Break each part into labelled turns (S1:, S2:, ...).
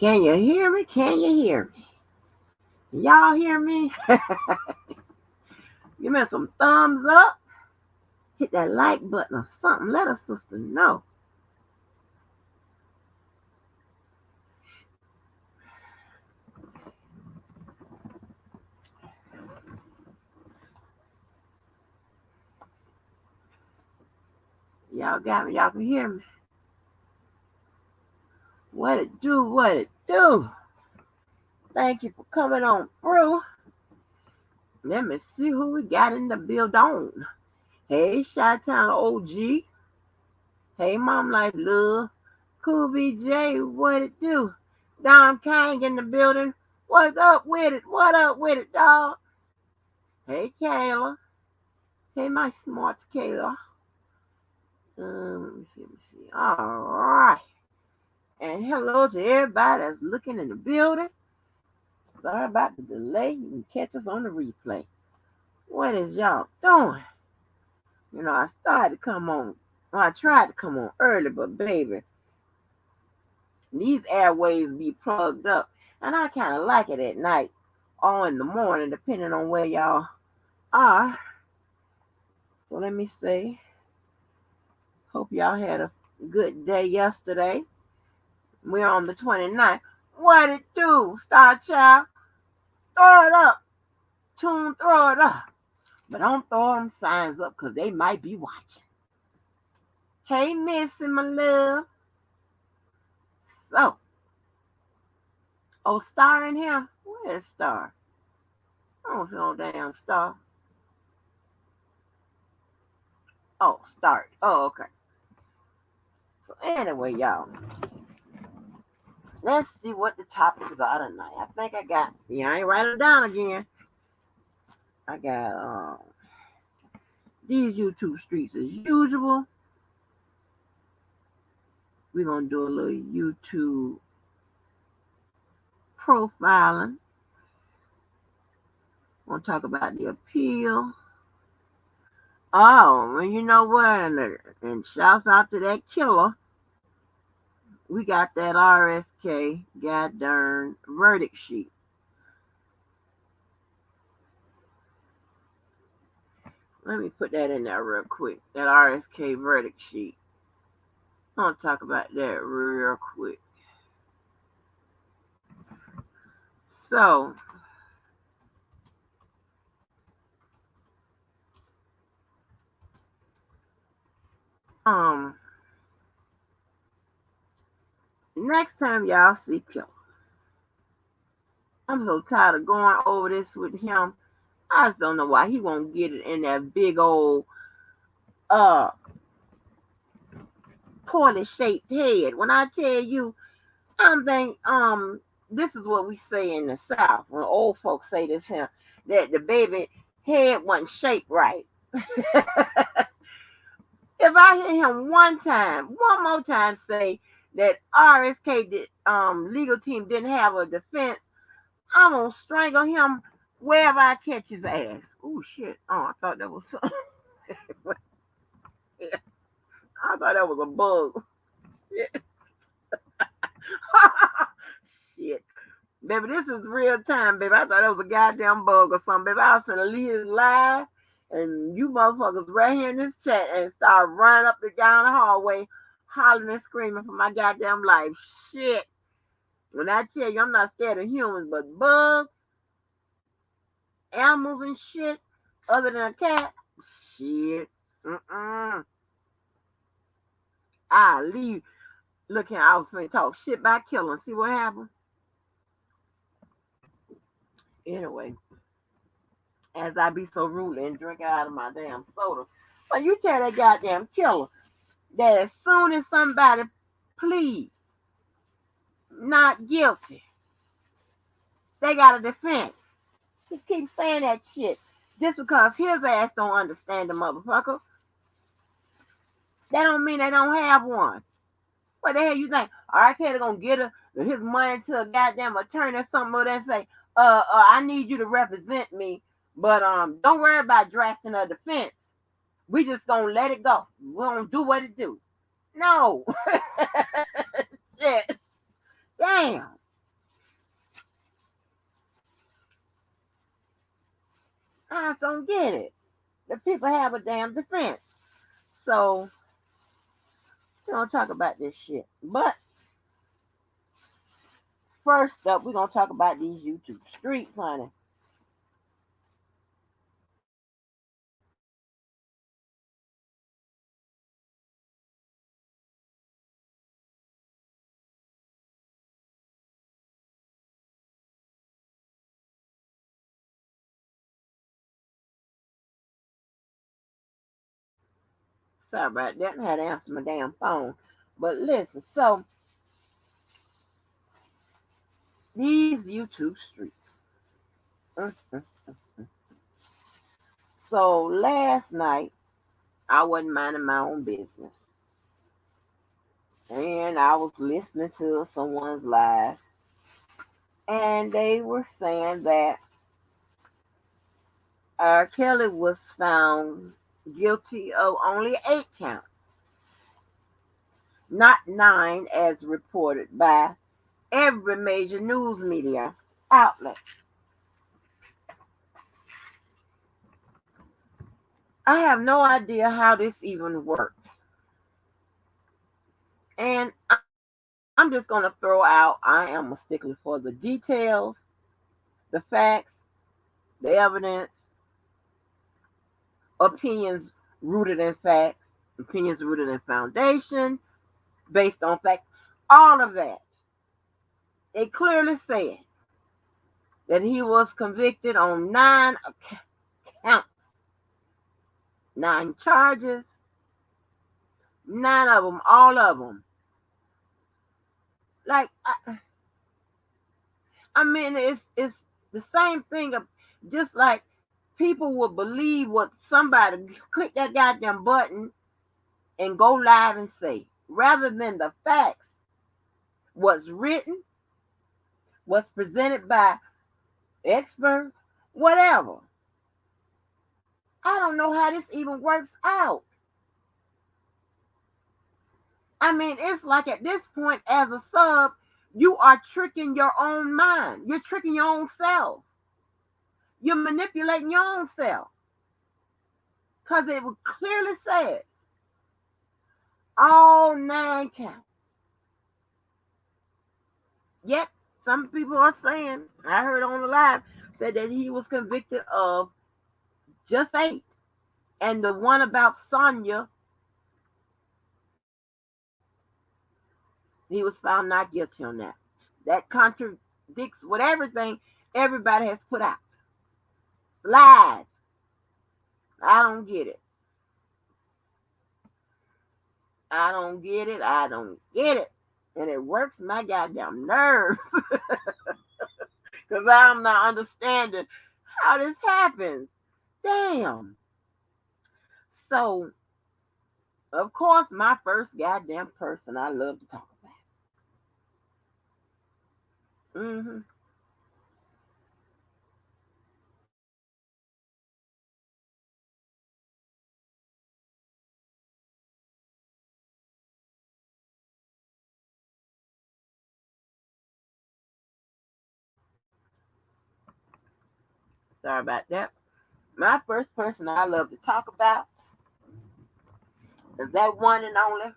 S1: Can you hear me? Can you hear me? Y'all hear me? Give me some thumbs up. Hit that like button or something. Let a sister know. Y'all got me. Y'all can hear me. What it do? What it do? Thank you for coming on through. Let me see who we got in the building. Hey, Chi-Town OG. Hey, Mom Life Love. Cool BJ, what it do? Dom Kang in the building. What's up with it? What up with it, dog? Hey, Kayla. Hey, my smart Kayla. Let me see. All right. And hello to everybody that's looking in the building. Sorry about the delay. You can catch us on the replay. What is y'all doing? You know, I started to come on. Well, I tried to come on early, but baby, these airways be plugged up. And I kind of like it at night or in the morning, depending on where y'all are. So let me say, hope y'all had a good day yesterday. We're on the 29th. What it do, Star Child? Throw it up. Tune, throw it up. But don't throw them signs up because they might be watching. Hey, Missy, my love. So, oh, Star in here? Where's Star? I don't see no damn Star. Oh, Start. Oh, okay. So anyway, y'all, let's see what the topics are tonight. I think I got, see, I ain't writing them down again. I got these YouTube streets as usual. We're going to do a little YouTube profiling. We're going to talk about the appeal. Oh, and you know what? And shouts out to that killer. We got that RSK goddamn verdict sheet. Let me put that in there real quick. That RSK verdict sheet. I'm going to talk about that real quick. So, next time y'all see Killer, I'm so tired of going over this with him. I just don't know why he won't get it in that big old poorly shaped head. When I tell you, I'm think this is what we say in the South when old folks say this here, that the baby head wasn't shaped right. If I hear him one more time say that RSK legal team didn't have a defense, I'm gonna strangle him wherever I catch his ass. Oh shit! Oh, I thought that was something. I thought that was a bug. Shit. Baby, this is real time, baby. I thought that was a goddamn bug or something. Baby, I was finna leave it live, and you motherfuckers right here in this chat and start running up and down the hallway, hollering and screaming for my goddamn life. Shit. When I tell you I'm not scared of humans, but bugs, animals and shit, other than a cat, shit. I leave. Look here, I was finna talk shit about killing. See what happened? Anyway, as I be so rude and drink out of my damn soda. But you tell that goddamn killer that as soon as somebody pleads not guilty, they got a defense. He keeps saying that shit just because his ass don't understand the motherfucker. That don't mean they don't have one. What the hell you think? R. Kelly gonna get his money to a goddamn attorney or something or that say, I need you to represent me, but don't worry about drafting a defense. We just gonna let it go. We gonna do what it do. No. Shit. Damn. I just don't get it. The people have a damn defense. So we don't talk about this shit. But first up, we're gonna talk about these YouTube streets, honey. Sorry about that. I had to answer my damn phone. But listen, so these YouTube streets. Mhm. So last night, I wasn't minding my own business. And I was listening to someone's live. And they were saying that R. Kelly was found guilty of only 8 counts, not 9 as reported by every major news media outlet. I have no idea how this even works. And I'm just going to throw out, I am a stickler for the details, the facts, the evidence, opinions rooted in facts, opinions rooted in foundation, based on facts, all of that. It clearly said that he was convicted on 9 counts, 9 charges, 9 of them, all of them. Like, I mean, it's the same thing of just like people would believe what somebody click that goddamn button and go live and say, rather than the facts, what's written, what's presented by experts, whatever. I don't know how this even works out. I mean, it's like at this point, as a sub, you are tricking your own mind. You're tricking your own self. You're manipulating your own self. Because it was clearly said all 9 counts. Yet, some people are saying, I heard on the live, said that he was convicted of just 8. And the one about Sonya, he was found not guilty on that. That contradicts with everything everybody has put out. Lies. I don't get it. I don't get it. I don't get it. And it works my goddamn nerves. Because I'm not understanding how this happens. Damn. So, of course, my first goddamn person I love to talk about. Sorry about that. My first person I love to talk about is that one and only,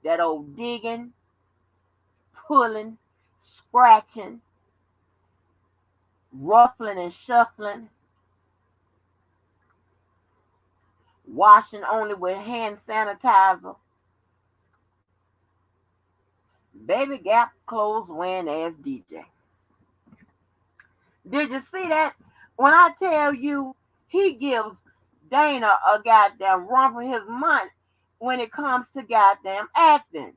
S1: that old digging, pulling, scratching, ruffling and shuffling, washing only with hand sanitizer, baby gap clothes wearing ass DJ. Did you see that? When I tell you he gives Dana a goddamn run for his money when it comes to goddamn acting.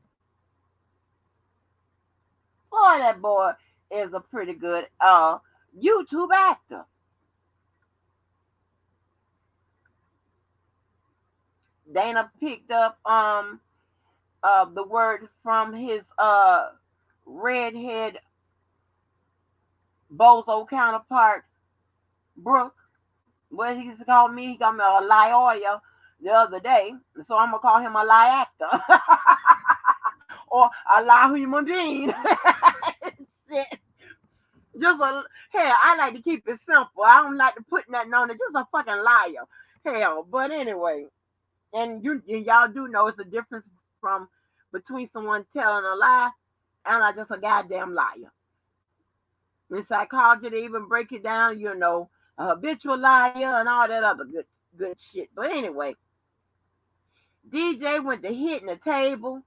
S1: Boy, that boy is a pretty good YouTube actor. Dana picked up the word from his redhead bozo counterpart Brooke. What he called me, he called me a lawyer the other day, so I'm gonna call him a lie actor or a lie human being. Shit. Just a hell. I like to keep it simple. I don't like to put nothing on it. Just a fucking liar. Hell. But anyway, and y'all do know it's a difference from between someone telling a lie and just a goddamn liar. In psychology, they even break it down. A habitual liar and all that other good shit. But anyway, DJ went to hitting the table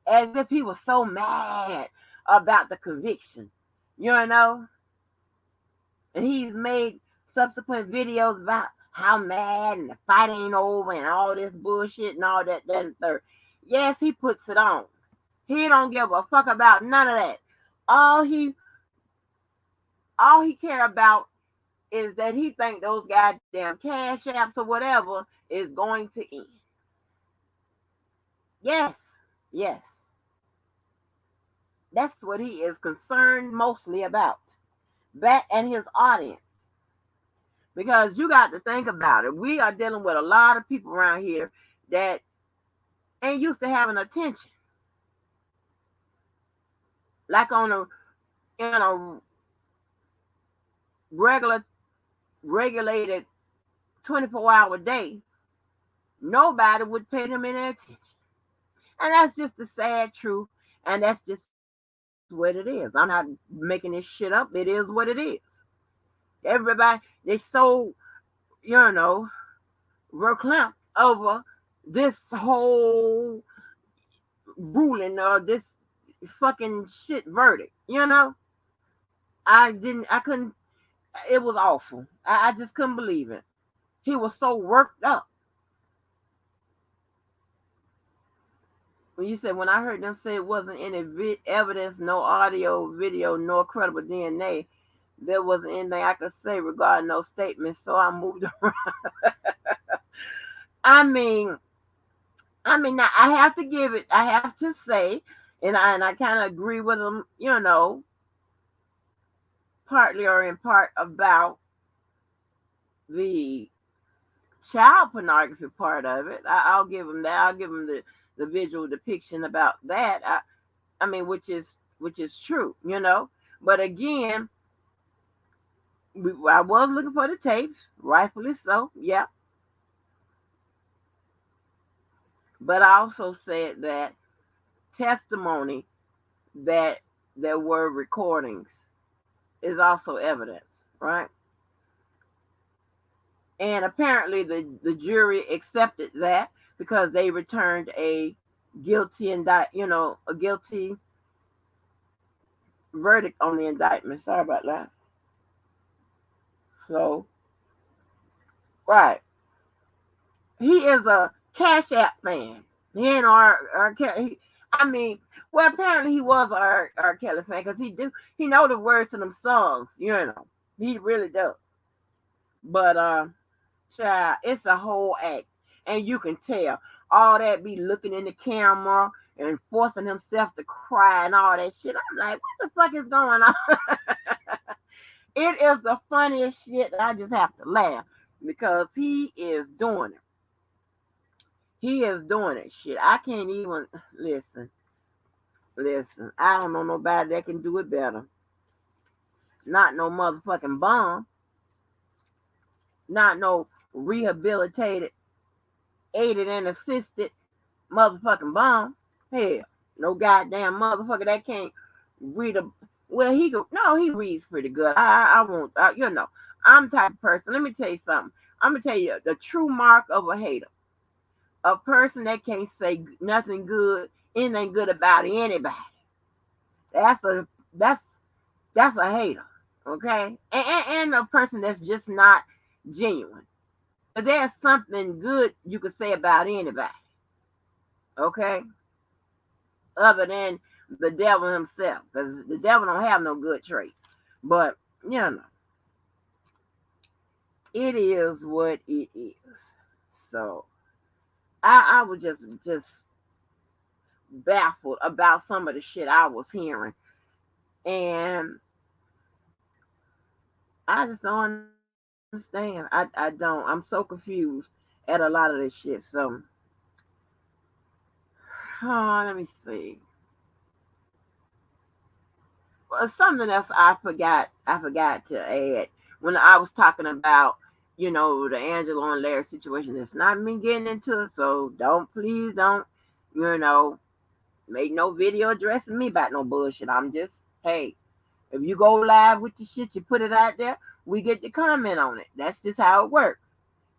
S1: as if he was so mad about the conviction. You know, and he's made subsequent videos about how mad and the fight ain't over and all this bullshit and all that and third. Yes, he puts it on. He don't give a fuck about none of that. All he all he care about is that he think those goddamn cash apps or whatever is going to end. Yes, yes. That's what he is concerned mostly about. That and his audience. Because you got to think about it. We are dealing with a lot of people around here that ain't used to having attention. Like on a in a regular regulated 24-hour day, nobody would pay them any attention. And that's just the sad truth. And that's just what it is. I'm not making this shit up. It is what it is. Everybody, they so, you know, reclamped over this whole ruling or this fucking shit verdict. I couldn't, it was awful. I just couldn't believe it. He was so worked up. When you said, when I heard them say it wasn't any evidence, no audio, video, nor credible DNA, there wasn't anything I could say regarding those statements, so I moved around. I mean, now I have to give it. I have to say, and I kind of agree with them. Partly or in part about the child pornography part of it. I'll give them that. I'll give them the visual depiction about that. I mean, which is true. But again, I was looking for the tapes, rightfully so. Yeah. But I also said that testimony that there were recordings is also evidence, right? And apparently the jury accepted that because they returned a guilty verdict on the indictment. Sorry about that. So, right. He is a Cash App fan. He ain't I mean, well, apparently he was R. Kelly fan because he know the words to them songs. He really does. But child, it's a whole act, and you can tell all that be looking in the camera and forcing himself to cry and all that shit. I'm like, what the fuck is going on? It is the funniest shit. I just have to laugh because he is doing it. He is doing it. Shit, I can't even listen. Listen, I don't know nobody that can do it better. Not no motherfucking bomb. Not no rehabilitated, aided and assisted motherfucking bomb. Hell, no goddamn motherfucker that can't read a. Well, he reads pretty good. I won't. I'm the type of person. Let me tell you something. I'm gonna tell you the true mark of a hater. A person that can't say nothing good, anything good about anybody. That's a that's that's a hater. Okay, and a person that's just not genuine. But there's something good you could say about anybody. Okay, other than the devil himself, because the devil don't have no good traits. But it is what it is. So I was just baffled about some of the shit I was hearing, and I just don't understand. I don't. I'm so confused at a lot of this shit. So, let me see. Something else I forgot to add when I was talking about, the Angelo and Larry situation. It's not me getting into it, so please don't, you know, make no video addressing me about no bullshit. I'm just, hey, if you go live with your shit, you put it out there, we get to comment on it. That's just how it works.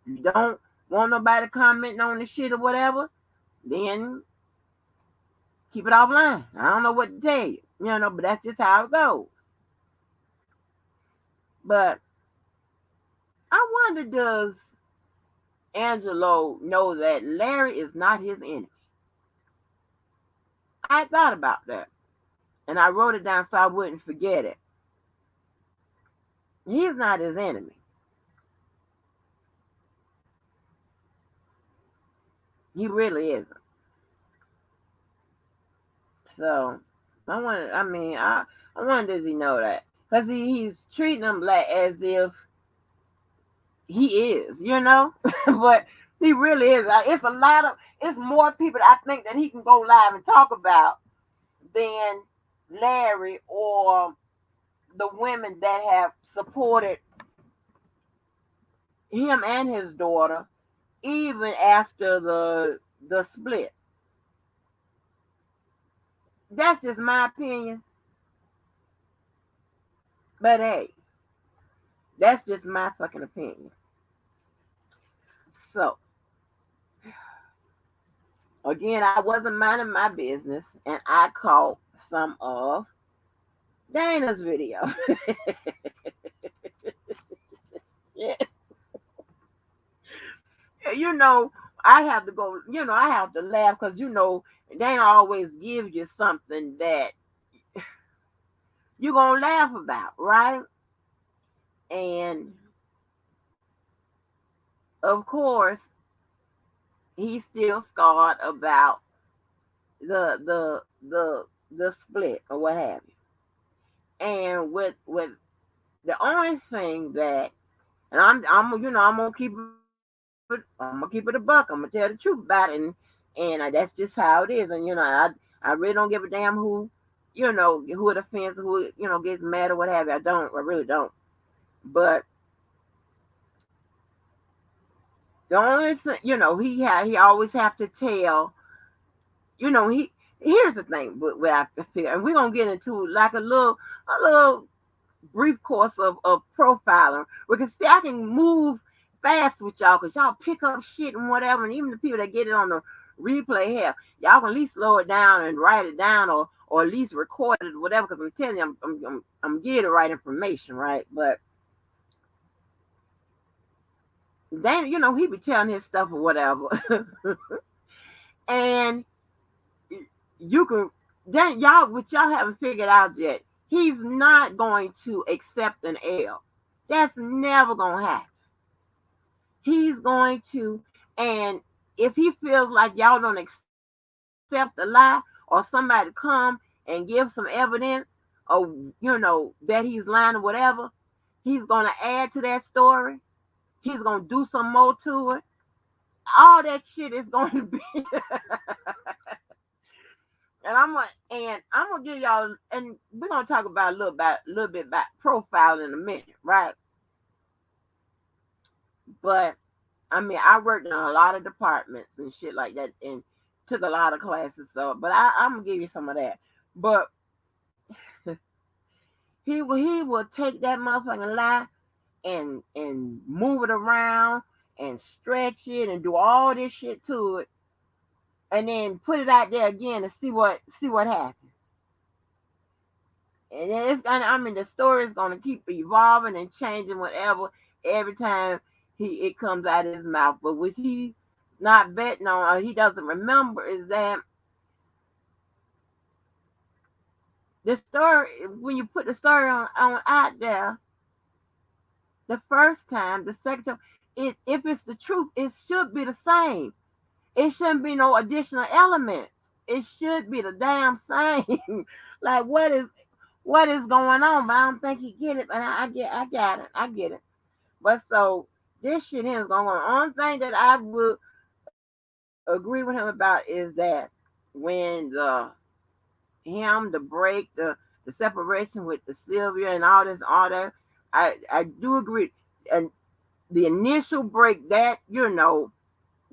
S1: If you don't want nobody commenting on the shit or whatever, then keep it offline. I don't know what to tell you, but that's just how it goes. But I wonder, does Angelo know that Larry is not his enemy? I thought about that, and I wrote it down so I wouldn't forget it. He's not his enemy. He really isn't. So I wonder, does he know that? Because he's treating him like as if he is. But he really is. It's more people I think that he can go live and talk about than Larry or the women that have supported him and his daughter even after the split. That's just my opinion. But hey, that's just my fucking opinion. So again, I wasn't minding my business and I caught some of Dana's video. Yeah. you know, I have to go, I have to laugh because Dana always gives you something that you're gonna laugh about, right? And of course, he's still scarred about the split or what have you. And with the only thing that, and I'm gonna keep it a buck. I'm gonna tell the truth about it, and that's just how it is. And I really don't give a damn who it offends, who gets mad or what have you. I really don't. But the only thing, he always have to tell, he here's the thing. But what I feel, and we're gonna get into like a little brief course of profiling. Because see, I can move fast with y'all because y'all pick up shit and whatever, and even the people that get it on the replay here, y'all can at least slow it down and write it down or at least record it or whatever. Because I'm telling you, I'm getting the right information, right? But then he be telling his stuff or whatever, and you can then y'all haven't figured out yet. He's not going to accept an L. That's never gonna happen. He's going to, and if he feels like y'all don't accept a lie or somebody come and give some evidence or that he's lying or whatever, he's gonna add to that story. He's gonna do some more to it. All that shit is going to be, and I'm gonna give y'all, and we're gonna talk about a little bit about profile in a minute, right? But I worked in a lot of departments and shit like that, and took a lot of classes. So, but I'm gonna give you some of that. But he will take that motherfucking lie and move it around and stretch it and do all this shit to it, and then put it out there again and see what happens. And then the story is gonna keep evolving and changing whatever every time it comes out of his mouth. But what he not betting on, or he doesn't remember, is that the story, when you put the story on out there the first time, the second time, if it's the truth, it should be the same. It shouldn't be no additional elements. It should be the damn same. Like what is going on? But I don't think he get it. But I got it. I get it. But so this shit here is going on. The only thing that I would agree with him about is that when the break, the separation with the Sylvia and all that. I do agree. And the initial break, that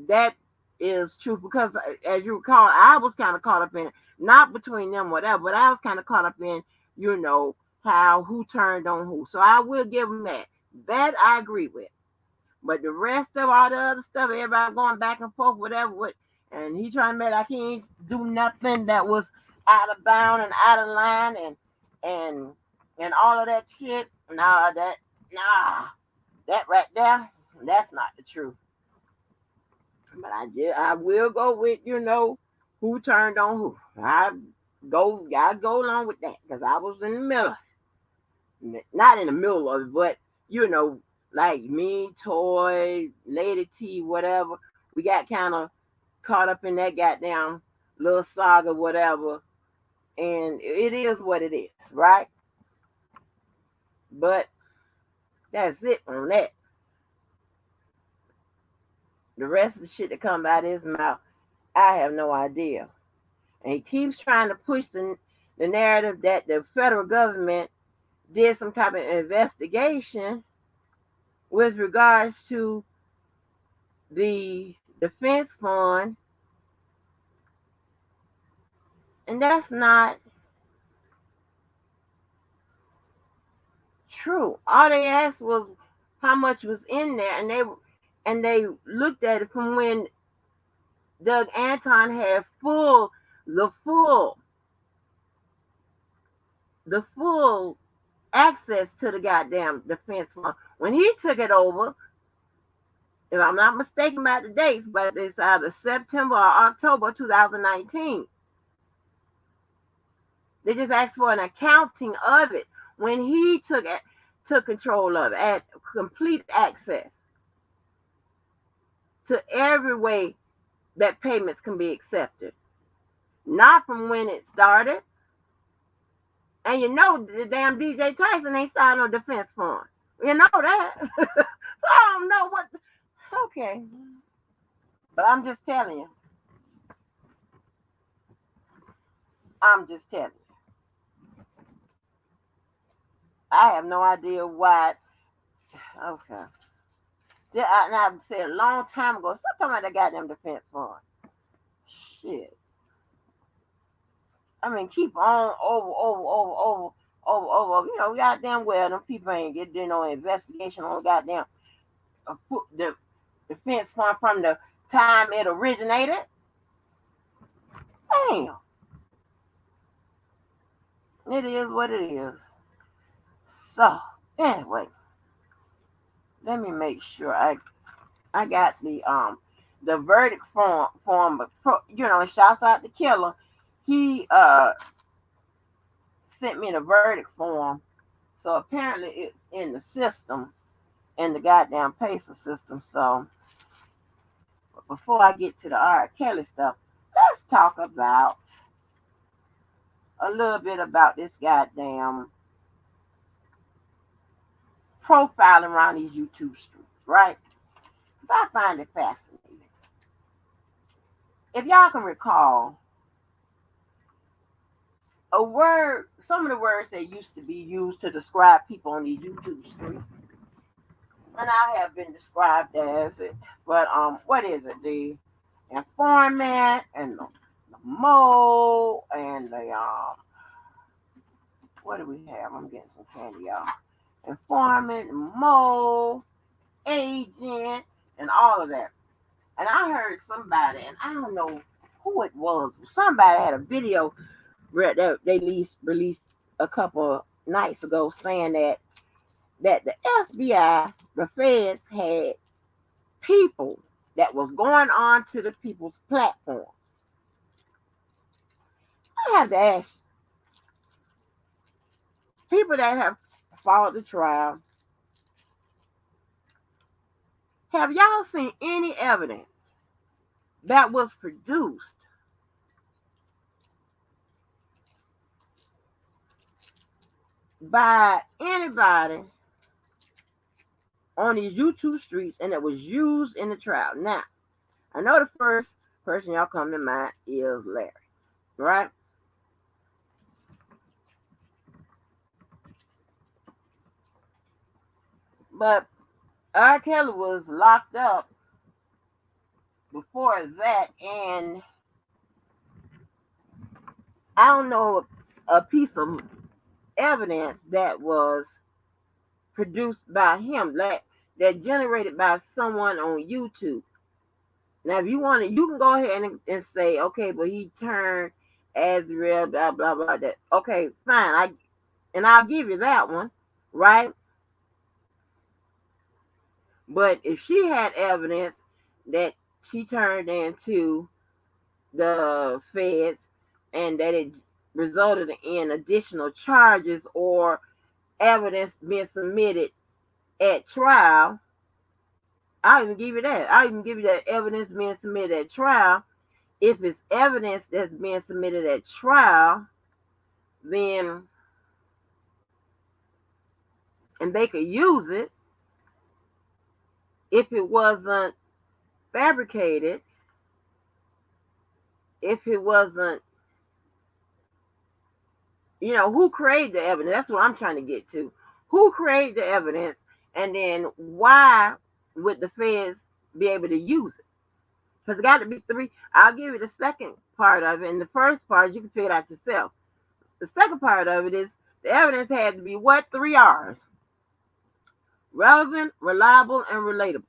S1: that is true, because as you recall, I was kind of caught up in it, not between them, whatever, but I was kind of caught up in, how who turned on who. So I will give them that. That I agree with. But the rest of all the other stuff, everybody going back and forth, whatever, and he trying to make like he ain't do nothing that was out of bound and out of line, and and all of that shit. That right there, that's not the truth. But I will go with who turned on who. I go along with that because I was in the middle, not in the middle of it, but like me, Toy, Lady T, whatever. We got kind of caught up in that goddamn little saga, whatever, and it is what it is, right? But that's it on that. The rest of the shit that come out of his mouth, I have no idea. And he keeps trying to push the narrative that the federal government did some type of investigation with regards to the defense fund, and that's not true. All they asked was how much was in there, and they looked at it from when Doug Anton had the full the full access to the goddamn defense fund. When he took it over, if I'm not mistaken about the dates, but it's either September or October 2019. They just asked for an accounting of it when he took control of it, at complete access to every way that payments can be accepted, not from when it started. And the damn DJ Tyson ain't starting no defense fund. You know that. So I don't know what. Okay, but I'm just telling you. I'm just telling you. I have no idea why. Okay. And I've said a long time ago, stop talking about that goddamn defense fund. Shit. I mean, keep on over. Goddamn well, them people ain't getting no investigation on goddamn the defense fund from the time it originated. Damn. It is what it is. So, anyway, let me make sure I got the verdict form, but shouts out to Killer. He sent me the verdict form, so apparently it's in the system, in the goddamn Pacer system. So before I get to the R. Kelly stuff, let's talk about a little bit about this goddamn profiling around these YouTube streets, right? Because I find it fascinating. If y'all can recall, some of the words that used to be used to describe people on these YouTube streets, and I have been described as it, but what is it? The informant and the mole and the what do we have? I'm getting some candy, y'all. Informant, mole, agent, and all of that. And I heard somebody, and I don't know who it was. Somebody had a video that they released a couple nights ago saying that the FBI, the feds, had people that was going on to the people's platforms. I have to ask people that have followed the trial, have y'all seen any evidence that was produced by anybody on these YouTube streets and that was used in the trial? Now, I know the first person y'all come to mind is Larry, right? But R. Kelly was locked up before that, and I don't know a piece of evidence that was produced by him that generated by someone on YouTube. Now, if you want to, you can go ahead and say, okay, but he turned Azrael, blah blah blah. That okay, fine. I'll give you that one, right? But if she had evidence that she turned into the feds and that it resulted in additional charges or evidence being submitted at trial, I'll even give you that. I'll even give you that evidence being submitted at trial. If it's evidence that's being submitted at trial, then and they could use it if it wasn't fabricated, if it wasn't, who created the evidence? That's what I'm trying to get to. Who created the evidence, and then why would the feds be able to use it? Because it got to be three. I'll give you the second part of it. And the first part, you can figure it out yourself. The second part of it is the evidence had to be what? 3 R's. Relevant, reliable, and relatable.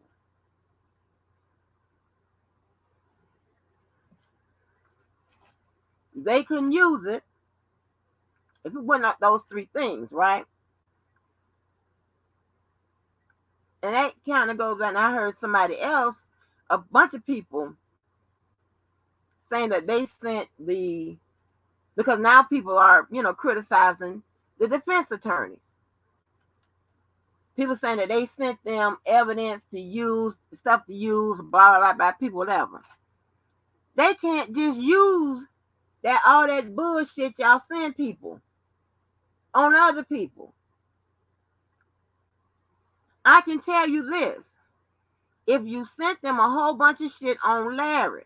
S1: They couldn't use it if it wasn't those 3 things, right? And that kind of goes on. I heard somebody else, a bunch of people, saying that they sent because now people are, criticizing the defense attorneys. People saying that they sent them evidence to use, stuff to use, blah, blah, blah, blah, people, whatever. They can't just use all that bullshit y'all send people on other people. I can tell you this. If you sent them a whole bunch of shit on Larry,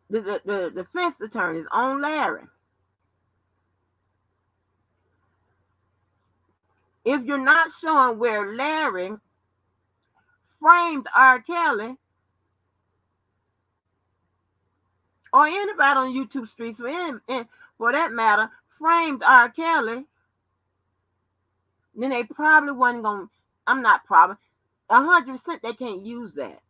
S1: the defense attorneys on Larry, if you're not showing where Larry framed R. Kelly, or anybody on YouTube streets, for that matter, framed R. Kelly, then they probably wasn't going to, I'm not probably, 100% they can't use that.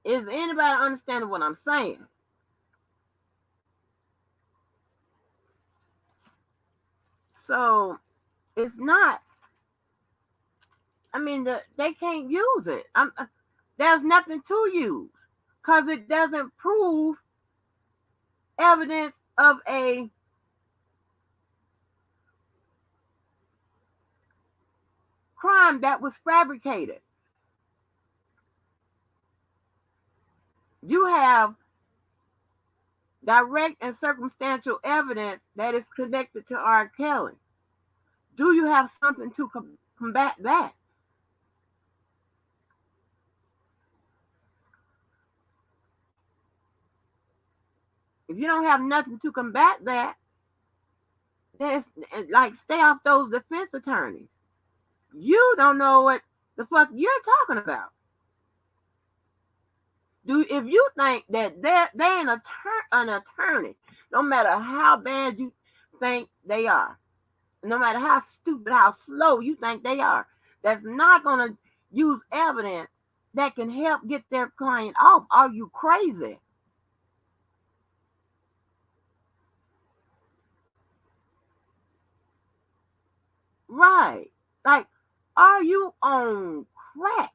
S1: Is anybody understanding what I'm saying? So it's not, they can't use it. There's nothing to use because it doesn't prove evidence of a crime that was fabricated. You have direct and circumstantial evidence that is connected to R. Kelly. Do you have something to combat that? If you don't have nothing to combat that, then it's like stay off those defense attorneys. You don't know what the fuck you're talking about. If you think that they're an attorney, no matter how bad you think they are, no matter how stupid, how slow you think they are, that's not going to use evidence that can help get their client off. Are you crazy? Right. Like, are you on crack?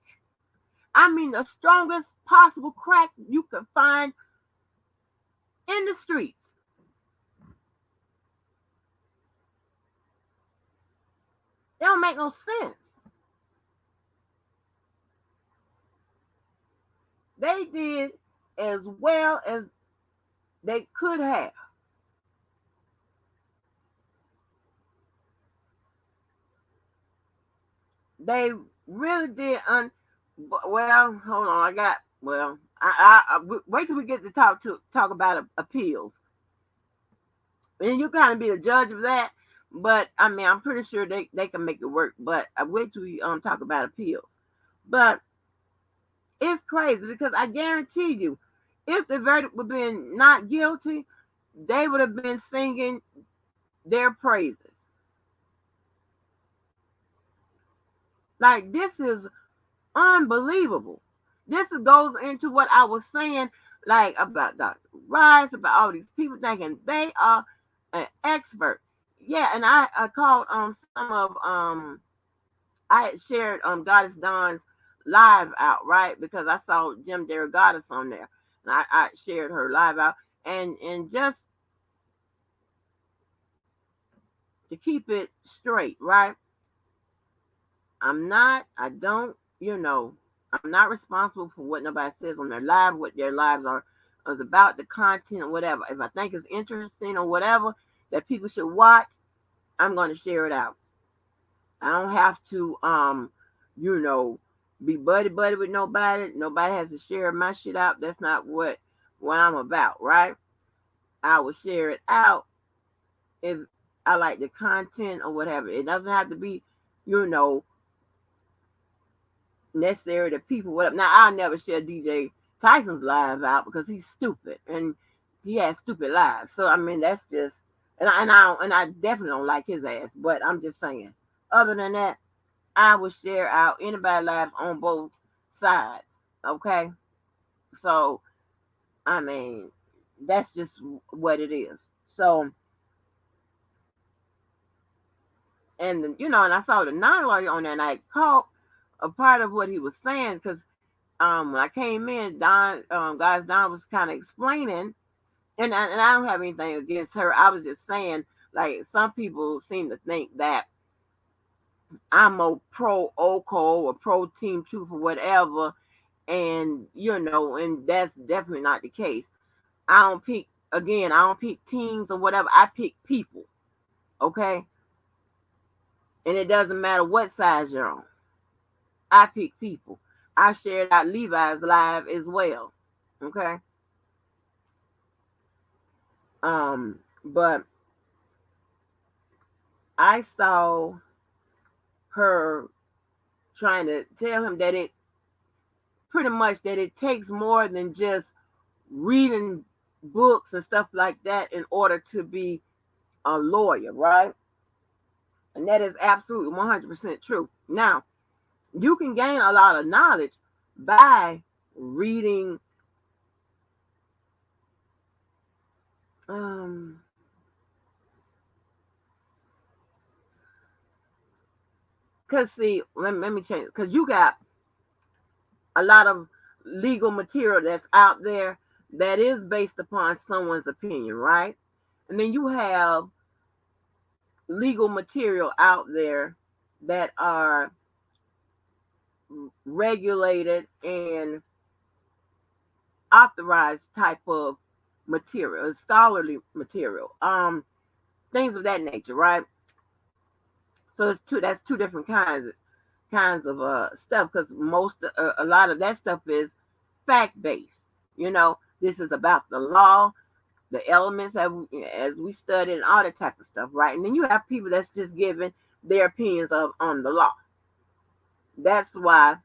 S1: The strongest possible crack you could find in the streets. It don't make no sense. They did as well as they could have. They really did. Well, hold on. Wait till we get to talk about appeals, and you kind of be the judge of that. But I mean, I'm pretty sure they can make it work. But I wait till we talk about appeals. But it's crazy because I guarantee you, if the verdict would have been not guilty, they would have been singing their praises. Like, this is unbelievable. This goes into what I was saying, like about Dr. Rice, about all these people thinking they are an expert. Yeah, and I called some of I had shared Goddess Dawn's live out, right? Because I saw Jim Goddess on there. And I shared her live out. And just to keep it straight, right? I don't, I'm not responsible for what nobody says on their live, what their lives are is about, the content or whatever. If I think it's interesting or whatever that people should watch, I'm going to share it out. I don't have to, you know, be buddy buddy with nobody. Nobody has to share my shit out. That's not what I'm about, right? I will share it out if I like the content or whatever. It doesn't have to be, you know, necessary to people. Whatever. Now I'll never share DJ Tyson's live out because he's stupid and he has stupid lives. So I mean that's just and I definitely don't like his ass. But I'm just saying. Other than that, I will share out anybody live on both sides. Okay, so I mean that's just what it is. So and and I saw the non-lawyer on there, and I caught a part of what he was saying because when I came in, Don was kind of explaining, and I don't have anything against her. I was just saying, like some people seem to think that I'm a pro OCO or pro Team Truth or whatever, and and that's definitely not the case. I don't pick again. I don't pick teams or whatever. I pick people. Okay, and it doesn't matter what side you're on. I pick people. I shared out Levi's live as well. Okay. But I saw her trying to tell him that it pretty much that it takes more than just reading books and stuff like that in order to be a lawyer, right? And that is absolutely 100% true. Now, you can gain a lot of knowledge by reading because see, let me change, because you got a lot of legal material that's out there that is based upon someone's opinion, right? And then you have legal material out there that are regulated and authorized type of material, scholarly material, things of that nature, right? So that's two different kinds of stuff because a lot of that stuff is fact based. This is about the law, the elements as we study and all that type of stuff, right? And then you have people that's just giving their opinions on the law. That's why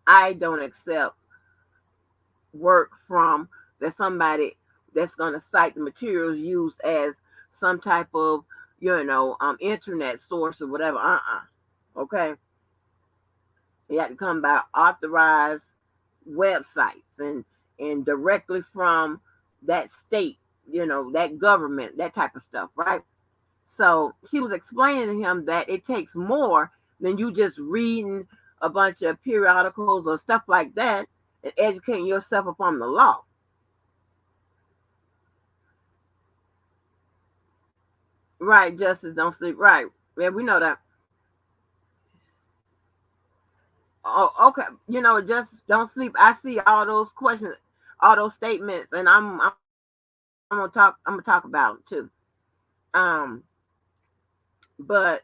S1: I don't accept work from that somebody that's going to cite the materials used as some type of internet source or whatever. Okay, you have to come by authorized websites and directly from that state, that government, that type of stuff, right? So she was explaining to him that it takes more than you just reading a bunch of periodicals or stuff like that and educating yourself upon the law. Right, justice don't sleep. Right. Yeah, we know that. Oh, okay. Just don't sleep. I see all those questions, all those statements, and I'm gonna talk about them too. Um, but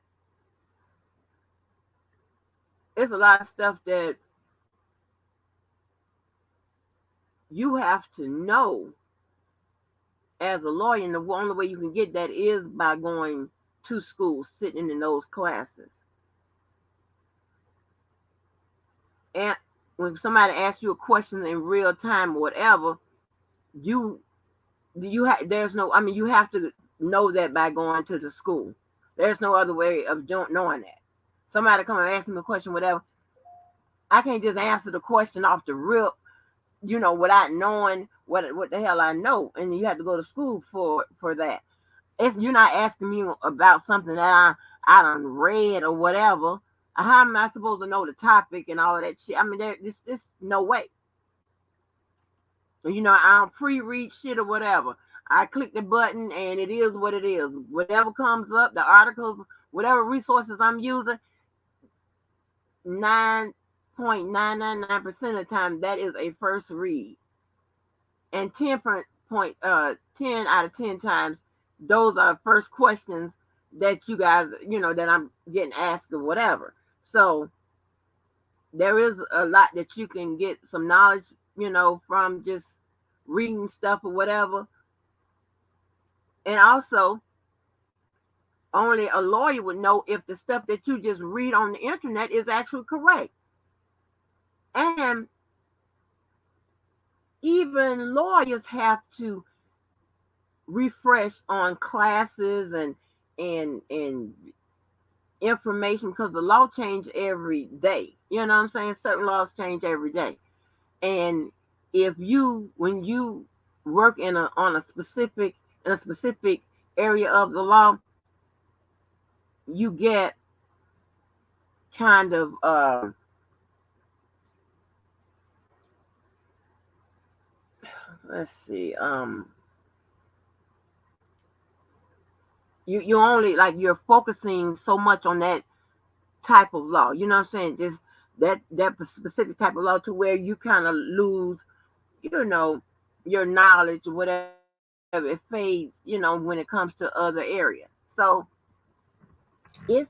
S1: it's a lot of stuff that you have to know as a lawyer, and the only way you can get that is by going to school, sitting in those classes. And when somebody asks you a question in real time or whatever, you there's no, I mean, you have to know that by going to the school. There's no other way of knowing that. Somebody come and ask me a question, whatever. I can't just answer the question off the rip, without knowing what the hell I know. And you have to go to school for that. You're not asking me about something that I done read or whatever. How am I supposed to know the topic and all that shit? I mean, this no way. I don't pre-read shit or whatever. I click the button and it is what it is. Whatever comes up, the articles, whatever resources I'm using, 9.999% of the time that is a first read. And 10 out of 10 times those are first questions that you guys, that I'm getting asked or whatever. So there is a lot that you can get some knowledge, from just reading stuff or whatever. And also, only a lawyer would know if the stuff that you just read on the internet is actually correct. And even lawyers have to refresh on classes and information, because the law changes every day. You know what I'm saying? Certain laws change every day. And when you work in a specific area of the law, you get kind of let's see, you only, like, you're focusing so much on that type of law. You know what I'm saying? Just that specific type of law, to where you kind of lose, your knowledge or whatever. It fades, when it comes to other areas. So it's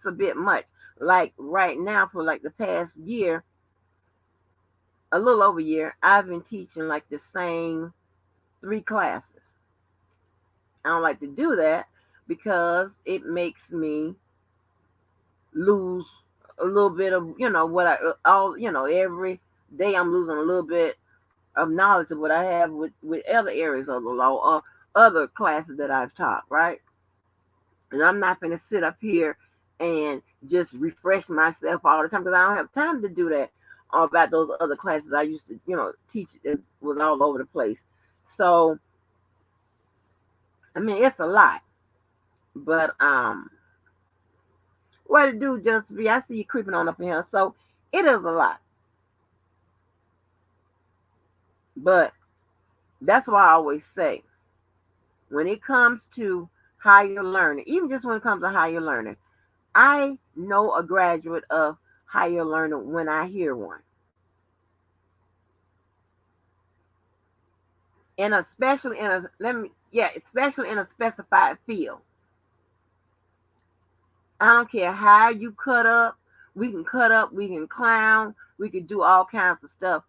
S1: a bit much. Like right now, for like the past year, a little over a year, I've been teaching like the same 3 classes. I don't like to do that because it makes me lose a little bit of, what I all, every day I'm losing a little bit of knowledge of what I have with other areas of the law or other classes that I've taught, right? And I'm not going to sit up here and just refresh myself all the time, because I don't have time to do that about those other classes I used to, teach. It was all over the place. So, I mean, it's a lot. But what to do, just be, I see you creeping on up in here. So it is a lot. But that's why I always say, when it comes to higher learning, even just when it comes to higher learning, I know a graduate of higher learning when I hear one. And especially especially in a specified field. I don't care how you cut up. We can cut up, we can clown, we can do all kinds of stuff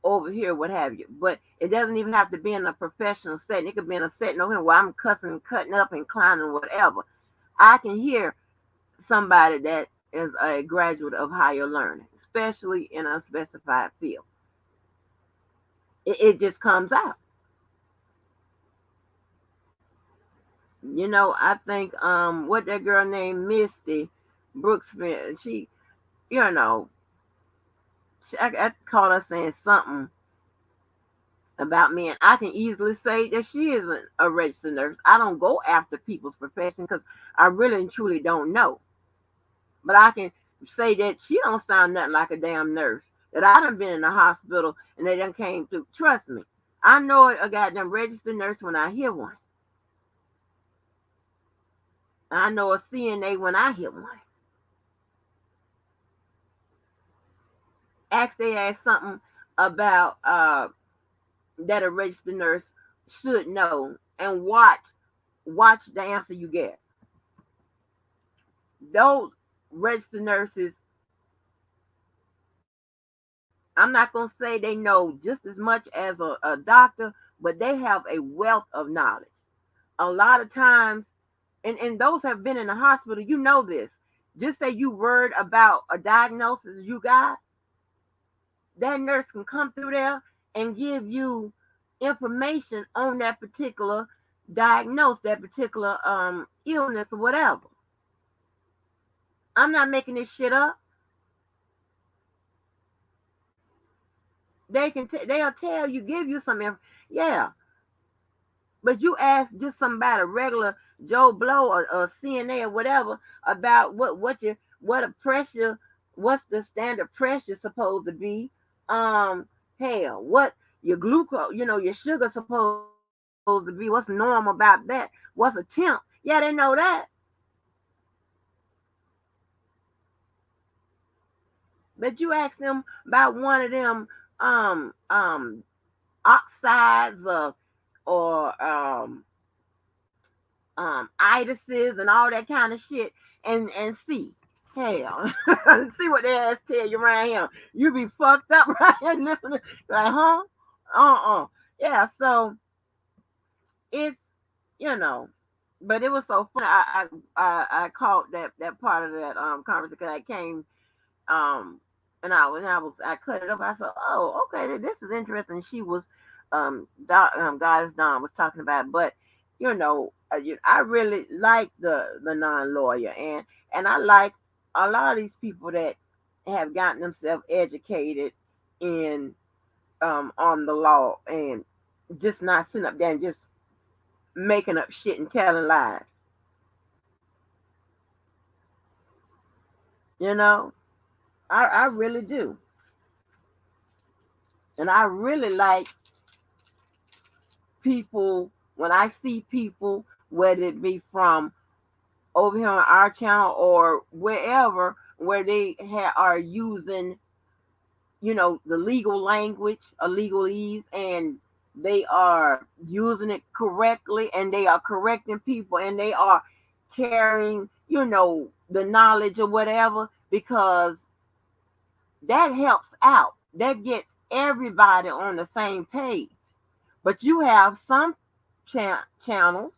S1: over here, what have you. But it doesn't even have to be in a professional setting. It could be in a setting over here where I'm cussing and cutting up and clowning, whatever. I can hear somebody that is a graduate of higher learning, especially in a specified field. It just comes out. I think what that girl named Misty Brooksmith, you know, I caught her saying something about me, and I can easily say that she isn't a registered nurse. I don't go after people's profession because I really and truly don't know. But I can say that she don't sound nothing like a damn nurse. That I done been in the hospital and they done came to trust me. I know a goddamn registered nurse when I hear one. I know a CNA when I hear one. They ask something about that a registered nurse should know, and watch the answer you get. Those registered nurses I'm not going to say they know just as much as a doctor, but they have a wealth of knowledge. A lot of times, and those have been in the hospital, you know this. Just say you worried about a diagnosis you got, that nurse can come through there and give you information on that particular diagnose, that particular illness or whatever. I'm not making this shit up. They'll tell you, give you some yeah. But you ask just somebody, a regular Joe Blow or CNA or whatever, about what a pressure, what's the standard pressure supposed to be? Um, hell, what your glucose, your sugar supposed to be? What's normal about that? What's a temp? Yeah, they know that. But you ask them about one of them oxides or itises and all that kind of shit, and see. Hell, see what they ass tell you around here. You be fucked up right here listening. Like, huh? Yeah, so it's, you know, but it was so funny. I caught that part of that conversation, 'cause I came um I cut it up. I said, oh, okay, this is interesting. She was Goddess Dawn was talking about it. But I really like the non-lawyer, and I like a lot of these people that have gotten themselves educated in on the law, and just not sitting up there and just making up shit and telling lies. You know, I really do. And I really like people, when I see people, whether it be from over here on our channel or wherever, where they are using, the legal language, a legalese, and they are using it correctly, and they are correcting people, and they are carrying, the knowledge or whatever, because that helps out. That gets everybody on the same page. But you have some channels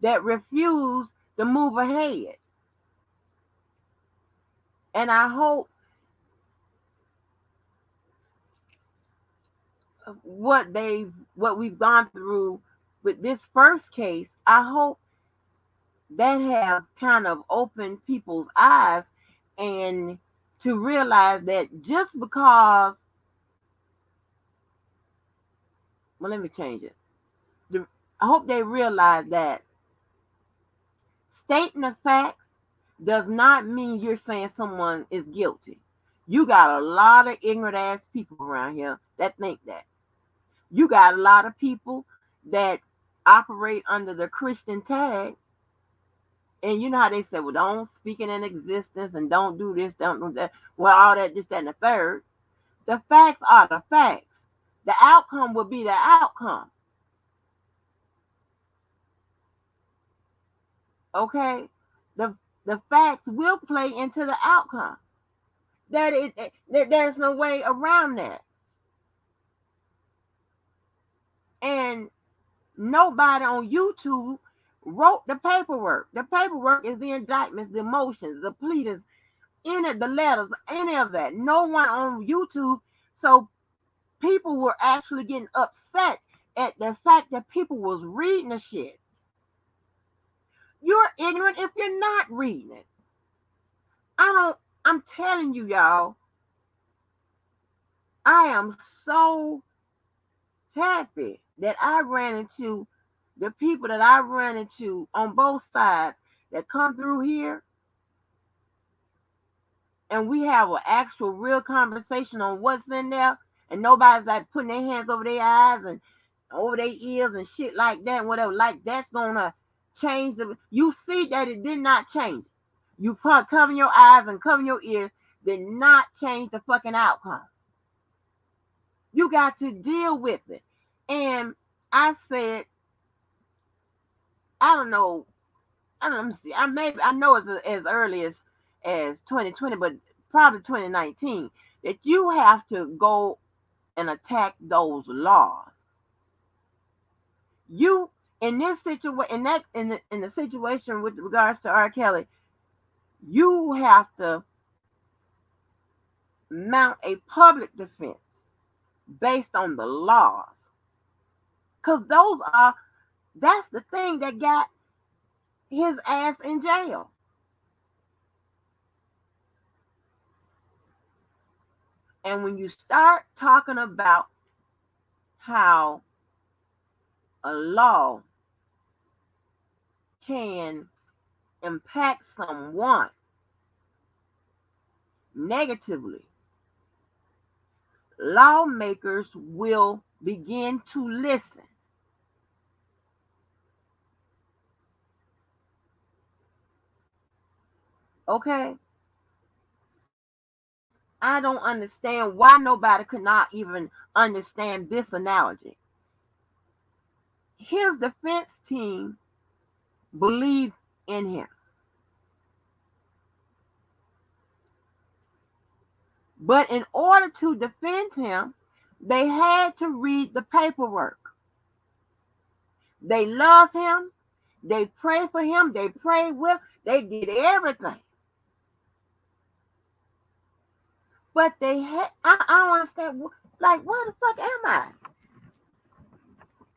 S1: that refuse to move ahead. And I hope what we've gone through with this first case, I hope that have kind of opened people's eyes, and to realize that just because, well, let me change it. I hope they realize that stating the facts does not mean you're saying someone is guilty. You got a lot of ignorant ass people around here that think that. You got a lot of people that operate under the Christian tag, and you know how they say, well, don't speak it in existence and don't do this, don't do that. Well, all that, this, that, and the third. The facts are the facts. The outcome will be the outcome. Okay? The the facts will play into the outcome. There's no way around that. And nobody on YouTube wrote the paperwork. The paperwork is the indictments, the motions, the pleadings, the letters, any of that. No one on YouTube. So people were actually getting upset at the fact that people was reading the shit. You're ignorant if you're not reading it. I'm telling you, y'all, I am so happy that I ran into the people that I ran into on both sides that come through here, and we have an actual real conversation on what's in there, and nobody's like putting their hands over their eyes and over their ears and shit like that, whatever. Like that's gonna change you see that it did not change. You covering your eyes and covering your ears did not change the fucking outcome. You got to deal with it. And I said, I don't know. I don't know. See. I know it's as early as 2020, but probably 2019. that you have to go and attack those laws. You in this situation, in the situation with regards to R. Kelly, you have to mount a public defense based on the laws, because that's the thing that got his ass in jail. And when you start talking about how a law can impact someone negatively, lawmakers will begin to listen. Okay? I don't understand why nobody could not even understand this analogy. His defense team believed in him. But in order to defend him, they had to read the paperwork. They love him. They pray for him. They prayed with. They did everything. But I don't understand. Like, where the fuck am I?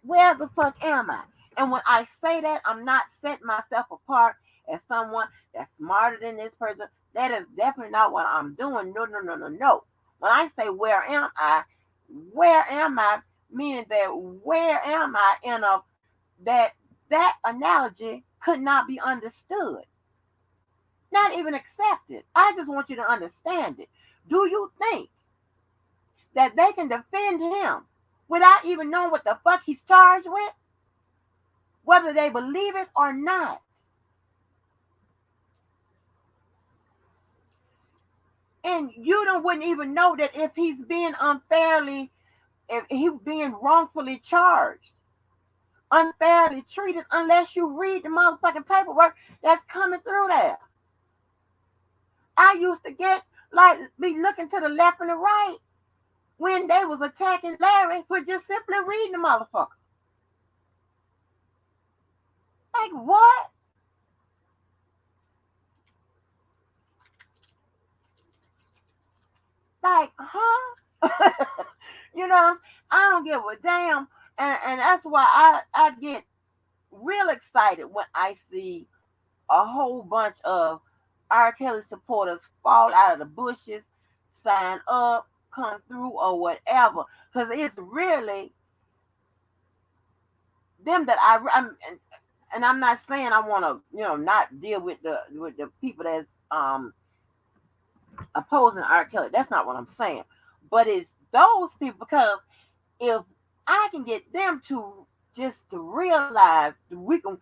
S1: Where the fuck am I? And when I say that, I'm not setting myself apart as someone that's smarter than this person. That is definitely not what I'm doing. No, no, no, no, no. When I say where am I, meaning that where am I in a that analogy could not be understood, not even accepted. I just want you to understand it. Do you think that they can defend him without even knowing what the fuck he's charged with, whether they believe it or not? And wouldn't even know that if he's being if he's being wrongfully charged, unfairly treated, unless you read the motherfucking paperwork that's coming through there. I used to be looking to the left and the right when they was attacking Larry for just simply reading the motherfucker. Like, what? Like, huh? You know, I don't give a damn. And that's why I get real excited when I see a whole bunch of R. Kelly supporters fall out of the bushes, sign up, come through, or whatever. Because it's really them that and I'm not saying I want to, not deal with the people that's opposing R. Kelly. That's not what I'm saying. But it's those people, because if I can get them to realize we can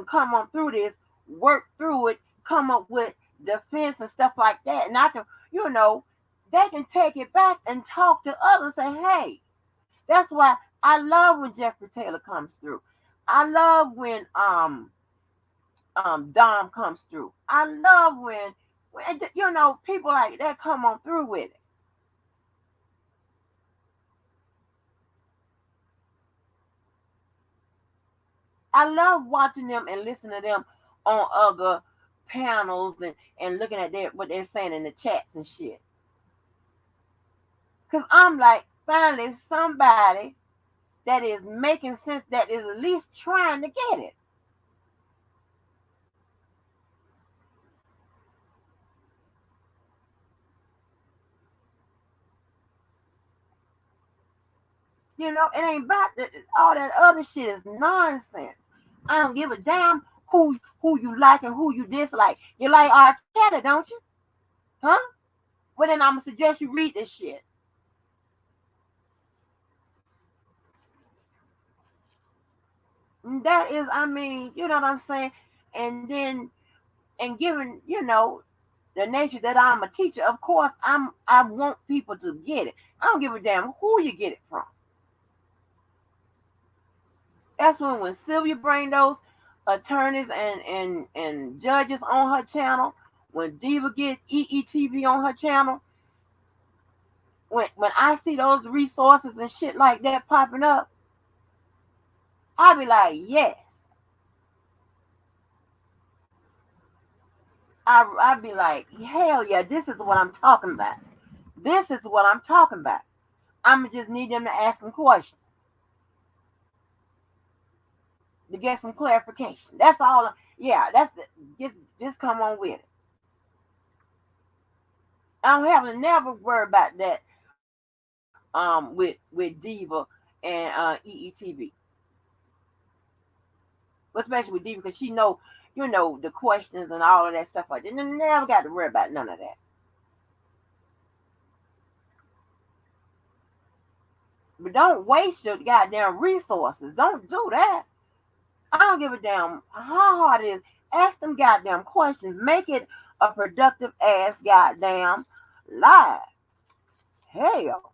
S1: come on through this, work through it, come up with defense and stuff like that, and I can, they can take it back and talk to others and say, hey, that's why I love when Jeffrey Taylor comes through. I love when Dom comes through. I love when people like that come on through with it. I love watching them and listening to them on other panels and looking at what they're saying in the chats and shit. Because I'm like, finally somebody that is making sense, that is at least trying to get it. It ain't about all that other shit is nonsense. I don't give a damn who you like and who you dislike. You like R. Kelly, don't you? Huh? Well, then I'm gonna suggest you read this shit. That is, I mean, you know what I'm saying? And then, and given, the nature that I'm a teacher, of course, I want people to get it. I don't give a damn who you get it from. That's when Sylvia bring those attorneys and judges on her channel, when Diva get EETV on her channel, when I see those resources and shit like that popping up, I be like, yes. I be like, hell yeah, this is what I'm talking about. This is what I'm talking about. I'm just need them to ask some questions to get some clarification. That's all. Yeah, that's the, just come on with it. I don't have to never worry about that with Diva and EETV, especially with Diva because she know the questions and all of that stuff like that. Never got to worry about none of that. But don't waste your goddamn resources. Don't do that. I don't give a damn how hard it is. Ask them goddamn questions. Make it a productive ass goddamn live. Hell,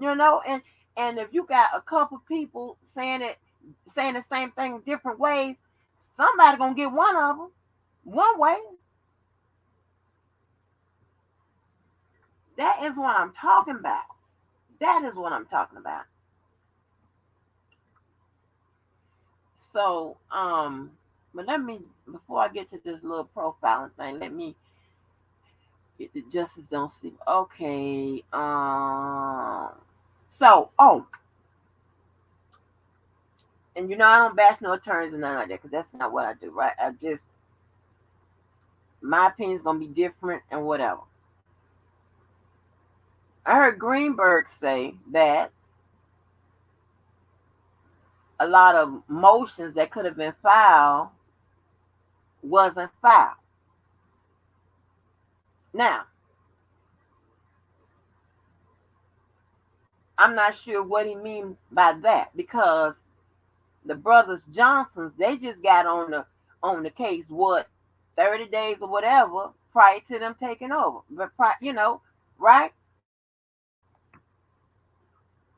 S1: and if you got a couple people saying the same thing different ways, somebody gonna get one of them one way. That is what I'm talking about. That is what I'm talking about. So, but let me before I get to this little profiling thing, let me get the justice don't sleep. Okay. So, and I don't bash no attorneys and nothing like that because that's not what I do, right? I just my opinion's gonna be different and whatever. I heard Greenberg say that a lot of motions that could have been filed wasn't filed. Now, I'm not sure what he means by that because the brothers Johnsons they just got on the case 30 days or whatever prior to them taking over, but right?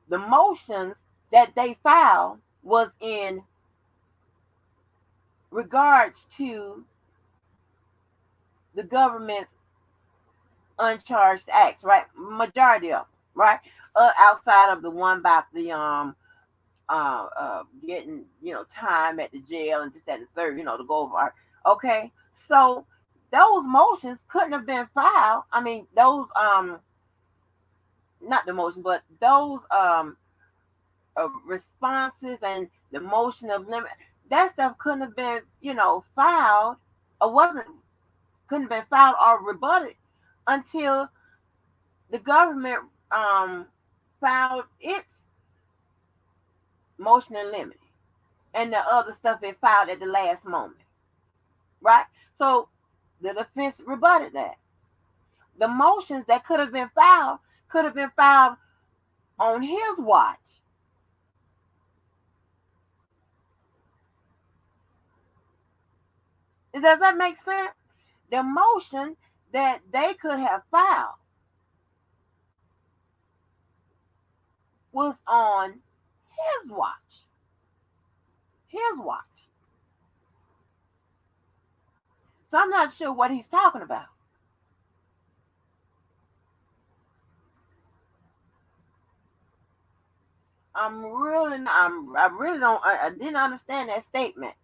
S1: The motions that they filed was in regards to the government's uncharged acts, right? Majority of them, right? Outside of the one about the getting time at the jail and just at the third, to go over. Okay, so those motions couldn't have been filed. I mean, those not the motion, but those responses and the motion of limit, that stuff couldn't have been filed or couldn't have been filed or rebutted until the government filed its motion and limit and the other stuff it filed at the last moment, right? So the defense rebutted that. The motions that could have been filed on his watch. Does that make sense? The motion that they could have filed was on his watch. His watch. So I'm not sure what he's talking about. I really don't. I didn't understand that statement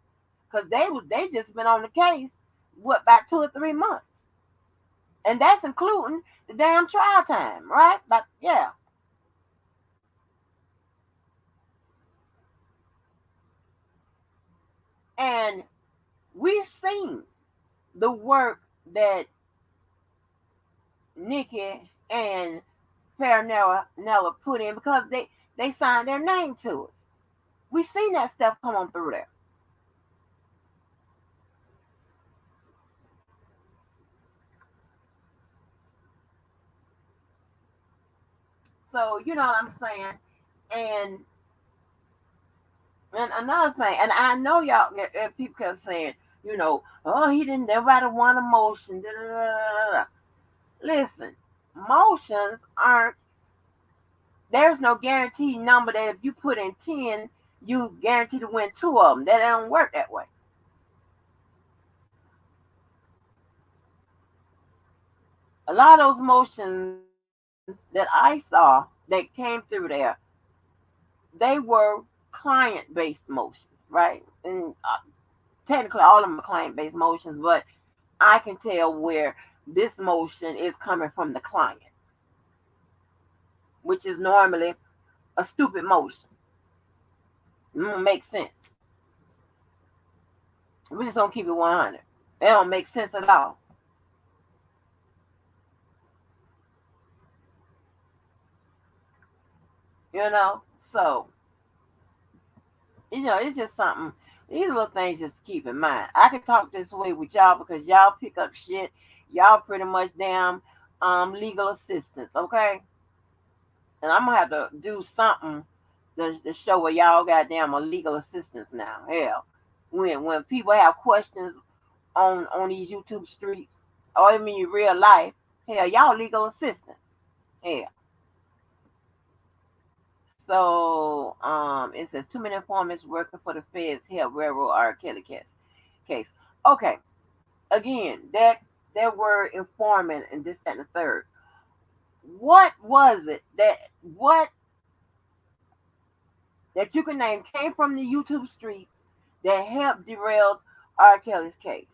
S1: because they just been on the case about 2 or 3 months, and that's including the damn trial time, right? But yeah, and we've seen the work that Nikki and Fairnella put in because they signed their name to it. We've seen that stuff come on through there. So you know what I'm saying? And and another thing, and I know y'all people kept saying, oh, he didn't nobody want a motion. Da, da, da, da. Listen, motions aren't. There's no guaranteed number that if you put in 10, you guarantee to win 2 of them. That don't work that way. A lot of those motions that I saw that came through there, they were client-based motions, right? And technically, all of them are client-based motions, but I can tell where this motion is coming from the client, which is normally a stupid motion. It don't make sense. We just don't keep it 100. It don't make sense at all. You know? So, it's just something. These little things just keep in mind. I can talk this way with y'all because y'all pick up shit. Y'all pretty much damn legal assistance, okay? And I'm gonna have to do something to show where y'all goddamn a legal assistance now. Hell, when people have questions on these YouTube streets, or I mean real life, hell, y'all legal assistance. Hell. So it says too many informants working for the feds help railroad R. Kelly case. Okay, again, that word informant and this, that, and the third. What was it that you can name came from the YouTube streets that helped derail R. Kelly's case?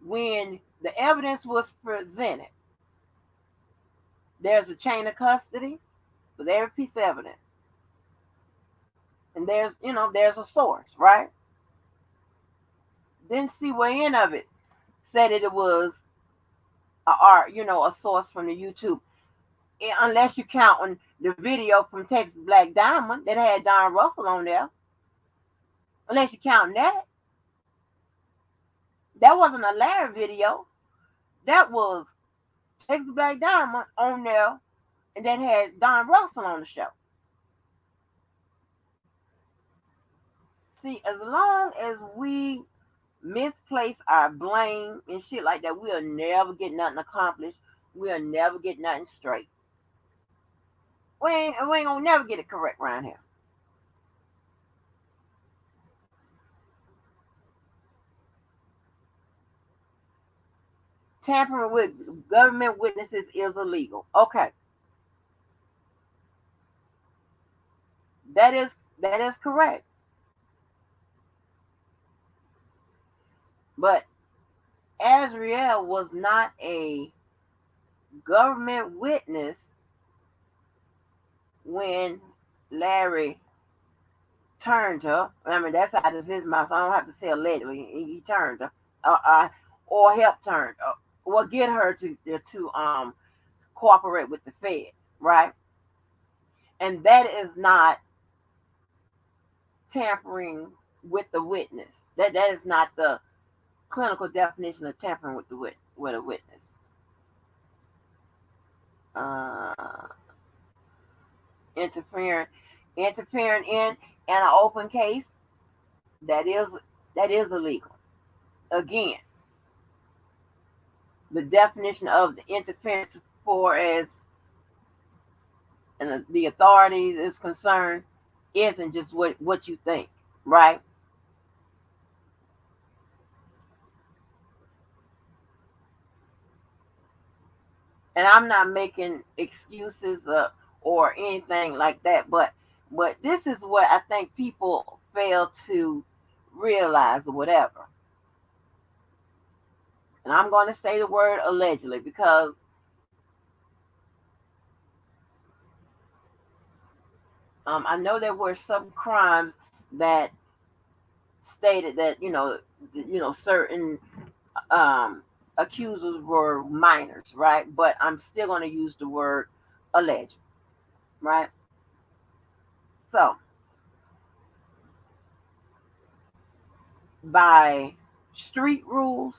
S1: When the evidence was presented, there's a chain of custody with every piece of evidence. And there's a source, right? Didn't see where any of it said that it was a source from the YouTube. Unless you count on the video from Texas Black Diamond that had Don Russell on there. Unless you count that. That wasn't a Larry video. That was Texas Black Diamond on there and that had Don Russell on the show. See, as long as we misplace our blame and shit like that, we'll never get nothing accomplished. We'll never get nothing straight. We ain't gonna never get it correct around here. Tampering with government witnesses is illegal. Okay, that is correct. But Azriel was not a government witness when Larry turned her. I mean, that's out of his mouth, so I don't have to say allegedly. He turned her, or helped turn, or get her to cooperate with the feds, right? And that is not tampering with the witness. That is not the clinical definition of tampering with a witness. Uh, interfering interfering in an open case, that is that is illegal. Again, the definition of the interference for as and the authorities is concerned isn't just what you think, right? And I'm not making excuses or anything like that, but this is what I think people fail to realize or whatever. And I'm going to say the word allegedly because I know there were some crimes that stated that certain um, accusers were minors, right? But I'm still going to use the word alleged, right? So by street rules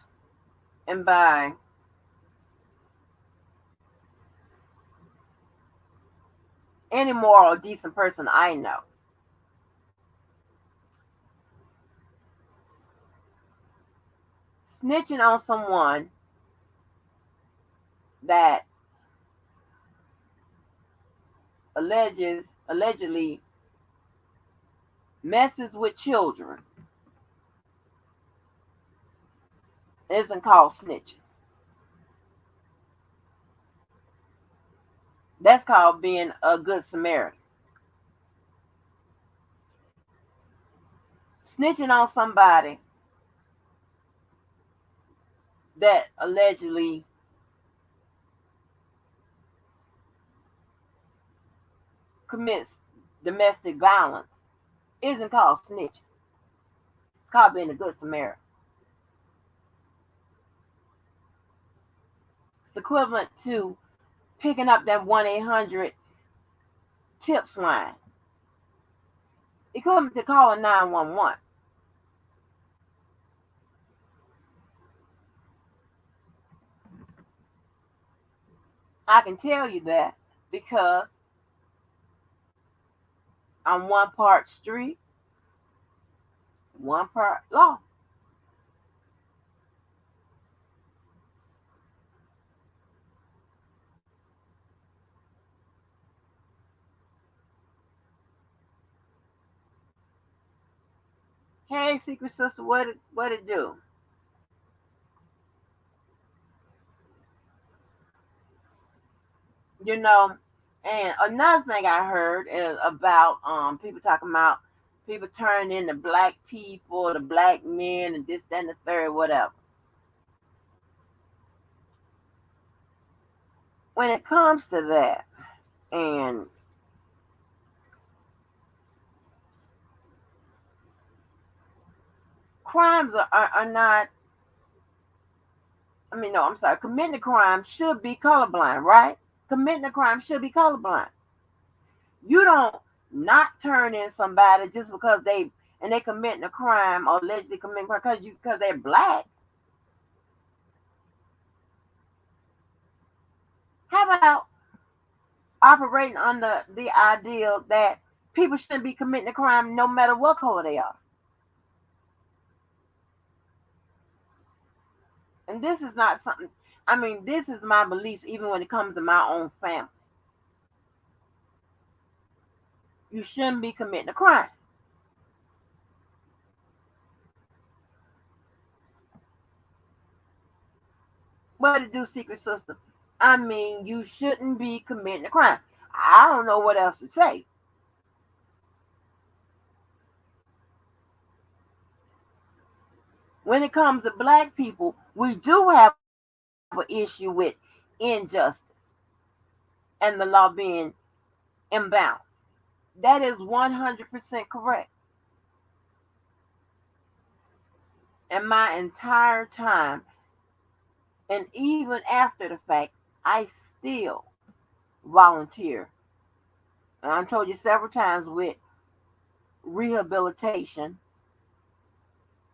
S1: and by any moral decent person I know, snitching on someone that allegedly messes with children It isn't called snitching. That's called being a good Samaritan. Snitching on somebody that allegedly commits domestic violence isn't called snitching. It's called being a good Samaritan. It's equivalent to picking up that 1-800 tips line. Equivalent to calling 911. I can tell you that because I'm one part street, one part law. Hey, secret sister, what it do? You know, and another thing I heard is about people talking about people turning into black people, the black men, and this, that, and the third, whatever. When it comes to that, and crimes are not, I mean, no, I'm sorry, committing a crime should be colorblind, right? Committing a crime should be colorblind. You don't not turn in somebody just because they committing a crime or allegedly committing a crime because they're black. How about operating under the ideal that people shouldn't be committing a crime no matter what color they are? And this is not something, I mean, this is my beliefs even when it comes to my own family. You shouldn't be committing a crime. What to do, secret sister? I mean, you shouldn't be committing a crime. I don't know what else to say. When it comes to black people, we do have an issue with injustice and the law being imbalanced. That is 100% correct. And my entire time, and even after the fact, I still volunteer. And I told you several times with rehabilitation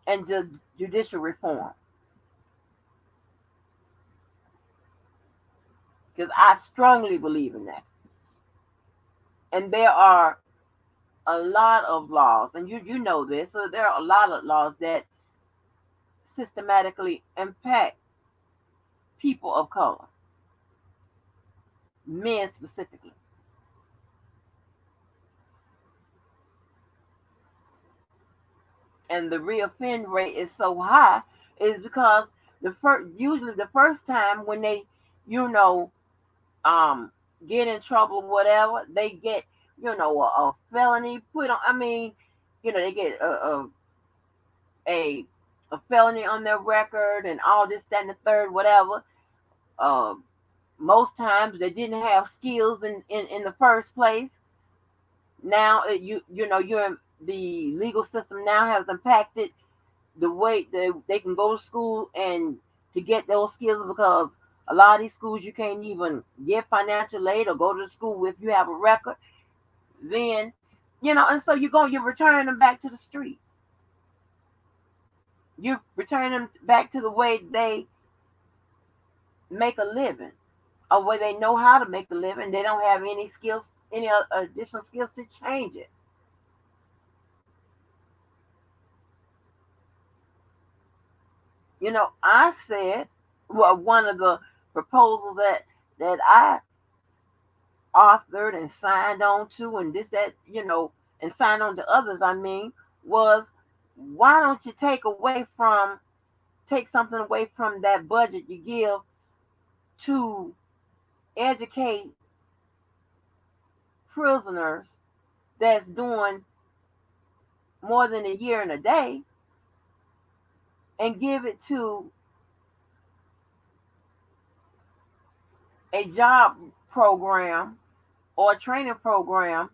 S1: and judicial reform. Because I strongly believe in that. And there are a lot of laws, and you know this, so there are a lot of laws that systematically impact people of color, men specifically. And the reoffend rate is so high is because usually the first time when they, you know, um, get in trouble, whatever, they get, a felony put on. I mean, they get a a felony on their record and all this, that, and the third, whatever. Uh, Most times they didn't have skills in the first place. Now the legal system now has impacted the way they can go to school and to get those skills because a lot of these schools you can't even get financial aid or go to the school if you have a record. Then, and so you're returning them back to the streets. You're returning them back to the way they make a living or where they know how to make a living. They don't have any skills, any additional skills to change it. I said, well, one of the proposals that I authored and signed on to, and this, that, and signed on to others, I mean, was why don't you take away from take something away from that budget you give to educate prisoners that's doing more than a year and a day and give it to a job program or a training program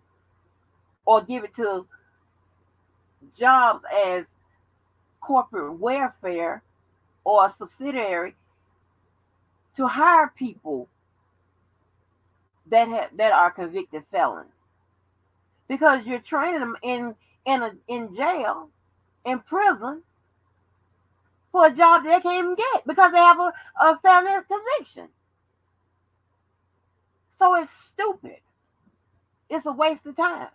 S1: or give it to jobs as corporate welfare or a subsidiary to hire people that are convicted felons because you're training them in jail, in prison, for a job they can't even get because they have a felony conviction. So it's stupid. It's a waste of time.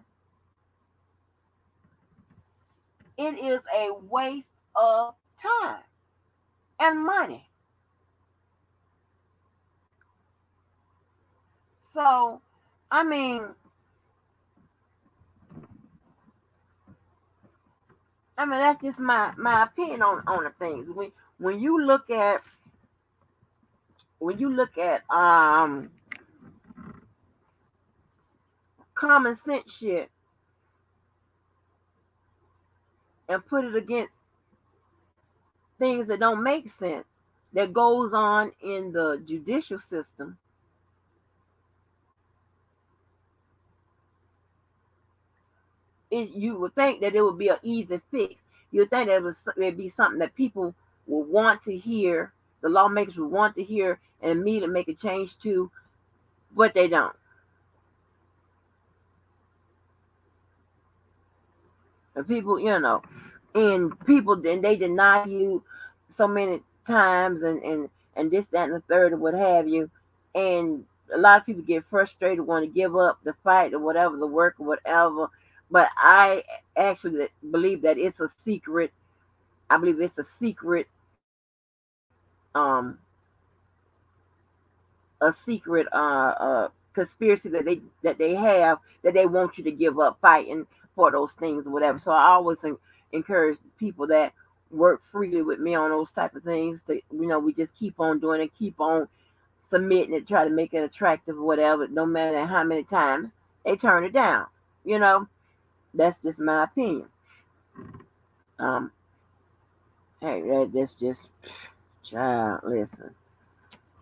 S1: It is a waste of time and money. So, I mean, that's just my opinion on the things. When you look at common sense shit and put it against things that don't make sense that goes on in the judicial system, you would think that it would be an easy fix. You would think that it'd be something that people would want to hear, the lawmakers would want to hear, and immediately make a change to, but they don't. And people, and they deny you so many times, and this, that, and the third, and what have you. And a lot of people get frustrated, want to give up the fight or whatever, the work or whatever. But I actually believe that it's a secret. I believe it's a secret, um, conspiracy that they have, that they want you to give up fighting for those things or whatever. So I always encourage people that work freely with me on those type of things to, we just keep on doing it, keep on submitting it, try to make it attractive or whatever, no matter how many times they turn it down. You know, that's just my opinion. Um, hey, that's just, child, listen.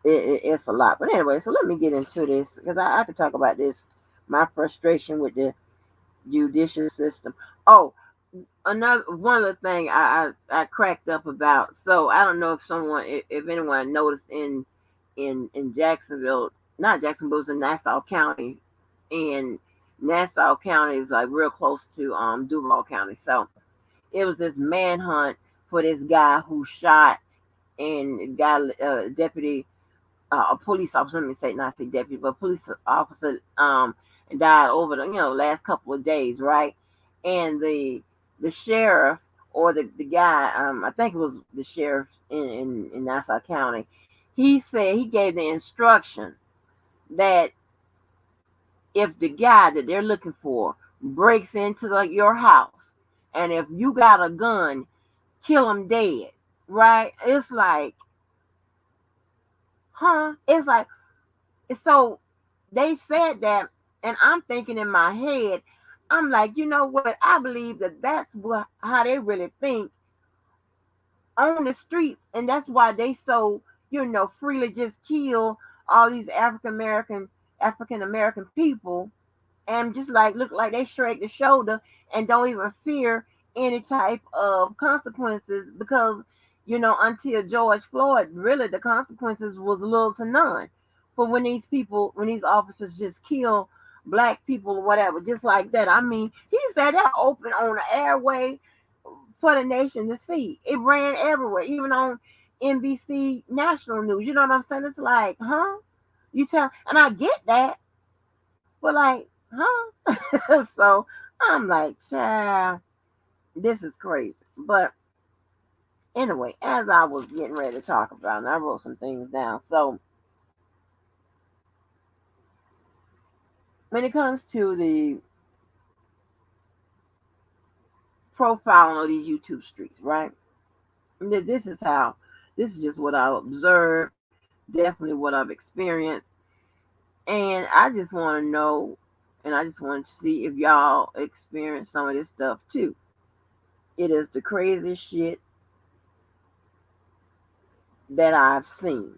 S1: It's a lot. But anyway, so let me get into this because I could talk about this, my frustration with the judicial system. Oh, another one of the thing I cracked up about. So I don't know if anyone noticed in Jacksonville, not Jacksonville, it's in Nassau County, and Nassau County is like real close to Duval County. So it was this manhunt for this guy who shot and got deputy, a police officer, let me say, not say deputy, but police officer, died over the last couple of days, right? And the sheriff, or the guy, I think it was the sheriff in Nassau County, he said he gave the instruction that if the guy that they're looking for breaks into your house, and if you got a gun, kill him dead, right? It's like, huh? It's like, so they said that, and I'm thinking in my head, I'm like, you know what? I believe that that's how they really think on the streets, and that's why they so freely just kill all these African American people, and just like look like they shrug the shoulder and don't even fear any type of consequences, because until George Floyd, really the consequences was little to none. But when these officers just kill black people or whatever, just like that, I mean, he said that open on the airway for the nation to see. It ran everywhere, even on NBC national news. You know what I'm saying? It's like, huh? And I get that, but like, huh? So I'm like, child, this is crazy. But anyway, as I was getting ready to talk about it, I wrote some things down. So when it comes to the profiling of these YouTube streets, right? This is how. This is just what I observed, definitely what I've experienced. And I just want to know, and I just want to see if y'all experience some of this stuff too. It is the craziest shit that I've seen.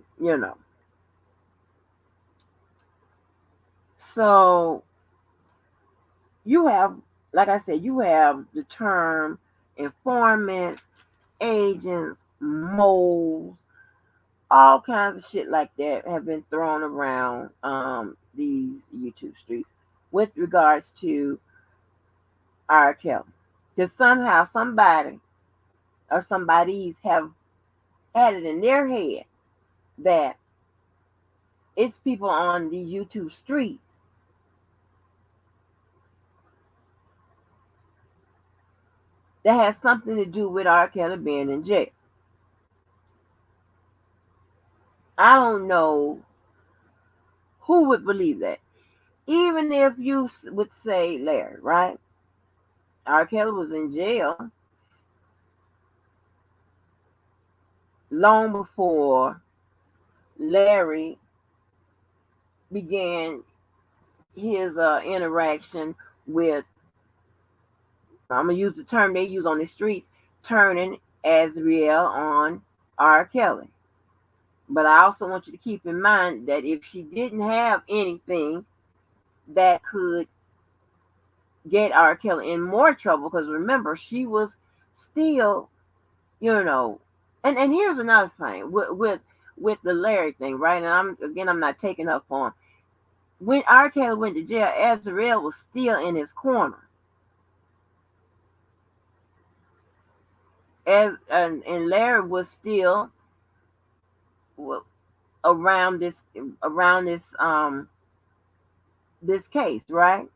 S1: So you have, like I said, you have the term informants, agents, moles, all kinds of shit like that have been thrown around these YouTube streets with regards to R. Kelly. Because somehow somebody or somebodies have had it in their head that it's people on these YouTube streets that has something to do with R. Kelly being in jail. I don't know who would believe that. Even if you would say Larry, right? R. Kelly was in jail long before Larry began his interaction with, I'm going to use the term they use on the streets, turning Azriel on R. Kelly. But I also want you to keep in mind that if she didn't have anything that could get R. Kelly in more trouble, because remember, she was still, you know, and here's another thing with the Larry thing, right? And I'm not taking up for him. When R. Kelly went to jail, Azriel was still in his corner. And Larry was still around this case, right?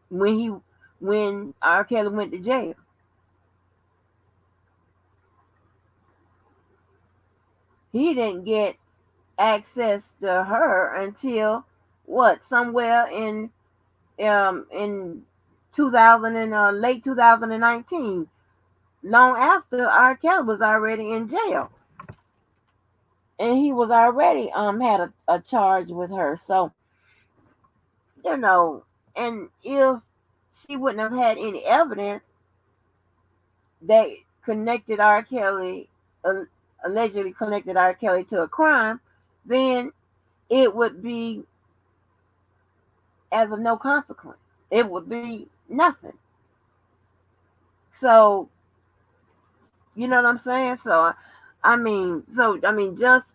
S1: When R. Kelly went to jail, he didn't get access to her until what, somewhere in 2000 and late 2019, long after R. Kelly was already in jail, and he was already had a charge with her. So you know, and if she wouldn't have had any evidence that connected R. Kelly, allegedly connected R. Kelly to a crime, then it would be as of no consequence. It would be nothing. So, you know what I'm saying? Just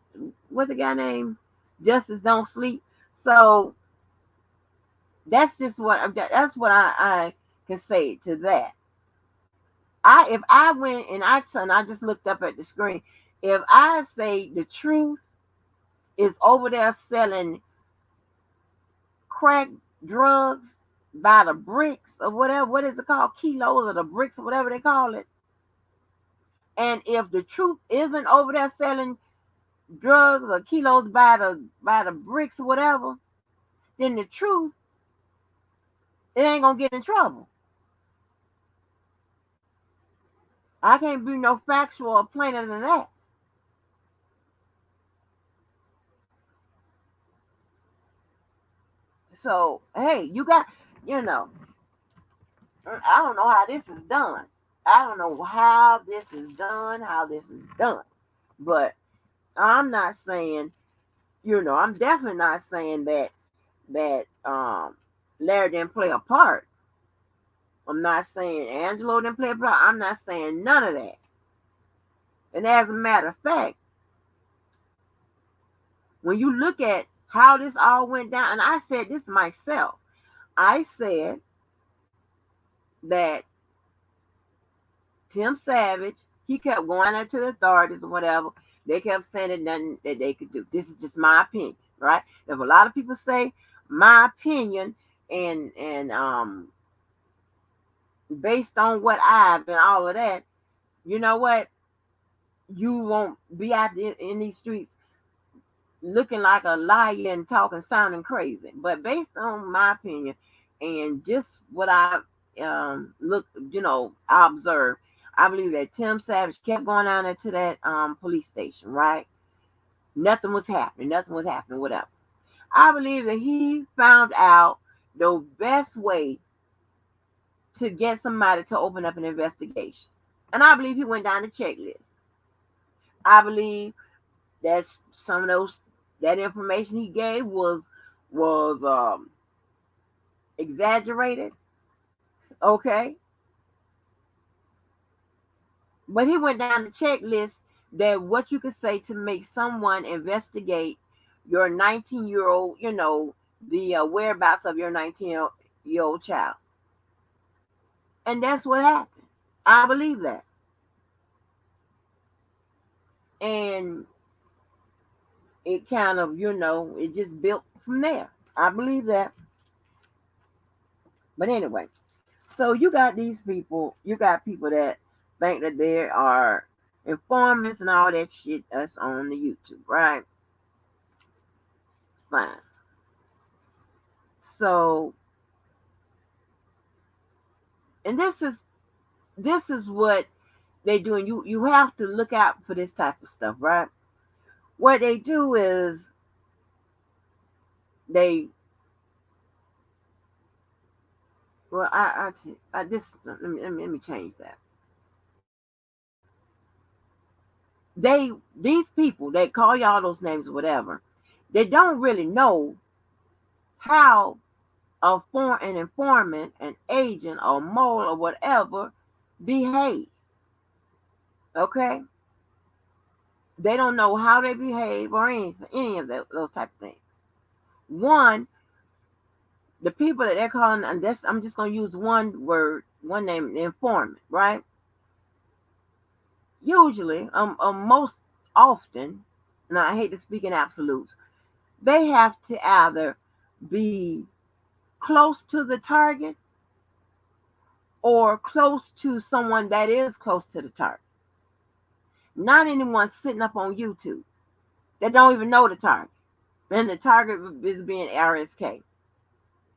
S1: what the guy named Justice Don't Sleep. So that's what I can say to that. If I went and I just looked up at the screen, if I say the truth is over there selling crack drugs by the bricks or whatever, what is it called? Kilos or the bricks or whatever they call it. And if the truth isn't over there selling drugs or kilos by the bricks or whatever, then the truth, it ain't gonna get in trouble. I can't be no factual or plainer than that. So hey, you know, I don't know how this is done. I don't know how this is done, But I'm not saying, I'm definitely not saying that Larry didn't play a part. I'm not saying Angelo didn't play a part. I'm not saying none of that. And as a matter of fact, when you look at how this all went down, and I said this myself, I said that Tim Savage, he kept going out to the authorities or whatever. They kept saying that nothing that they could do. This is just my opinion, right? If a lot of people say my opinion and based on what I've and all of that, you know what? You won't be out there in these streets looking like a liar and talking, sounding crazy. But based on my opinion and just what I I observe, I believe that Tim Savage kept going down there to that police station, right? Nothing was happening. Nothing was happening. Whatever. I believe that he found out the best way to get somebody to open up an investigation, and I believe he went down the checklist. I believe that some of those that information he gave was exaggerated. Okay, but he went down the checklist that what you could say to make someone investigate your 19-year old, the whereabouts of your 19-year-old child. And that's what happened. I believe that. And it kind of, it just built from there. I believe that. But anyway, so you got people that think that there are informants and all that shit that's on the YouTube, right? Fine. So, and this is what they do, and you have to look out for this type of stuff, right? What they do is they well, I just let me change that. These people that call y'all those names or whatever, they don't really know how an informant, an agent, or mole or whatever behave. Okay, they don't know how they behave or any of those type of things. One, the people that they're calling, and this I'm just gonna use one word, one name, informant, right? Usually, most often, and I hate to speak in absolutes, they have to either be close to the target or close to someone that is close to the target. Not anyone sitting up on YouTube that don't even know the target. And the target is being RSK.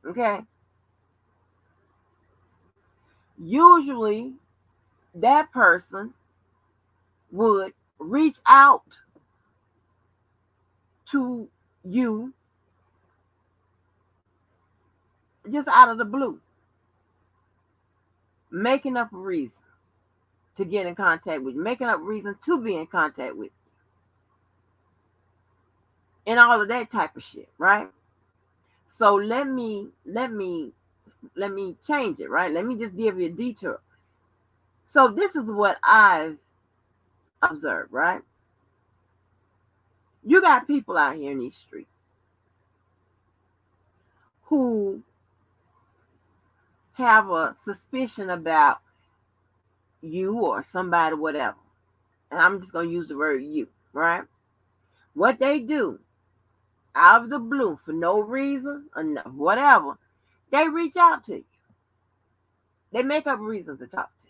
S1: Okay? Usually, that person would reach out to you just out of the blue, making up a reason to get in contact with you, making up reasons to be in contact with you, and all of that type of shit, right? So let me change it, right? Let me just give you a detour. So this is what I've observed, right? You got people out here in these streets who have a suspicion about you or somebody, whatever. And I'm just gonna use the word you, right? What they do out of the blue for no reason or whatever, they reach out to you. They make up reasons to talk to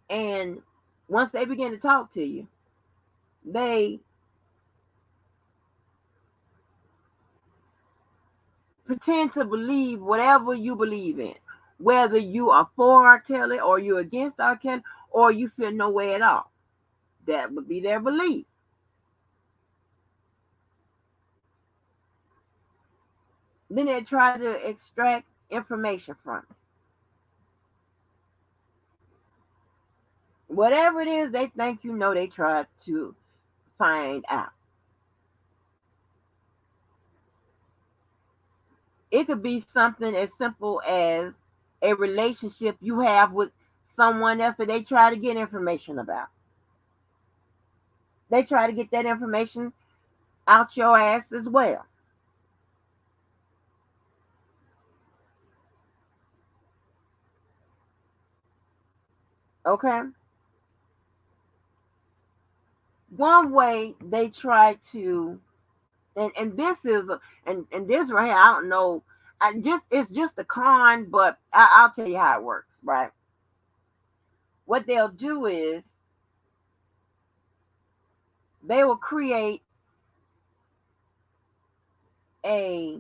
S1: you. And once they begin to talk to you, they pretend to believe whatever you believe in. Whether you are for R. Kelly or you're against R. Kelly or you feel no way at all. That would be their belief. Then they try to extract information from it. Whatever it is they think you know, they try to find out. It could be something as simple as a relationship you have with someone else that they try to get information about. They try to get that information out your ass as well. Okay? One way they try to, and this is, and this right here, I don't know, it's just a con, but I'll tell you how it works, right? What they'll do is they will create a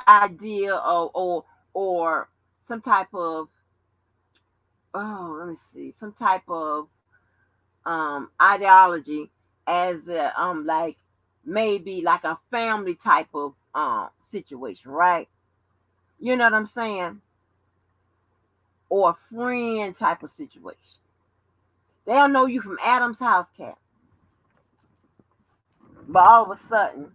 S1: idea or some type of, let me see, some type of ideology as like maybe like a family type of situation, right? You know what I'm saying? Or a friend type of situation. They'll know you from Adam's house cat, but all of a sudden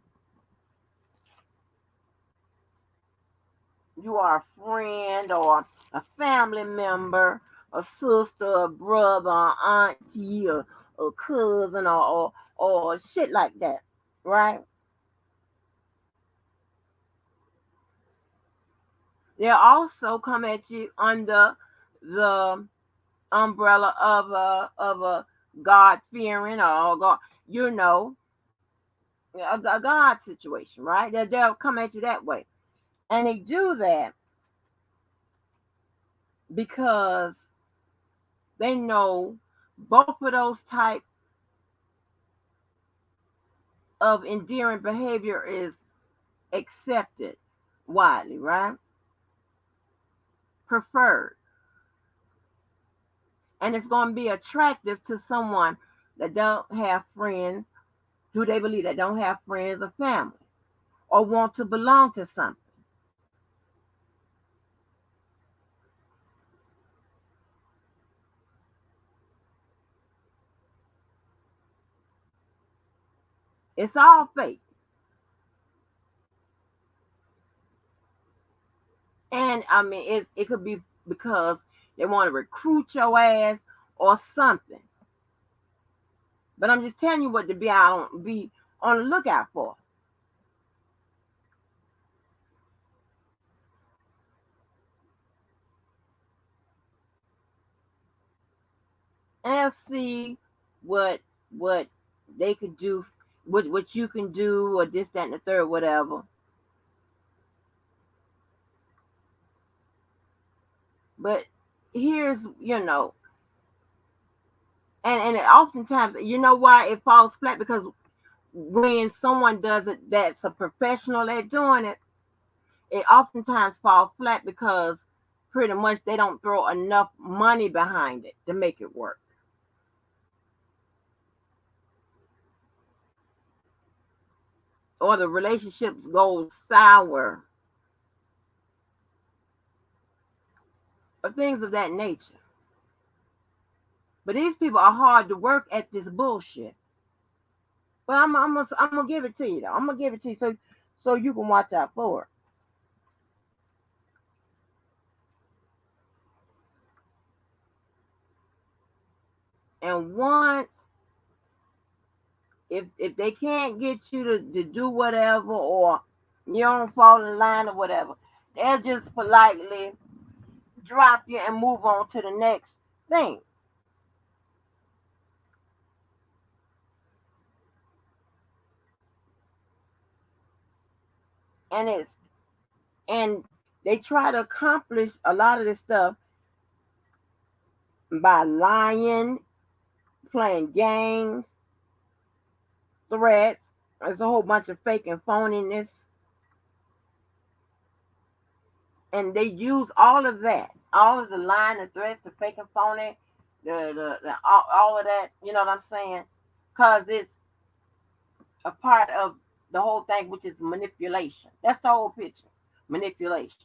S1: you are a friend or a family member, a sister, a brother, an auntie, or a cousin, or shit like that, right? They'll also come at you under the umbrella of a God fearing or God, you know, a God situation, right? They'll come at you that way, and they do that because they know both of those type of endearing behavior is accepted widely, right? Preferred, and it's going to be attractive to someone that don't have friends, who they believe that don't have friends or family, or want to belong to something. It's all fake. And I mean, it could be because they want to recruit your ass or something. But I'm just telling you what to be on the lookout for. And see what what they could do, what you can do, or this, that, and the third, whatever. But here's, and oftentimes, you know why it falls flat? Because when someone does it that's a professional at doing it, it oftentimes falls flat because pretty much they don't throw enough money behind it to make it work. Or the relationships go sour, or things of that nature. But these people are hard to work at this bullshit. But I'm gonna give it to you though. I'm gonna give it to you so you can watch out for it. And once, if they can't get you to do whatever, or you don't fall in line or whatever, they'll just politely drop you and move on to the next thing. And and they try to accomplish a lot of this stuff by lying, playing games, threats. There's a whole bunch of fake and phoniness, and they use all of that, all of the lying, the threats, the fake and phony, the all of that. You know what I'm saying? Because it's a part of the whole thing, which is manipulation. That's the whole picture. Manipulation.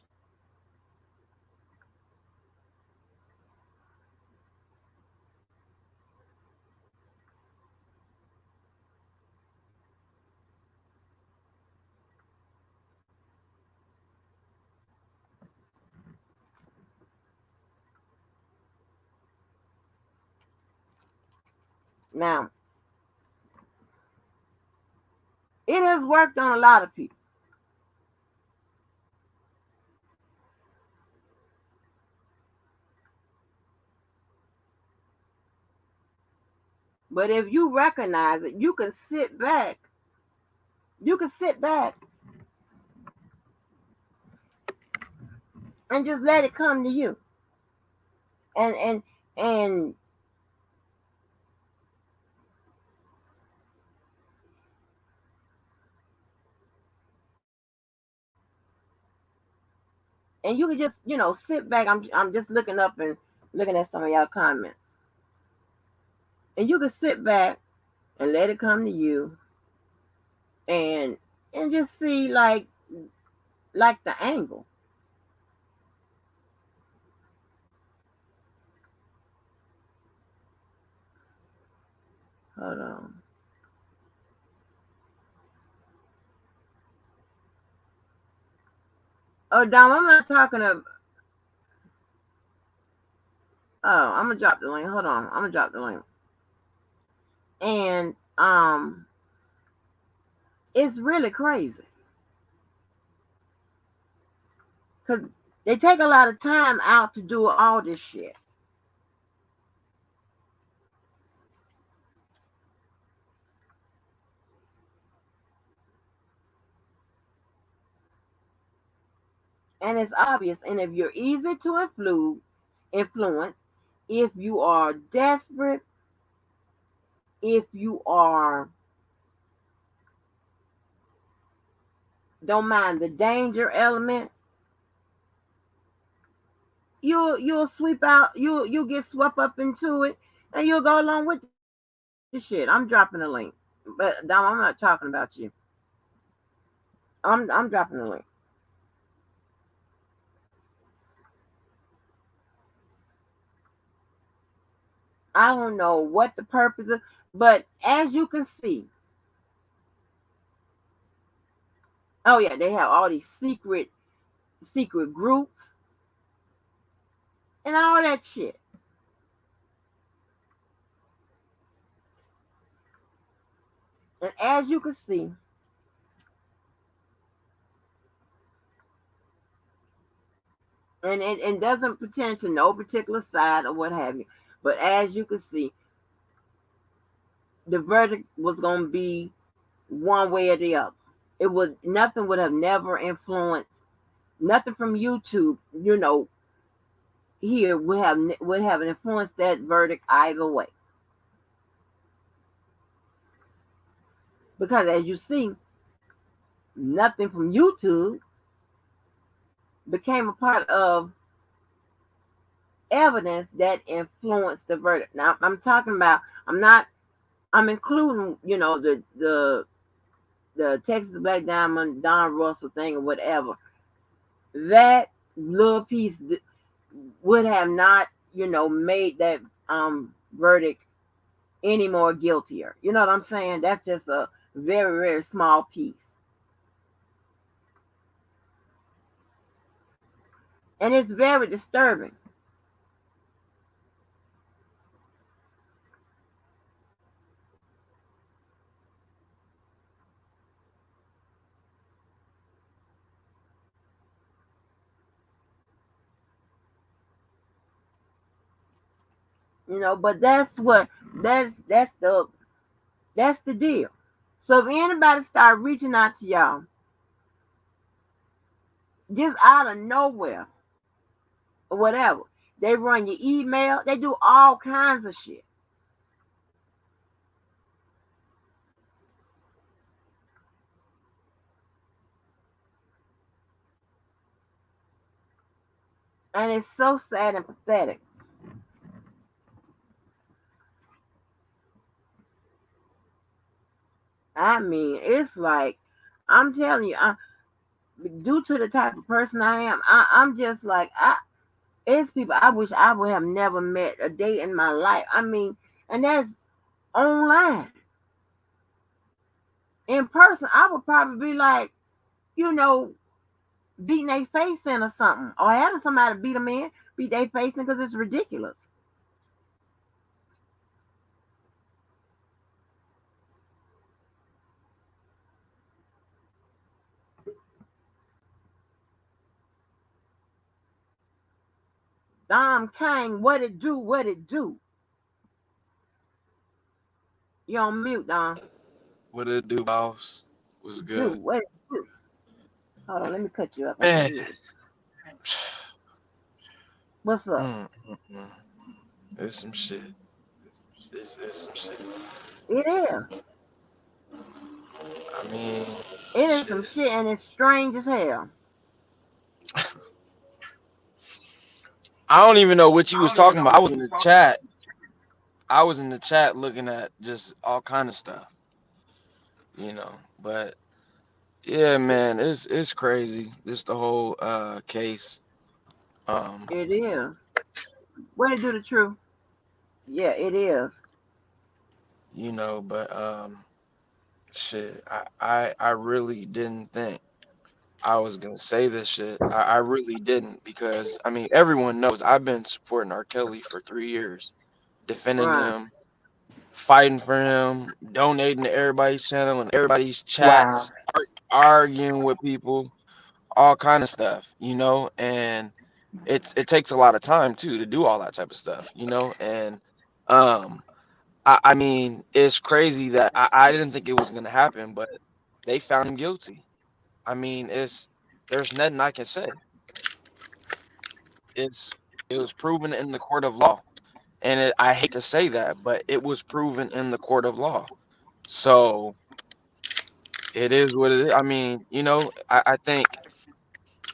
S1: Now, it has worked on a lot of people, but if you recognize it, you can sit back. You can sit back and just let it come to you. And And you can just, sit back. I'm just looking up and looking at some of y'all comments. And you can sit back and let it come to you and just see like the angle. Hold on. Oh, Dom, I'm not talking of. Oh, I'm gonna drop the link. Hold on, I'm gonna drop the link. And it's really crazy because they take a lot of time out to do all this shit. And it's obvious. And if you're easy to influence, if you are desperate, if you are don't mind the danger element, you'll sweep out, you'll get swept up into it, and you'll go along with the shit. I'm dropping a link, but Dom, I'm not talking about you. I'm dropping a link. I don't know what the purpose is, but as you can see, oh yeah, they have all these secret groups and all that shit. And as you can see, and it doesn't pertain to no particular side or what have you, but as you can see, the verdict was going to be one way or the other. It would nothing would have never influenced nothing from YouTube. Here would have influenced that verdict either way, because as you see, nothing from YouTube became a part of evidence that influenced the verdict. Now I'm talking about. I'm including the Texas Black Diamond Don Russell thing or whatever. That little piece would have not made that verdict any more guiltier. You know what I'm saying? That's just a very, very small piece. And it's very disturbing. But that's the deal. So if anybody start reaching out to y'all just out of nowhere or whatever, they run your email, they do all kinds of shit. And it's so sad and pathetic. I mean, it's like, I'm telling you, due to the type of person I am, I'm just like, it's people I wish I would have never met a day in my life. I mean, and that's online. In person, I would probably be like, you know, beating their face in or something, or having somebody beat them in, beat their face in because it's ridiculous. Dom Kang, what it do, what it do. You on mute, Dom.
S2: What it do, boss? Was
S1: Do
S2: good.
S1: what it do. Hold on, let me cut you up. I
S2: Man,
S1: can't hear you. What's up?
S2: mm. There's some shit. There's some shit.
S1: It is.
S2: I mean,
S1: It is some
S2: shit.
S1: shit, and it's strange as hell.
S2: I don't even know what you was talking about. I was in the chat. I was in the chat looking at just all kind of stuff, you know. But yeah, man, it's crazy. This the whole case. Um,
S1: It is. Way to do the truth. Yeah, it is.
S2: but shit, I really didn't think I was gonna say this shit. I really didn't because I mean everyone knows I've been supporting R. Kelly for 3 years, defending
S1: Right.
S2: him, fighting for him, donating to everybody's channel and everybody's
S1: Wow.
S2: chats, arguing with people, all kind of stuff, and it takes a lot of time too to do all that type of stuff, and um I mean it's crazy that I didn't think it was gonna happen, but they found him guilty. I mean there's nothing I can say. It's it was proven in the court of law. And I hate to say that, but it was proven in the court of law. So it is what it is. I mean, I think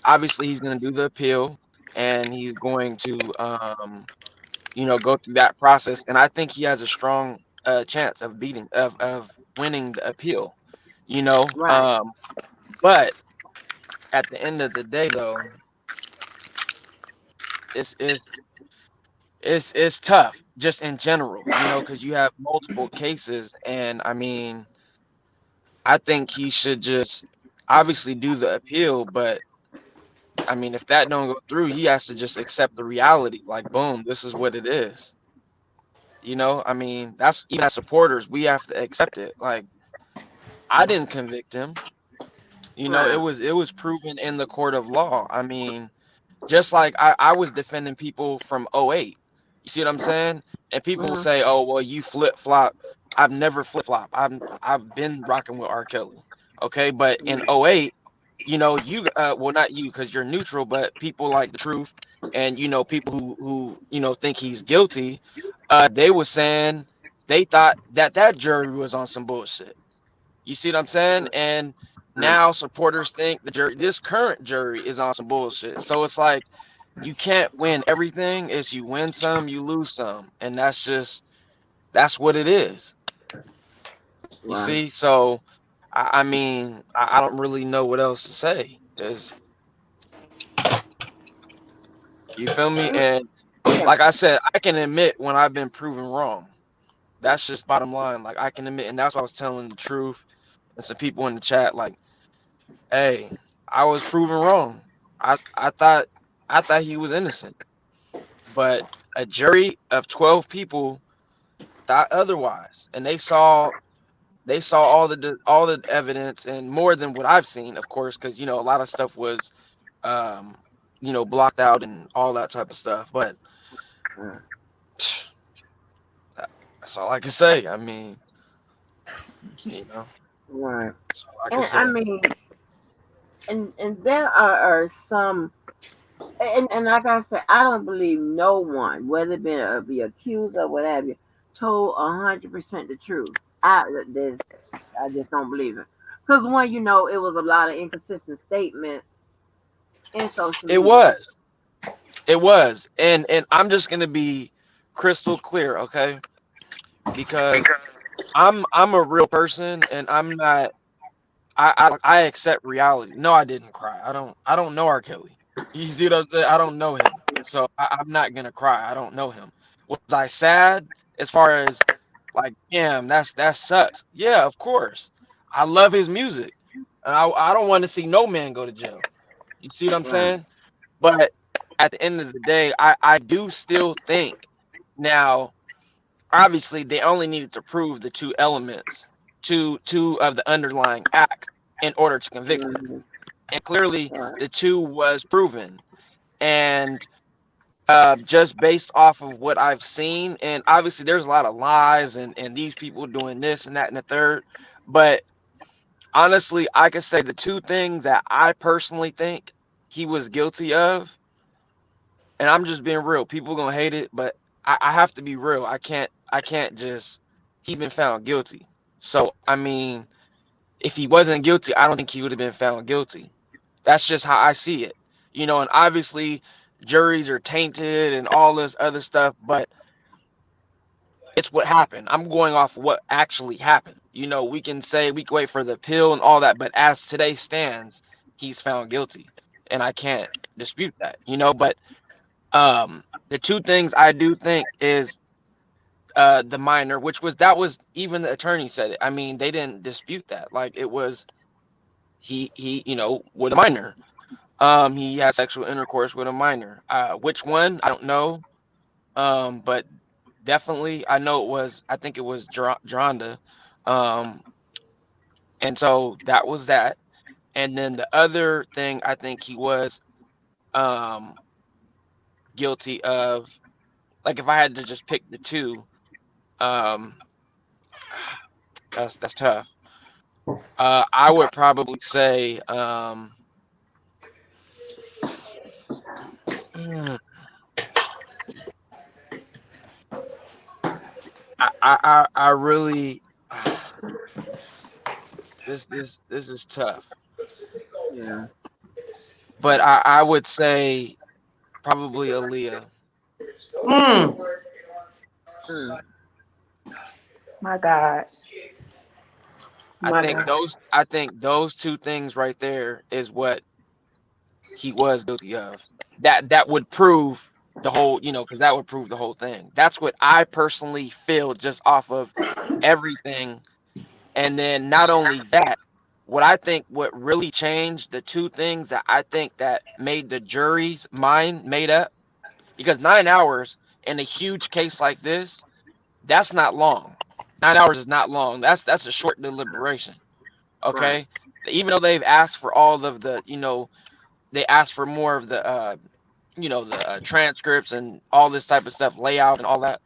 S2: obviously he's going to do the appeal and he's going to, go through that process. And I think he has a strong chance of of winning the appeal, you know.
S1: Right.
S2: Um, but at the end of the day, though, it's it's it's tough just in general, because you have multiple cases, and I mean, I think he should just obviously do the appeal, but I mean, if that don't go through, he has to just accept the reality. Like, boom, this is what it is. I mean, that's even as supporters, we have to accept it. Like, I didn't convict him. It
S1: Right.
S2: was proven in the court of law. I mean, just like I was defending people from '08. You see what I'm saying? And people will
S1: Mhm.
S2: say, "Oh, well, you flip flop." I've never flip flop. I've been rocking with R. Kelly. Okay, but in
S1: Mhm.
S2: '08, you well not you because you're neutral, but people like the truth and people who think he's guilty, they were saying they thought that jury was on some bullshit. You see what I'm saying? And
S1: Right.
S2: now supporters think this current jury is on some bullshit. So it's like you can't win everything. It's you win some, you lose some, and that's what it is. You
S1: Right.
S2: see? So I mean, I don't really know what else to say. Is you feel me? And
S1: Yeah.
S2: like I said, I can admit when I've been proven wrong. That's just bottom line. Like I can admit, and that's why I was telling the truth. And some people in the chat, like, hey, I was proven wrong. I thought he was innocent, but a jury of 12 people thought otherwise, and they saw all the evidence and more than what I've seen, of course, because a lot of stuff was um blocked out and all that type of stuff. But
S1: Right.
S2: that's all I can say. I mean,
S1: Right.
S2: that's all I can
S1: And I
S2: say.
S1: mean, and there are some, and like I said, I don't believe no one, whether it be accused or whatever, told 100% the truth. This I just don't believe it. Because one, it was a lot of inconsistent statements in social
S2: It
S1: media.
S2: was. It was. And I'm just gonna be crystal clear, okay? Because I'm a real person and I'm not I accept reality. No, I didn't cry. I don't know R. Kelly. You see what I'm saying? I don't know him. So I'm not gonna cry. I don't know him. Was I sad as far as like, damn, that sucks? Yeah, of course. I love his music. And I don't want to see no man go to jail. You see what I'm
S1: Right.
S2: saying? But at the end of the day, I do still think now, obviously, they only needed to prove the two elements, two of the underlying acts in order to convict him.
S1: Mhm.
S2: And clearly,
S1: Right.
S2: the two was proven. And just based off of what I've seen, and obviously, there's a lot of lies and these people doing this and that and the third. But honestly, I could say the two things that I personally think he was guilty of, and I'm just being real. People gonna hate it, but I have to be real. I can't just he's been found guilty. So I mean, if he wasn't guilty, I don't think he would have been found guilty. That's just how I see it. And obviously juries are tainted and all this other stuff, but it's what happened. I'm going off what actually happened. You know, we can say we can wait for the appeal and all that, but as today stands, he's found guilty, and I can't dispute that. You know, but the two things I do think is the minor, which was that was even the attorney said it. I mean, they didn't dispute that. Like it was he you know with a minor. He had sexual intercourse with a minor. Which one I don't know. But definitely I know it was. I think it was Dronda. Um, and so that was that. And then the other thing I think he was um guilty of, like if I had to just pick the two, um, that's tough. I would probably say mm, I really this is tough,
S1: Yeah.
S2: but I would say probably Aaliyah.
S3: Mm,
S1: Mm.
S3: my God. My God.
S2: I think those two things right there is what he was guilty of. That would prove the whole, you know, because that would prove the whole thing. That's what I personally feel just off of everything. And then not only that, what I think what really changed the two things that I think that made the jury's mind made up, because 9 hours in a huge case like this, that's not long. 9 hours is not long. That's a short deliberation.
S1: Right.
S2: Okay. Even though they've asked for all of the, you know, they asked for more of the you know, the transcripts and all this type of stuff, layout and all that.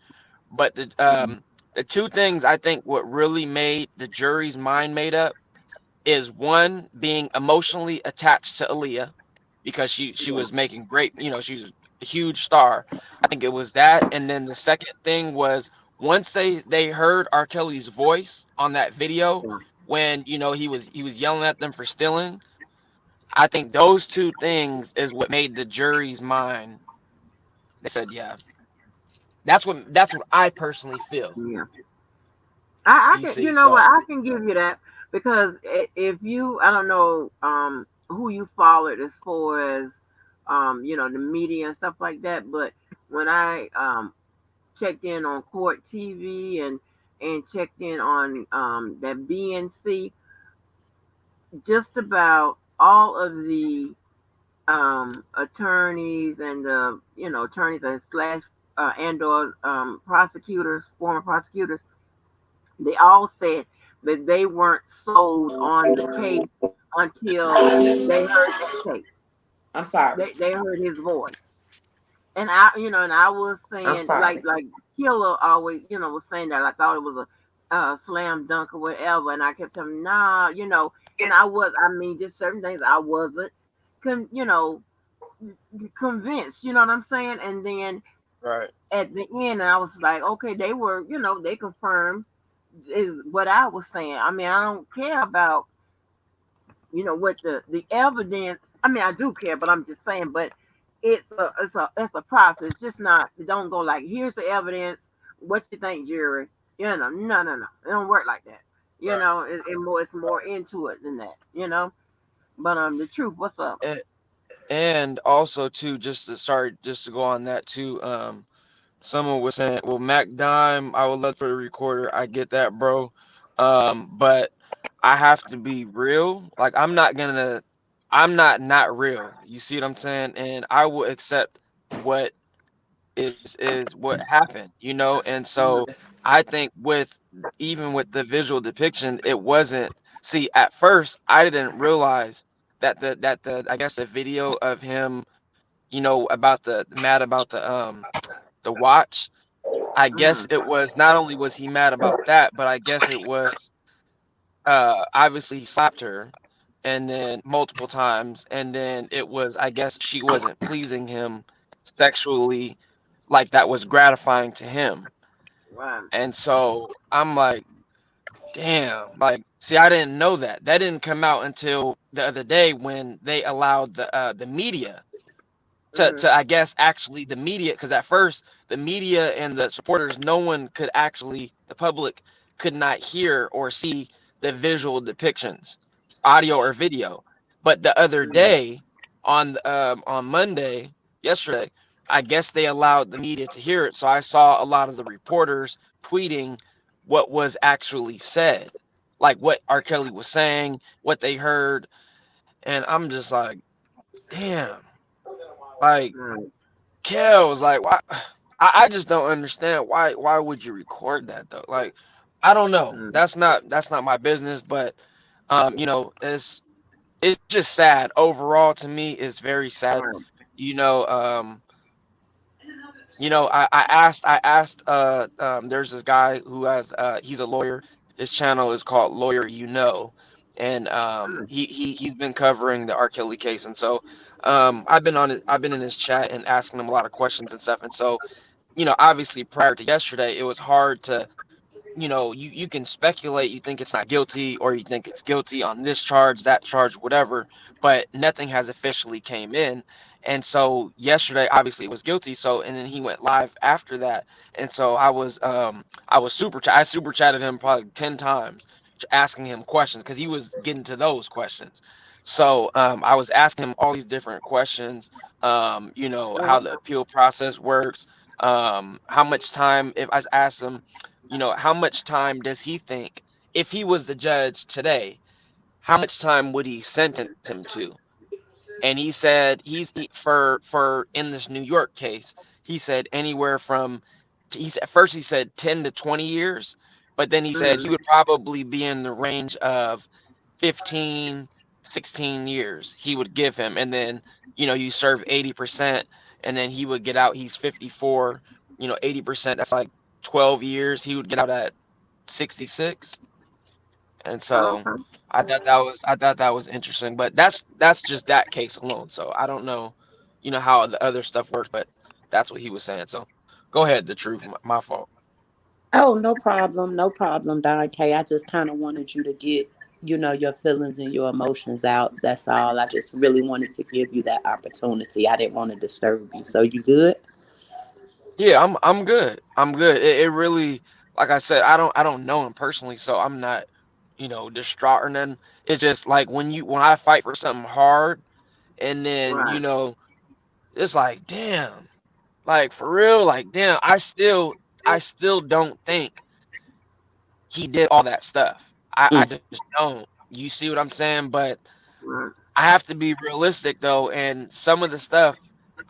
S2: But the two things I think what really made the jury's mind made up is one being emotionally attached to Aaliyah because she
S1: Yeah.
S2: was making great, you know, she's a huge star. I think it was that, and then the second thing was once they heard R. Kelly's voice on that video
S1: Yeah.
S2: when you know he was yelling at them for stealing. I think those two things is what made the jury's mind. They said, yeah, that's what I personally feel.
S1: Yeah. I
S2: You
S1: can,
S2: see,
S1: you know what,
S2: so
S1: I can give you that because if you, I don't know, who you followed as far as, the media and stuff like that, but when I checked in on Court TV and checked in on that BNC, just about all of the attorneys and the attorneys and slash and or prosecutors, former prosecutors, they all said that they weren't sold on the case until they heard that tape.
S3: I'm sorry.
S1: They heard his voice. And I was
S3: I'm
S1: saying
S3: sorry.
S1: like Killer always, was saying that I thought it was a slam dunk or whatever, and I kept telling him, nah, and I mean, just certain things I wasn't, con, you know, convinced, you know what I'm saying? And then
S2: right,
S1: at the end, I was like, okay, they were, they confirmed is what I was saying. I mean, I don't care about, what the evidence. I mean, I do care, but I'm just saying. But it's a process. It's just not. It don't go like, here's the evidence. What you think, jury? No. It don't work like that.
S2: right.
S1: It's more into it than that. But the truth. What's up?
S2: And, and also too, just to go on that too. Someone was saying, "Well, Mac Dime, I would love for the recorder. I get that, bro. But I have to be real. Like I'm not real. You see what I'm saying? And I will accept what is what happened, you know. And so
S1: Mhm.
S2: I think with even with the visual depiction, it wasn't. See, at first, I didn't realize that the I guess the video of him, you know, about the mad about the watch. I guess
S1: Mhm.
S2: it was not only was he mad about that, but I guess it was obviously he slapped her and then multiple times, and then it was I guess she wasn't pleasing him sexually like that was gratifying to him.
S1: Right.
S2: And so I'm like, damn, like see I didn't know that. That didn't come out until the other day when they allowed the media to I guess actually the media, because at first the media and the supporters, no one could actually, the public could not hear or see the visual depictions, audio or video. But the other day on Monday, yesterday, I guess they allowed the media to hear it. So I saw a lot of the reporters tweeting what was actually said, like what R. Kelly was saying, what they heard. And I'm just like, damn, like Kel was like, why? I just don't understand why would you record that though? Like, I don't know. That's not my business, but it's just sad. Overall to me it's very sad. You know, I asked there's this guy who has he's a lawyer. His channel is called Lawyer and he's been covering the R. Kelly case, and so I've been in his chat and asking him a lot of questions and stuff, and so obviously prior to yesterday, it was hard to, you can speculate, you think it's not guilty, or you think it's guilty on this charge, that charge, whatever, but nothing has officially came in. And so yesterday, obviously it was guilty. So, and then he went live after that. And so I was I super chatted him probably 10 times, asking him questions because he was getting to those questions. So I was asking him all these different questions, how the appeal process works, how much time, if I asked him, how much time does he think, if he was the judge today, how much time would he sentence him to? And he said for in this New York case, he said anywhere from, at first he said 10 to 20 years, but then he said he would probably be in the range of 15, 16 years he would give him. And then, you serve 80%, and then he would get out. He's 54, 80%, that's like 12 years. He would get out at 66. And so I thought that was interesting, but that's just that case alone. So I don't know, how the other stuff works, but that's what he was saying. So go ahead, the truth, my fault.
S3: Oh, no problem, Dante. I just kind of wanted you to get, your feelings and your emotions out. That's all. I just really wanted to give you that opportunity. I didn't want to disturb you. So you good?
S2: Yeah, I'm good. I'm good. It really, like I said, I don't know him personally, so I'm not, distraught or nothing. It's just like when I fight for something hard, and then it's like, damn, like for real, like damn, I still don't think he did all that stuff. I
S3: Mm.
S2: just don't. You see what I'm saying? But I have to be realistic though, and some of the stuff,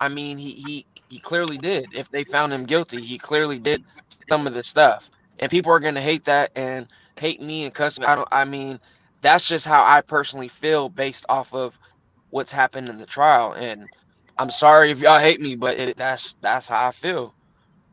S2: I mean, he clearly did. If they found him guilty, he clearly did some of the stuff. And people are gonna hate that and hate me and cuss me. I mean, that's just how I personally feel based off of what's happened in the trial. And I'm sorry if y'all hate me, but that's how I feel.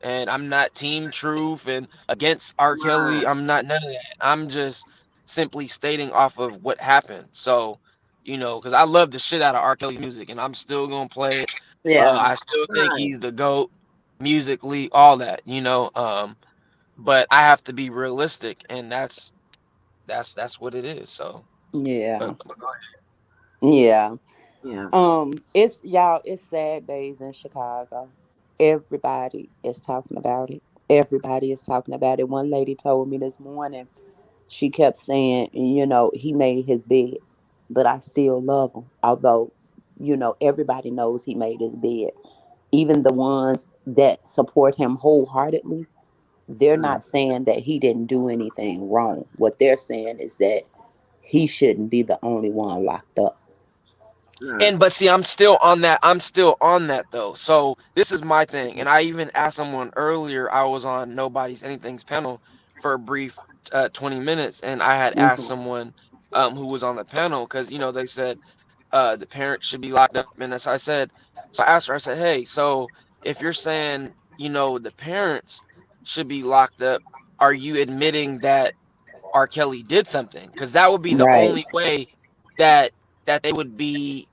S2: And I'm not team truth and against R. Kelly. I'm not none of that. I'm just simply stating off of what happened. So, because I love the shit out of R. Kelly music, and I'm still gonna play it.
S3: Yeah.
S2: I still think he's the GOAT musically, all that, but I have to be realistic, and that's what it is. So,
S3: Yeah.
S2: go
S3: Yeah.
S1: Yeah.
S3: It's y'all, it's sad days in Chicago. Everybody is talking about it. Everybody is talking about it. One lady told me this morning, she kept saying, he made his bed, but I still love him. Although, everybody knows he made his bed. Even the ones that support him wholeheartedly, they're not saying that he didn't do anything wrong. What they're saying is that he shouldn't be the only one locked up.
S2: And but see, I'm still on that. I'm still on that though. So this is my thing. And I even asked someone earlier. I was on Nobody's Anything's panel for a brief 20 minutes, and I had asked
S3: Mhm.
S2: someone who was on the panel because they said the parents should be locked up. And as I said, so I asked her. I said, hey, so if you're saying the parents should be locked up, are you admitting that R. Kelly did something? Because that would be the
S3: Right.
S2: only way that they would be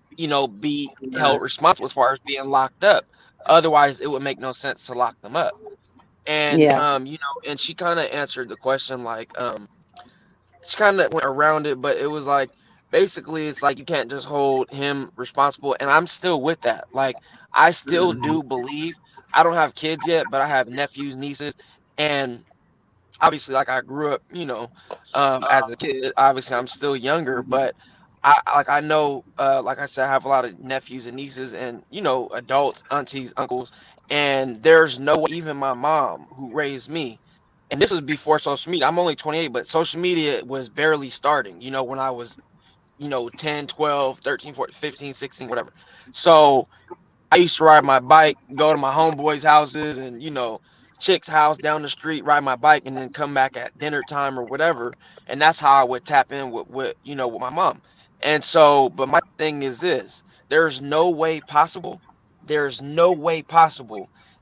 S2: held responsible as far as being locked up. Otherwise, it would make no sense to lock them up. And
S3: Yeah.
S2: and she kind of answered the question like she kind of went around it, but it was like basically it's like you can't just hold him responsible. And I'm still with that. Like I still
S1: Mhm.
S2: do believe. I don't have kids yet, but I have nephews, nieces, and obviously, like I grew up, as a kid. Obviously, I'm still younger, but I know, like I said, I have a lot of nephews and nieces, and adults, aunties, uncles, and there's no way, even my mom who raised me, and this was before social media. I'm only 28, but social media was barely starting. When I was 10, 12, 13, 14, 15, 16, whatever. So I used to ride my bike, go to my homeboys' houses and, chick's house down the street, ride my bike and then come back at dinner time or whatever. And that's how I would tap in with my mom. And so, but my thing is this, there's no way possible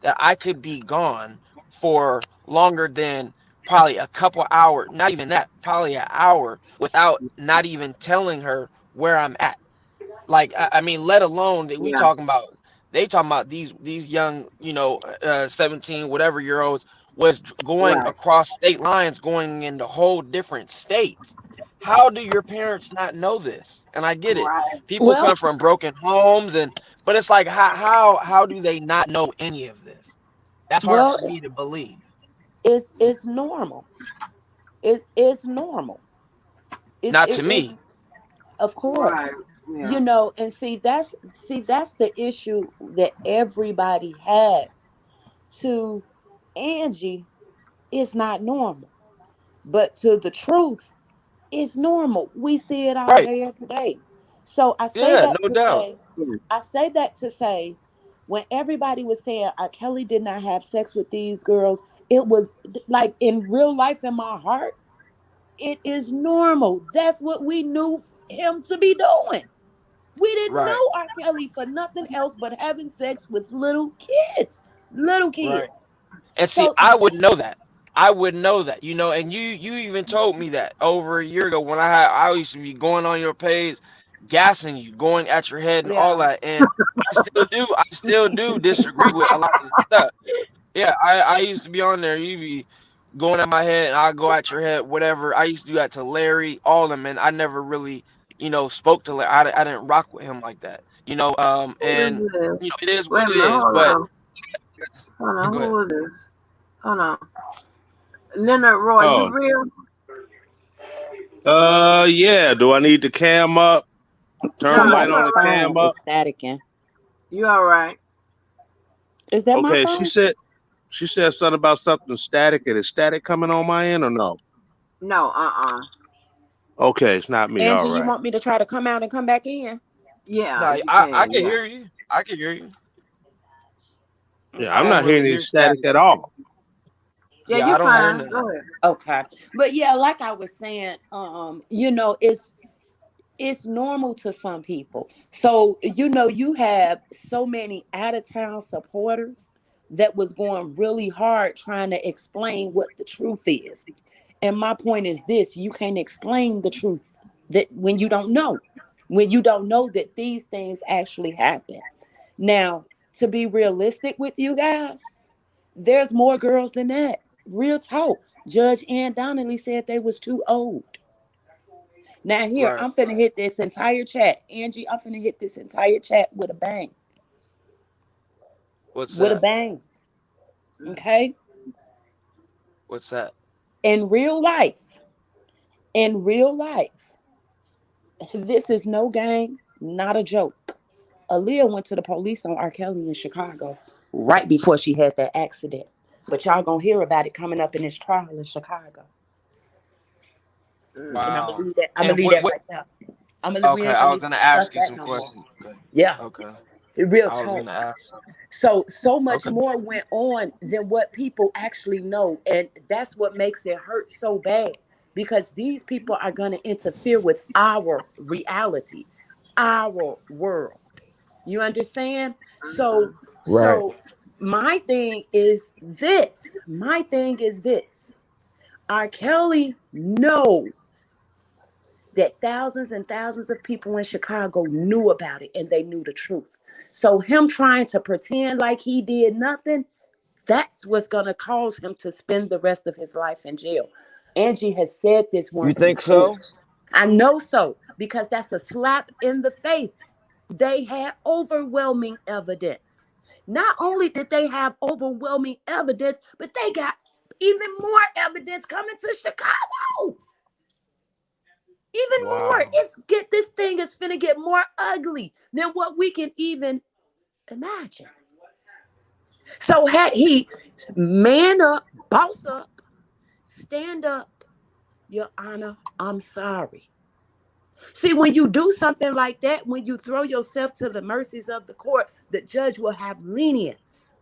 S2: that I could be gone for longer than probably a couple hours, not even that, probably an hour without not even telling her where I'm at. Like I mean, let alone that we
S1: Yeah.
S2: talking about. They talking about these young, 17 whatever year olds was going
S1: Right.
S2: across state lines, going into whole different states. How do your parents not know this? And I get it.
S1: Right.
S2: People
S3: Well,
S2: come from broken homes, but it's like how do they not know any of this? That's hard
S3: well,
S2: for me to believe.
S3: it's normal. It's normal.
S2: Not to
S3: It
S2: me,
S3: of
S1: Right.
S3: course.
S1: Yeah.
S3: And see that's the issue that everybody has. To Angie, it's not normal. But to the truth, it's normal. We see it all
S2: right?
S3: day, every day. So
S2: Yeah, no doubt.
S1: Yeah.
S3: I say that to say, when everybody was saying R. Kelly did not have sex with these girls, it was like in real life, in my heart, it is normal. That's what we knew him to be doing. We didn't
S2: Right,
S3: know R. Kelly for nothing else but having sex with little kids. Little
S2: right.
S3: kids.
S2: And see,
S3: So
S2: I would know that. I would know that, and you even told me that over a year ago when I used to be going on your page, gassing you, going at your head and all
S3: yeah.
S2: that. And I still do disagree with a lot of the stuff. Yeah, I used to be on there, you be going at my head and I go at your head, whatever. I used to do that to Larry, all of them, and I never really, spoke to Larry. I didn't rock with him like that.
S1: Who is
S2: And
S1: this?
S2: it is
S1: Wait
S2: what
S1: a
S2: it
S1: minute.
S2: is.
S1: Hold
S2: But
S1: on. Hold on.
S2: go ahead.
S1: Who is this? Hold on. Leonard Roy, you
S4: Oh,
S1: real?
S4: yeah. Do I need the cam up? Turn the
S1: Nah,
S4: light
S1: you
S4: on
S3: Somebody's
S4: the
S1: all right.
S3: phone
S4: cam up.
S3: is staticking.
S1: You all right?
S3: Is that my
S4: Okay. She
S3: phone?
S4: said she said something about something static. Is static coming on my end or no?
S1: No.
S4: Okay, it's not me. All
S3: Angie, you
S4: right.
S3: want me to try to come out and come back in?
S1: Yeah,
S2: No,
S1: if you
S2: I
S1: can.
S2: can
S1: Yeah.
S2: hear you. I can hear you.
S4: Yeah,
S2: I
S4: I'm
S3: Okay.
S2: don't
S4: not hearing
S2: really
S4: any
S2: hear
S4: static
S2: static.
S4: at all.
S1: Yeah,
S2: Yeah,
S1: you
S2: I don't hear
S1: fine.
S2: none of that.
S1: Go ahead.
S3: Okay. But yeah, like I was saying, it's normal to some people. So, you have so many out of town supporters that was going really hard trying to explain what the truth is. And my point is this: you can't explain the truth that when you don't know that these things actually happen. Now, to be realistic with you guys, there's more girls than that. Real talk. Judge Ann Donnelly said they was too old. Now here,
S2: Right.
S3: I'm finna hit this entire chat. Angie, I'm finna hit this entire chat with a bang.
S2: What's
S3: With a
S2: that?
S3: bang. Okay?
S2: What's that?
S3: In real life, in real life, this is no game, not a joke. Aaliyah went to the police on R. Kelly in Chicago right before she had that accident. But y'all gonna hear about it coming up in this trial in Chicago.
S1: Mm.
S3: And
S2: Wow.
S3: I'm gonna
S2: And
S3: leave
S2: what
S3: that
S2: what
S3: right there. We
S2: okay,
S3: ain't
S2: I
S3: gonna
S2: was
S3: even
S2: gonna
S3: discuss
S2: ask you
S3: that
S2: some
S3: no more.
S2: questions. Okay.
S3: Yeah,
S2: Okay.
S3: real
S2: I was
S3: talk.
S2: gonna ask.
S3: So much
S2: Okay.
S3: more went on than what people actually know, and that's what makes it hurt so bad, because these people are going to interfere with our reality, our world. You understand? so
S1: Mm.
S2: Right.
S3: so my thing is this: R. Kelly knows that thousands and thousands of people in Chicago knew about it, and they knew the truth. So him trying to pretend like he did nothing, that's what's going to cause him to spend the rest of his life in jail. Angie has said this
S2: You
S3: once
S2: think
S3: before.
S2: so?
S3: I know so, because that's a slap in the face. They had overwhelming evidence. Not only did they have overwhelming evidence, but they got even more evidence coming to Chicago. Even more.
S2: Wow.
S3: This thing is finna get more ugly than what we can even imagine. So had he man up, boss up, stand up, Your Honor, I'm sorry. See, when you do something like that, when you throw yourself to the mercies of the court, the judge will have lenience.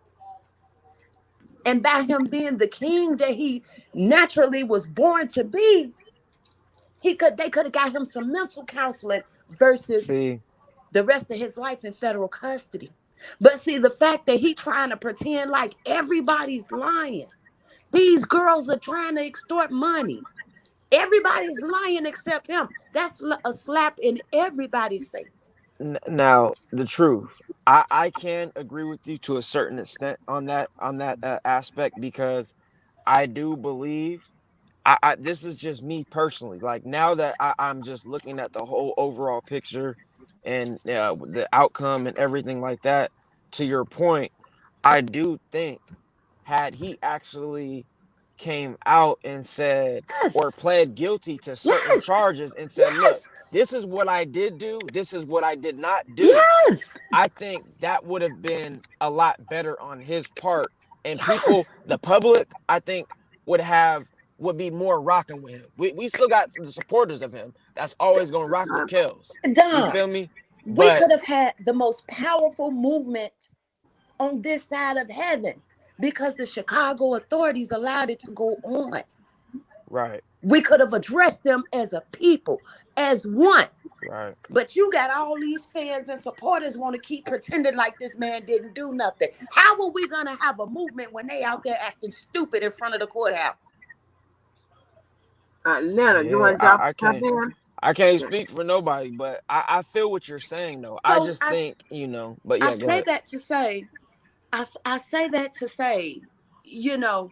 S3: And by him being the king that he naturally was born to be, they could have got him some mental counseling versus
S2: See,
S3: the rest of his life in federal custody. But see, the fact that he trying to pretend like everybody's lying. These girls are trying to extort money. Everybody's lying except him. That's a slap in everybody's face.
S2: now the truth. I can agree with you to a certain extent on that aspect, because I do believe this is just me personally. Like, now that I'm just looking at the whole overall picture and the outcome and everything like that. To your point, I do think, had he actually came out and said, or
S3: Yes.
S2: pled guilty to certain
S3: Yes.
S2: charges and said, look,
S3: Yes.
S2: this is what I did do, this is what I did not do,
S3: Yes.
S2: I think that would have been a lot better on his part. And people,
S3: Yes.
S2: the public, I think would be more rocking with him. We still got the supporters of him that's always gonna rock with Kels. You
S3: Don,
S2: feel me?
S3: we
S2: But
S3: could have had the most powerful movement on this side of heaven because the Chicago authorities allowed it to go on.
S2: right.
S3: We could have addressed them as a people, as one.
S2: Right.
S3: But you got all these fans and supporters want to keep pretending like this man didn't do nothing. How are we going to have a movement when they out there acting stupid in front of the courthouse?
S1: Leonard, you
S2: Yeah,
S1: want to jump
S2: I
S1: in?
S2: can't speak for nobody, but I feel what you're saying though. I
S3: So
S2: just think, but
S3: I
S2: yeah, go
S3: say
S2: ahead.
S3: that to say, I say that to say, you know,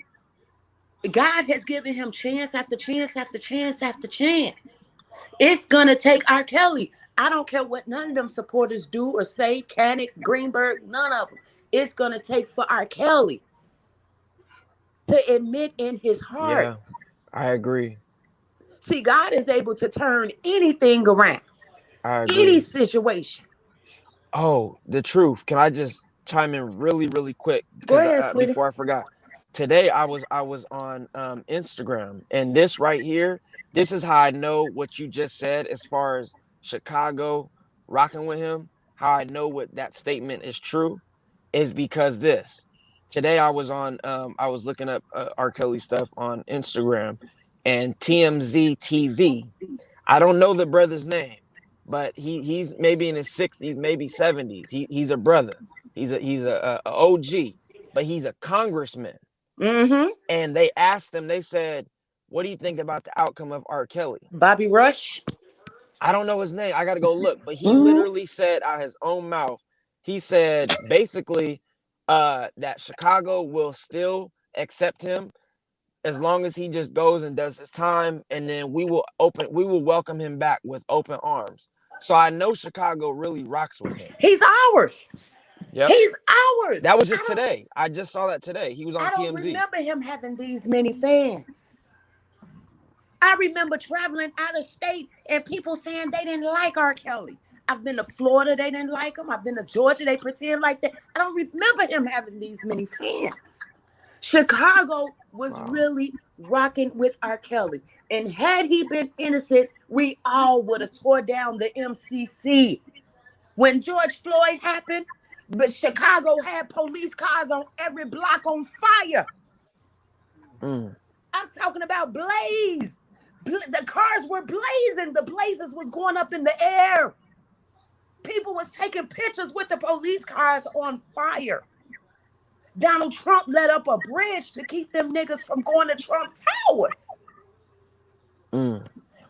S3: God has given him chance after chance after chance after chance. It's going to take R. Kelly. I don't care what none of them supporters do or say, Canick, Greenberg, none of them. It's going to take for R. Kelly to admit in his heart.
S2: Yeah, I agree.
S3: See, God is able to turn anything around,
S2: I
S3: any
S2: agree.
S3: situation.
S2: Oh, the truth. Can I just chime in really, really quick?
S3: Go
S2: Because
S3: ahead, sweetie.
S2: before I forgot, today I was on Instagram, and this right here, this is how I know what you just said as far as Chicago rocking with him. How I know what that statement is true is because this. Today I was looking up R. Kelly stuff on Instagram, and TMZ TV. I don't know the brother's name, but he's maybe in his 60s, maybe 70s. He's a brother. He's a OG, but he's a congressman.
S3: Mm-hmm.
S2: And they asked him, they said, "What do you think about the outcome of R. Kelly?"
S3: Bobby Rush.
S2: I don't know his name. I got to go look, but he
S3: Mm-hmm.
S2: literally said out his own mouth, he said basically that Chicago will still accept him as long as he just goes and does his time, and then we will welcome him back with open arms. So I know Chicago really rocks with him.
S3: He's ours.
S2: Yep.
S3: He's ours.
S2: That was just today. I just saw that today. He was on
S3: I don't
S2: TMZ.
S3: remember him having these many fans. I remember traveling out of state and people saying they didn't like R. Kelly. I've been to Florida, they didn't like him. I've been to Georgia, they pretend like that. I don't remember him having these many fans. Chicago was really rocking with R. Kelly. And had he been innocent, we all would have tore down the MCC. When George Floyd happened, but Chicago had police cars on every block on fire. I'm talking about blaze. The cars were blazing. The blazes was going up in the air. People was taking pictures with the police cars on fire. Donald Trump let up a bridge to keep them niggas from going to Trump Towers.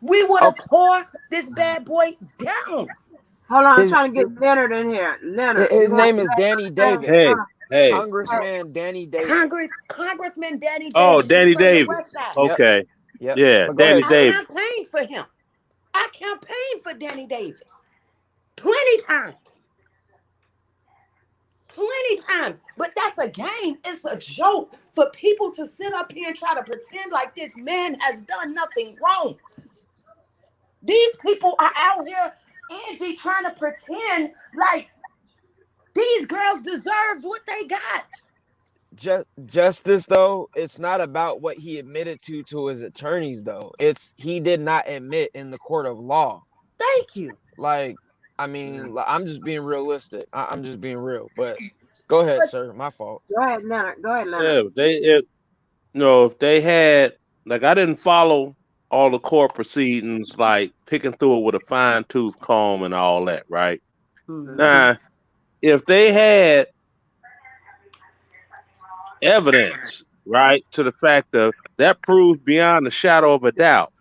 S3: We would have tore this bad boy down.
S1: Hold on, I'm trying to get Leonard in here. Leonard.
S2: His name is Danny Davis.
S4: Hey.
S2: Congressman Danny Davis.
S3: Congressman Danny Davis.
S4: Oh, Danny Davis. Okay.
S2: Yep.
S4: Yeah, Danny Davis.
S3: I campaigned for him. I campaigned for Danny Davis plenty times. plenty times. But that's a game. It's a joke for people to sit up here and try to pretend like this man has done nothing wrong. These people are out here, Angie, trying to pretend like these girls deserve what they got.
S2: Justice though, it's not about what he admitted to his attorneys though. It's he did not admit in the court of law.
S3: Thank you.
S2: Like, I mean, I'm just being realistic. I'm just being real. But go ahead, sir. My fault.
S1: Go ahead, Leonard. Go ahead,
S4: Yeah,
S1: Leonard.
S4: if they had, like, I didn't follow all the court proceedings, like picking through it with a fine tooth comb and all that, right?
S3: Mhm.
S4: Now, if they had evidence, right, to the fact of that proves beyond a shadow of a doubt.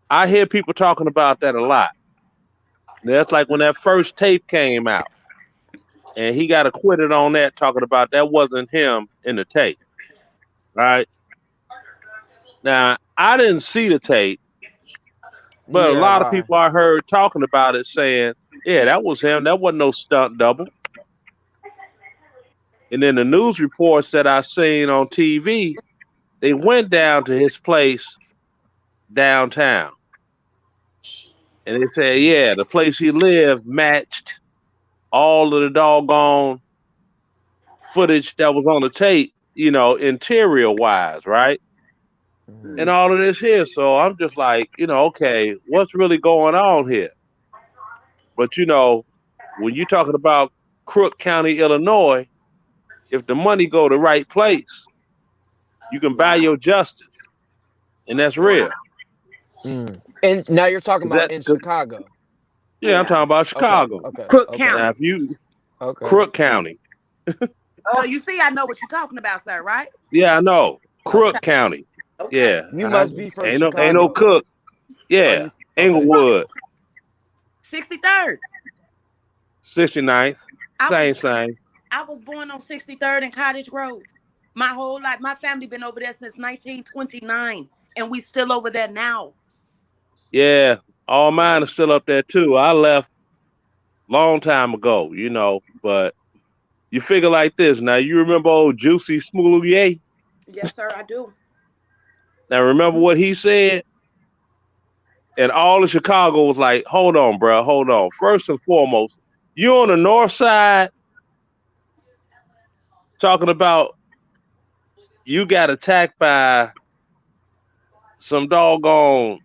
S4: I hear people talking about that a lot. That's like when that first tape came out and he got acquitted on that, talking about that wasn't him in the tape, right? Now, I didn't see the tape, but a
S2: Neither have
S4: lot of
S2: I.
S4: people I heard talking about it saying, yeah, that was him. That wasn't no stunt double. And then the news reports that I seen on TV, they went down to his place downtown. And they said, yeah, the place he lived matched all of the doggone footage that was on the tape, interior wise, right?
S2: Mhm.
S4: And all of this here. So I'm just like, okay, what's really going on here? But, when you're talking about Crook County, Illinois, if the money go the right place, you can buy your justice. And that's real.
S2: And now you're talking about in Chicago.
S4: Yeah, I'm talking about Chicago.
S2: Okay.
S3: Crook County.
S4: Now, if you
S2: Okay.
S4: Crook County.
S3: So you see, I know what you're talking about, sir, right?
S4: Yeah, I know. Crook
S3: Okay.
S4: County.
S3: Okay.
S4: Yeah.
S2: You must be from
S4: ain't
S2: Chicago.
S4: no Cook. Yeah. Englewood.
S3: 63rd.
S4: 69th.
S3: I
S4: Same.
S3: I was born on 63rd and Cottage Grove. My whole life, my family been over there since 1929, and we still over there now.
S4: Yeah. All mine are still up there too. I left long time ago, but you figure like this. Now, you remember old Juicy Smoulier?
S3: Yes, sir, I do.
S4: Now, remember what he said? And all of Chicago was like, hold on, bro, hold on. First and foremost, you on the north side talking about you got attacked by some doggone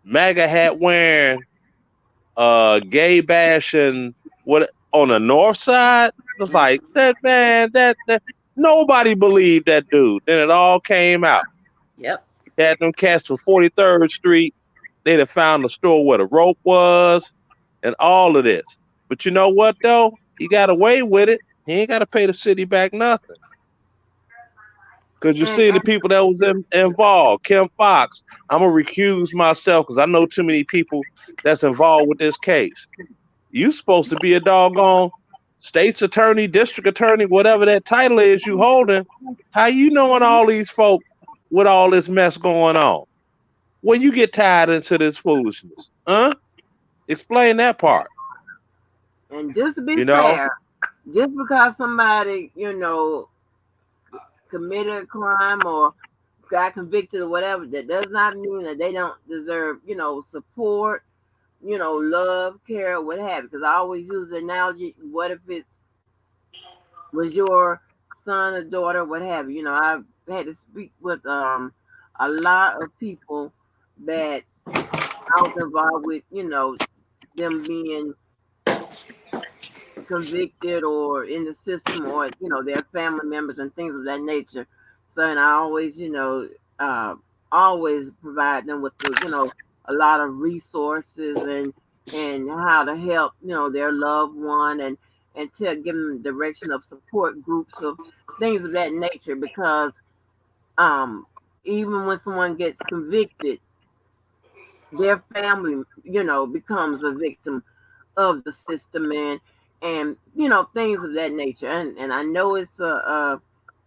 S4: MAGA hat wearing, gay bashing, what on the north side? It's like that man, that nobody believed that dude. Then it all came out.
S3: Yep.
S4: Had them cats from 43rd Street. They'd have found the store where the rope was and all of this. But you know what though? He got away with it. He ain't got to pay the city back nothing. Because you see the people that was involved. Kim Fox. I'm going to recuse myself because I know too many people that's involved with this case. You supposed to be a doggone state's attorney, district attorney, whatever that title is you holding. How you knowing all these folk with all this mess going on? When you get tied into this foolishness, huh? Explain that part.
S1: And just to be fair, just because somebody, committed a crime or got convicted or whatever, that does not mean that they don't deserve, support, love, care, what have you. Because I always use the analogy, what if it was your son or daughter, what have you. I've had to speak with a lot of people that I was involved with, them being convicted or in the system or, their family members and things of that nature. So, and I always, always provide them with a lot of resources and how to help, their loved one and to give them direction of support groups of things of that nature because even when someone gets convicted, their family, becomes a victim of the system and things of that nature. And I know it's hard,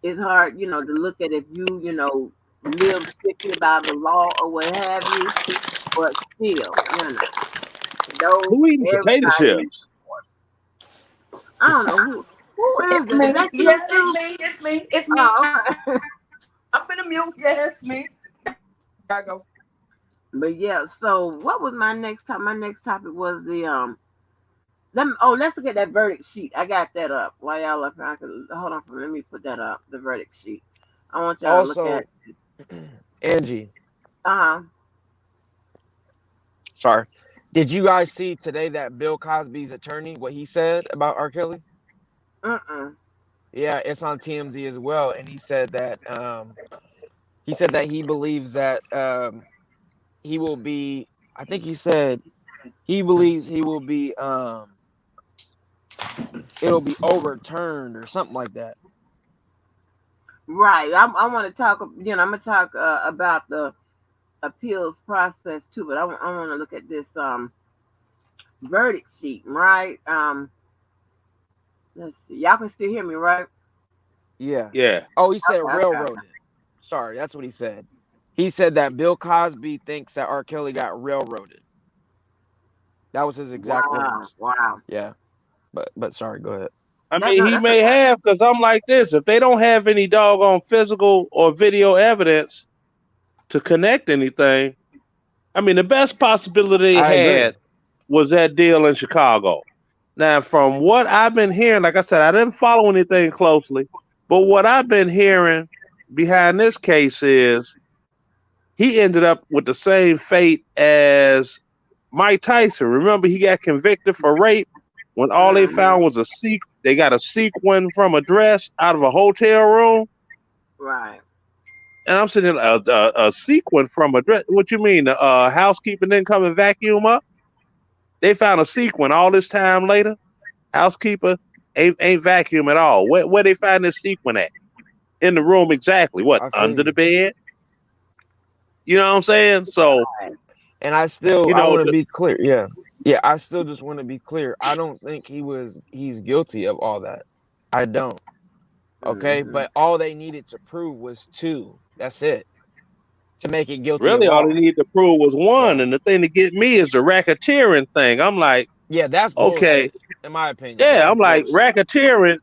S1: to look at if you live strictly by the law or what have you, but still,
S4: Who eating potato
S1: everybody
S4: chips?
S1: I don't know who is
S3: It's
S1: it? Is
S3: me.
S1: that you
S3: Yeah, it's
S1: too?
S3: me. It's me. It's me.
S1: Oh, okay.
S3: I'm finna mute. Yeah, it's me. Gotta go.
S1: But yeah, so what was my next topic? My next topic was the let's look at that verdict sheet. I got that up. While y'all up here, I can hold on for let me put that up. The verdict sheet. I want y'all to look at.
S2: Also, Angie,
S1: Uh huh.
S2: sorry. Did you guys see today that Bill Cosby's attorney, what he said about R. Kelly?
S1: Mm.
S2: Yeah, it's on TMZ as well. And he said that he believes that he will be, I think he said he believes he will be it'll be overturned or something like that.
S1: Right. I want to talk. I'm gonna talk about the appeals process too. But I want to look at this verdict sheet. Right. Let's see. Y'all can still hear me, right?
S2: Yeah.
S4: Yeah.
S2: Oh, he said
S1: Okay. Okay.
S2: railroaded. Sorry, that's what he said. He said that Bill Cosby thinks that R. Kelly got railroaded. That was his exact
S1: Wow.
S2: words.
S1: Wow.
S2: Yeah. But sorry, go ahead.
S4: I
S1: That
S4: mean,
S1: no.
S4: he
S1: That's a
S4: may have, because I'm like this. If they don't have any doggone physical or video evidence to connect anything, I mean, the best possibility they
S2: I agree.
S4: had was that deal in Chicago. Now, from what I've been hearing, like I said, I didn't follow anything closely, but what I've been hearing behind this case is he ended up with the same fate as Mike Tyson. Remember, he got convicted for rape when all they
S1: mm-hmm.
S4: found was they got a sequin from a dress out of a hotel room.
S1: Right.
S4: And I'm sitting a sequin from a dress. What you mean? The housekeeper didn't come and vacuum up? They found a sequin all this time later. Housekeeper ain't vacuum at all. Where they find this sequin at? In the room exactly. What?
S2: I feel
S4: Under the
S2: you.
S4: bed? You know what I'm saying? So,
S2: And I
S4: you know,
S2: want to be clear. Yeah. Yeah, I still just want to be clear. I don't think he's guilty of all that. I don't. Okay?
S1: Mm-hmm.
S2: But all they needed to prove was two. That's it. To make it guilty of
S4: really all they
S2: all.
S4: need to prove was one.
S2: So,
S4: And the thing to get me is the racketeering thing. I'm like,
S2: yeah, that's
S4: okay,
S2: bullshit. In my opinion,
S4: yeah,
S2: that's
S4: I'm like,
S2: bullshit.
S4: racketeering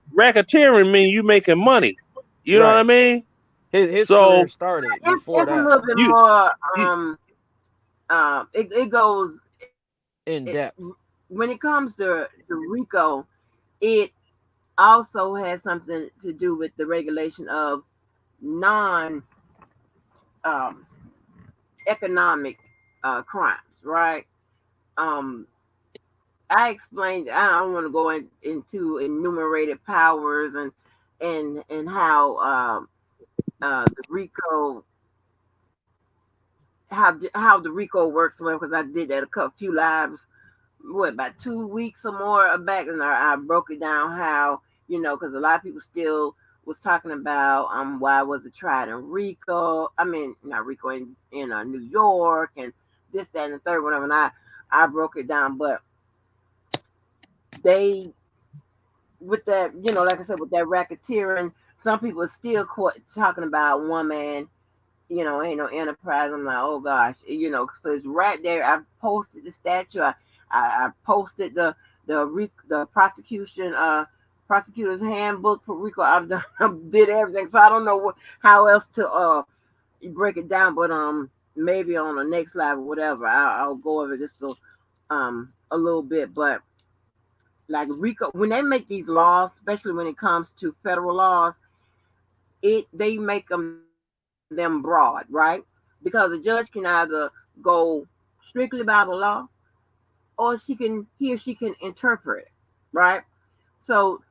S4: mean you making money. You know what I
S2: Right.
S4: mean?
S2: His career
S4: So
S2: started before
S1: It's a
S2: that.
S1: little bit
S4: you,
S1: more.
S4: you
S1: It goes
S2: In
S1: it,
S2: depth.
S1: when it comes to RICO. It also has something to do with the regulation of non um, economic crimes, right? Um, I explained. I don't want to go into enumerated powers and how the RICO how the RICO works well because I did that a couple few lives about 2 weeks or more back, and I broke it down how because a lot of people still was talking about why was it tried in Rico? I mean not Rico in New York and this that and the third whatever, and I broke it down, but they with that like I said with that racketeering, some people are still talking about one man. Ain't no enterprise. I'm like, oh gosh, so it's right there. I posted the statue. I posted the prosecutor's handbook for RICO. I've done, I did everything. So I don't know how else to break it down, but maybe on the next live or whatever, I'll go over just a little bit. But like RICO, when they make these laws, especially when it comes to federal laws, they make them broad, right? Because a judge can either go strictly by the law, or he or she can interpret it, right? So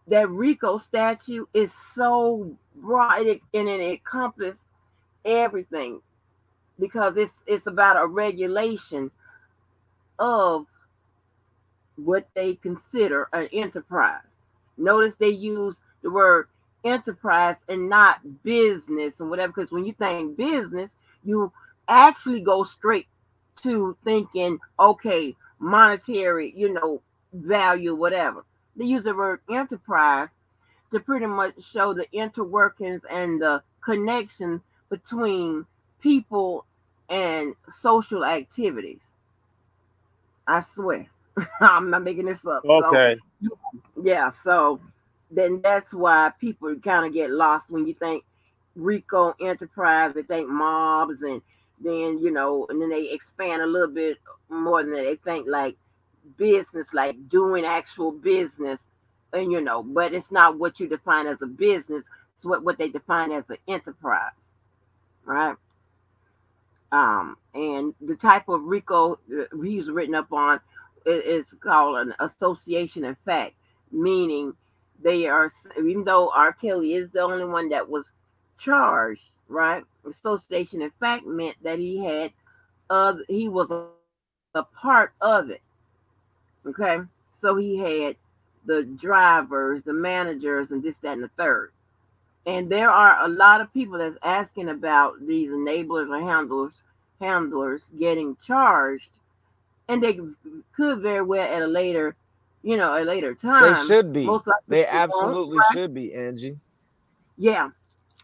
S1: that RICO statute is so broad, and it encompasses everything because it's about a regulation of what they consider an enterprise. Notice they use the word enterprise and not business and whatever, because when you think business, you actually go straight to thinking, okay, monetary, value, whatever. They use the word enterprise to pretty much show the interworkings and the connection between people and social activities. I swear. I'm not making this up. So
S4: Okay.
S1: yeah, so then that's why people kind of get lost when you think Rico Enterprise, they think mobs, and then and then they expand a little bit more than that. They think like business, like doing actual business, and but it's not what you define as a business. It's what they define as an enterprise, right? And the type of RICO he was written up on is called an association in fact, meaning they are, even though R. Kelly is the only one that was charged, right? Association in fact meant that he was a part of it. Okay, so he had the drivers, the managers, and this, that, and the third. And there are a lot of people that's asking about these enablers or handlers getting charged, and they could very well at a later
S2: They
S1: time.
S2: should be.
S1: Most likely
S2: They
S1: they won't,
S2: absolutely
S1: right?
S2: should be, Angie.
S1: Yeah,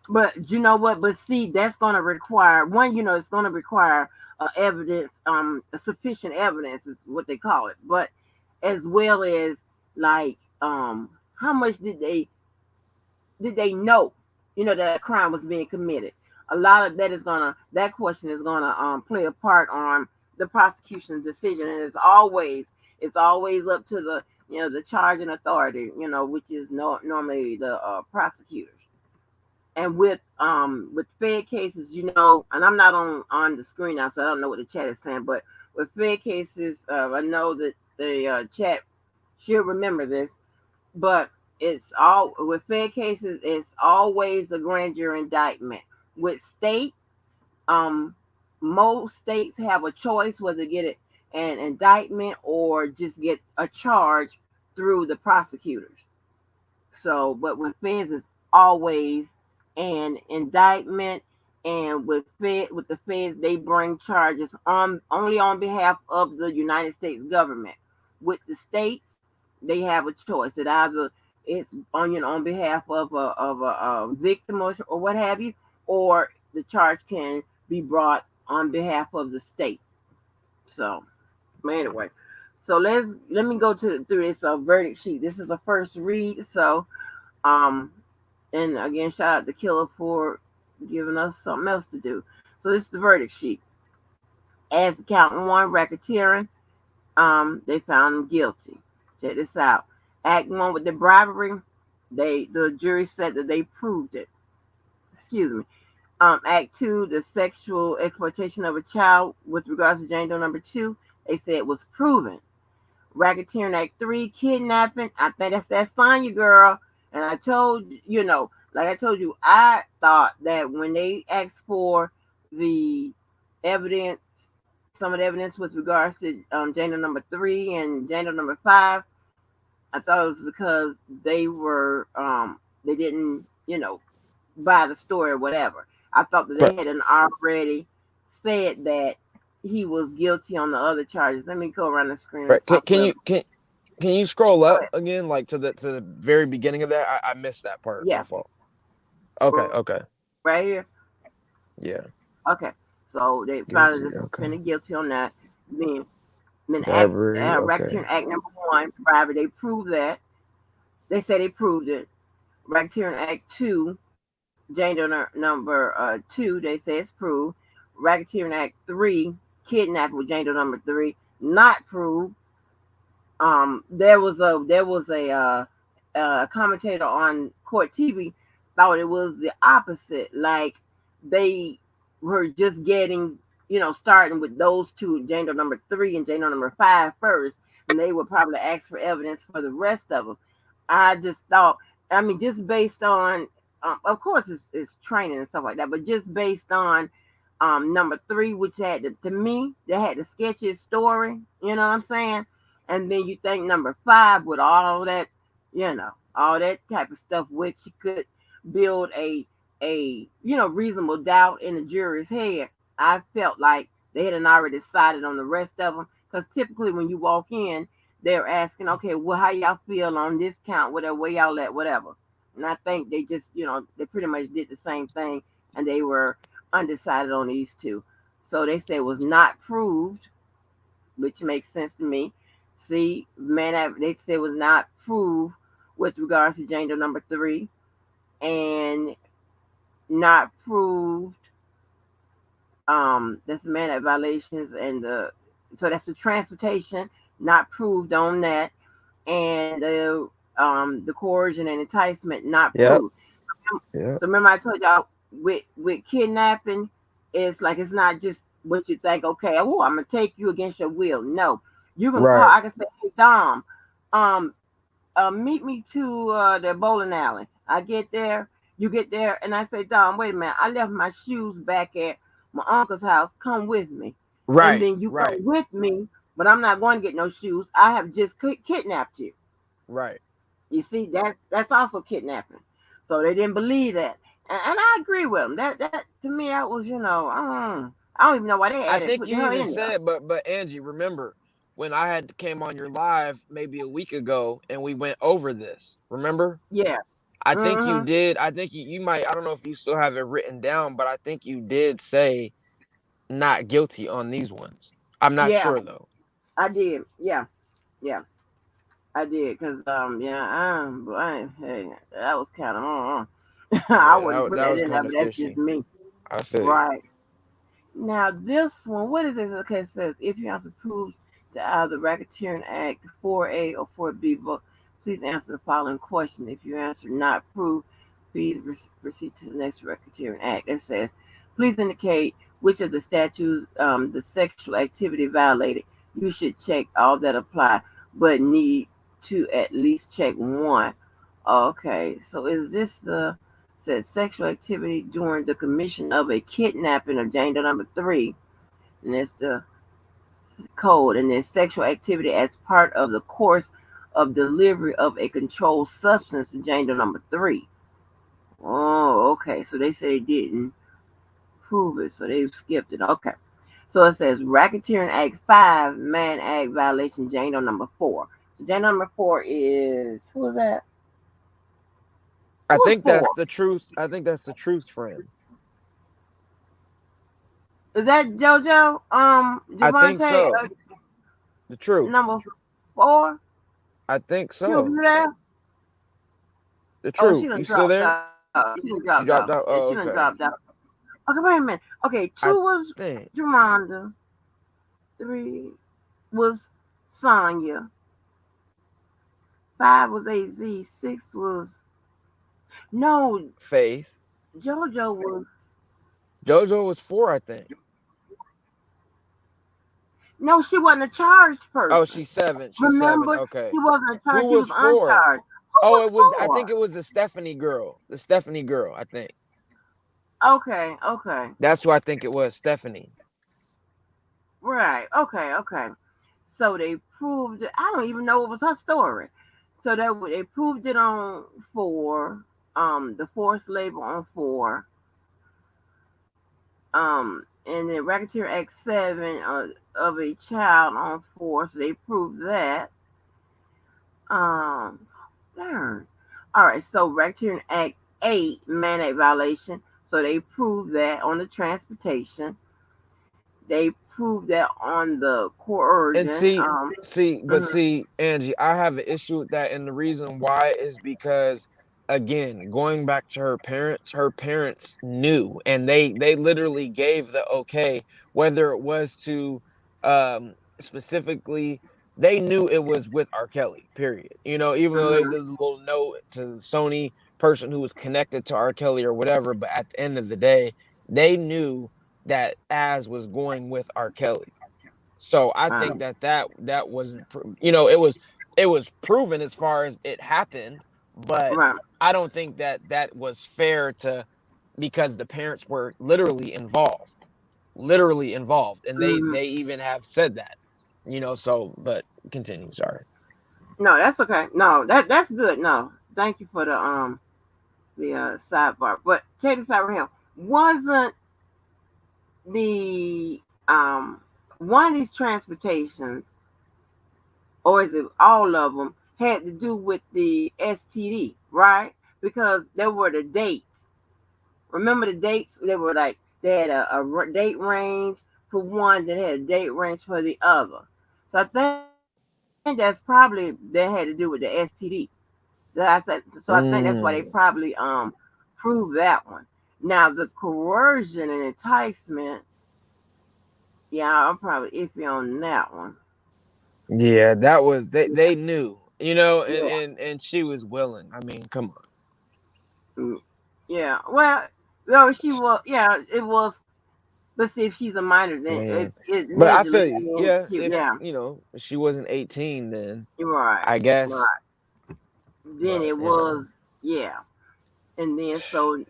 S1: but you know what? But see, that's going to require one. It's going to require evidence, sufficient evidence is what they call it. But as well as like, how much did they know, that a crime was being committed? A lot of that question is gonna play a part on the prosecution's decision, and it's always up to the charging authority, which is normally the prosecutors. And with Fed cases, and I'm not on the screen now, so I don't know what the chat is saying, but with Fed cases, I know that the chat should remember this, but it's all with Fed cases. It's always a grand jury indictment. With state, um, most states have a choice whether to get it an indictment or just get a charge through the prosecutors. So, but with feds, it's always an indictment, and with the feds, they bring charges on only on behalf of the United States government. With the states, they have a choice. It either it's on behalf of a victim or what have you, or the charge can be brought on behalf of the state. So, but anyway, so let me go through this verdict sheet. This is a first read, so um, and again, shout out to Killer for giving us something else to do. So this is the verdict sheet. As count one, racketeering, they found him guilty. Check this out. Act one with the bribery, the jury said that they proved it. Excuse me. Act two, the sexual exploitation of a child with regards to Jane Doe number two, they said it was proven. Racketeering Act 3, kidnapping. I think that's that Sonya girl. And I told like I told you, I thought that when they asked for the evidence, some of the evidence with regards to Jane Doe number 3 and Jane Doe number 5, I thought it was because they didn't buy the story or whatever. I thought that they
S2: But
S1: hadn't already said that he was guilty on the other charges. Let me go around the screen and
S2: right,
S1: pop it up.
S2: can you scroll
S1: Go
S2: up
S1: ahead.
S2: again, like to the very beginning of that? I missed that part. My
S1: Yeah,
S2: fault. Okay, okay,
S1: right here.
S2: yeah,
S1: Okay, so they found
S2: guilty.
S1: the
S2: Okay,
S1: defendant guilty on that. Then
S2: bribery. Okay,
S1: racketeering act number one, private. They proved that. They say they proved it. Racketeering act two, Jane Doe number two. They say it's proved. Racketeering act three, kidnapping with Jane Doe number three, not proved. There was a commentator on Court TV thought it was the opposite. Like they were just getting, starting with those two, Jane Doe number three and Jane Doe number five first, and they would probably ask for evidence for the rest of them. I just thought, I mean, just based on, of course, it's training and stuff like that, but just based on number three, which had to me, they had the sketchiest story. You know what I'm saying? And then you think number five with all that type of stuff, which could build a reasonable doubt in the jury's head. I felt like they hadn't already decided on the rest of them, because typically when you walk in, they're asking, okay, well, how y'all feel on this count, whatever, where y'all at, whatever. And I think they just, they pretty much did the same thing, and they were undecided on these two. So they say it was not proved, which makes sense to me. See, man, they said was not proved with regards to gender number three, and not proved. That's man act violations, and that's the transportation not proved on that, and the coercion and enticement not
S2: Yep.
S1: proved.
S2: Yep.
S1: So remember I told y'all with kidnapping, it's like it's not just what you think. Okay, oh, I'm gonna take you against your will. No, you can call.
S2: Right.
S1: I can say, hey Dom, um, meet me to the bowling alley. I get there, you get there, and I say, Dom, wait a minute. I left my shoes back at my uncle's house. Come with me, and
S2: Right.
S1: then you
S2: Right.
S1: come with me. But I'm not going to get no shoes. I have just kidnapped you.
S2: Right.
S1: You see, that's also kidnapping. So they didn't believe that, and I agree with them. That to me that was I don't even know why they
S2: I
S1: added
S2: think
S1: putting
S2: you
S1: her
S2: even
S1: in there.
S2: said, but Angie, remember when I had came on your live maybe a week ago and we went over this. Remember?
S1: Yeah.
S2: I think you
S1: Mhm.
S2: did. I think you might. I don't know if you still have it written down, but I think you did say not guilty on these ones. I'm not
S1: Yeah,
S2: sure though.
S1: I did. Yeah. Yeah. I did, cause hey, that was kind of I
S2: Yeah,
S1: wouldn't put
S2: that
S1: that
S2: was
S1: in there,
S2: kind of
S1: but that's just
S2: fishy.
S1: me.
S2: I feel you.
S1: Right. Now this one, what is this? Okay, it says if you answer proves to either racketeering act 4A or 4B book, please answer the following question. If you answer not prove, please proceed to the next racketeering act. It says, please indicate which of the statutes the sexual activity violated. You should check all that apply, but need to at least check one. Okay, so is this the said sexual activity during the commission of a kidnapping of gender number three, and it's the code, and then sexual activity as part of the course of delivery of a controlled substance to gender number three. Oh, okay. So they say they didn't prove it, so they skipped it. Okay. So it says racketeering act 5, man act violation, gender number 4. So gender number 4 is who is that?
S2: I
S1: Who's
S2: think that's
S1: 4?
S2: the truth. I think that's the truth, friend.
S1: Is that JoJo?
S2: I think
S1: Javante,
S2: so. The truth.
S1: number 4.
S2: I think
S1: Cube,
S2: so.
S1: you there?
S2: The
S1: Oh, she
S2: truth.
S1: done
S2: You still
S1: dropped
S2: there?
S1: out. She done dropped out.
S2: She dropped
S1: Yeah,
S2: out.
S1: she done
S2: Oh,
S1: dropped
S2: okay.
S1: out. Okay, wait a minute. Okay, 2
S2: I
S1: was
S2: think
S1: Jamonda. 3 was Sonya. 5 was AZ. 6 was no.
S2: Faith.
S1: JoJo was
S2: JoJo was 4, I think.
S1: no. She wasn't a charged
S2: Oh,
S1: person.
S2: she's 7. She's 7.
S1: Remember,
S2: Okay.
S1: she wasn't a
S2: Who
S1: charged. She was
S2: was 4?
S1: uncharged. Who
S2: Oh,
S1: was
S2: it was. I think
S1: 4?
S2: it was the Stephanie girl. The Stephanie girl. I think
S1: Okay, okay,
S2: that's who I think it was. Stephanie.
S1: right. Okay, okay. So they proved it. I don't even know what was her story. So they proved it on 4, the forced labor on 4, and then Racketeer Act 7 of a child on 4. So they proved that. Um, darn. All right. So Racketeer Act 8 mandate violation. So they proved that on the transportation. They proved that on the
S2: And
S1: coercion. Mhm,
S2: see, Angie, I have an issue with that, and the reason why is because, again, going back to her parents knew, and they literally gave the okay, whether it was to, specifically, they knew it was with R. Kelly, period. Even though they
S1: mhm,
S2: did a little note to the Sony person who was connected to R. Kelly or whatever, but at the end of the day, they knew that Az was going with R. Kelly. So I
S1: right,
S2: think that wasn't, it was proven as far as it happened, but
S1: right.
S2: I don't think that was fair to, because the parents were literally involved, and they
S1: Mhm.
S2: they even have said that. So but continue, sorry.
S1: No, that's okay. No, that's good. No, thank you for the sidebar. But check this out right here. Wasn't the one of these transportations, or is it all of them, had to do with the STD, right? Because there were the dates. Remember the dates? They were like they had a date range for one, that had a date range for the other. So I think that's probably that had to do with the STD. So. I think that's why they
S2: Mm.
S1: probably proved that one. Now the coercion and enticement, yeah, I'm probably iffy on that one.
S2: Yeah, that was they knew,
S1: Yeah,
S2: and she was willing. I mean, come
S1: mm, yeah. Well, no, she was. Yeah, it was. Let's see if she's a minor.
S2: on.
S1: Then
S2: Yeah.
S1: it
S2: But I
S1: allegedly.
S2: feel
S1: I
S2: you.
S1: mean,
S2: Yeah, if
S1: yeah,
S2: she wasn't 18 then
S1: you're right,
S2: I guess.
S1: right. Then
S2: But
S1: it was, yeah, and then so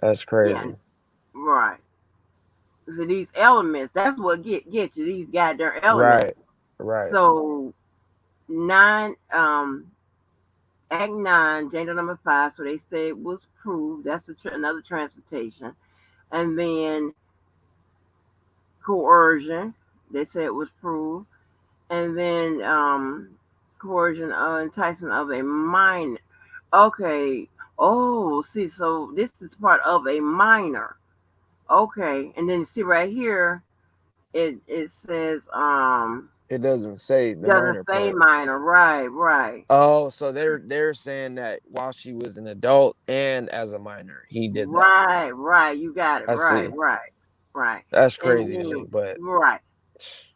S2: that's
S1: yeah,
S2: crazy.
S1: right. So these elements, that's what get you. These goddamn elements.
S2: Right. Right.
S1: So nine, Act 9, gender number 5. So they say it was proved. That's another transportation. And then coercion. They said it was proved. And then coercion or enticement of a minor. Okay. Oh, see, so this is part of a minor. Okay. And then see right here, it says
S2: It doesn't say the
S1: doesn't
S2: minor
S1: say
S2: part.
S1: minor. Right, right.
S2: Oh, so they're saying that while she was an adult and as a minor, he did that.
S1: Right, right. You got it.
S2: I
S1: Right,
S2: see.
S1: right, right.
S2: That's
S1: And
S2: crazy to me,
S1: then
S2: but
S1: right.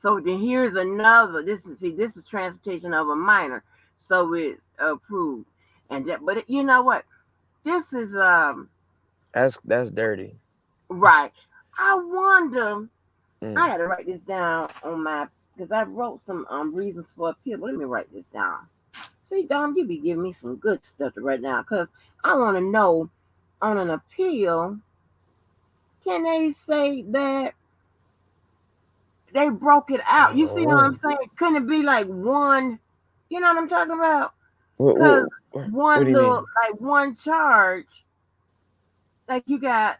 S1: So then here's another. This is transportation of a minor, so it's approved. And that, but you know what? This is
S2: that's dirty.
S1: right. I wonder. I
S2: Mm.
S1: had to write this down on my because I wrote some reasons for appeal. But let me write this down. See, Dom, you be giving me some good stuff to write down because I want to know on an appeal, can they say that they broke it out? You see what I'm
S2: Oh.
S1: saying? Couldn't it be like one? You know what I'm talking about?
S2: What,
S1: Because
S2: what do
S1: one
S2: you
S1: little,
S2: mean?
S1: like one charge, like you got,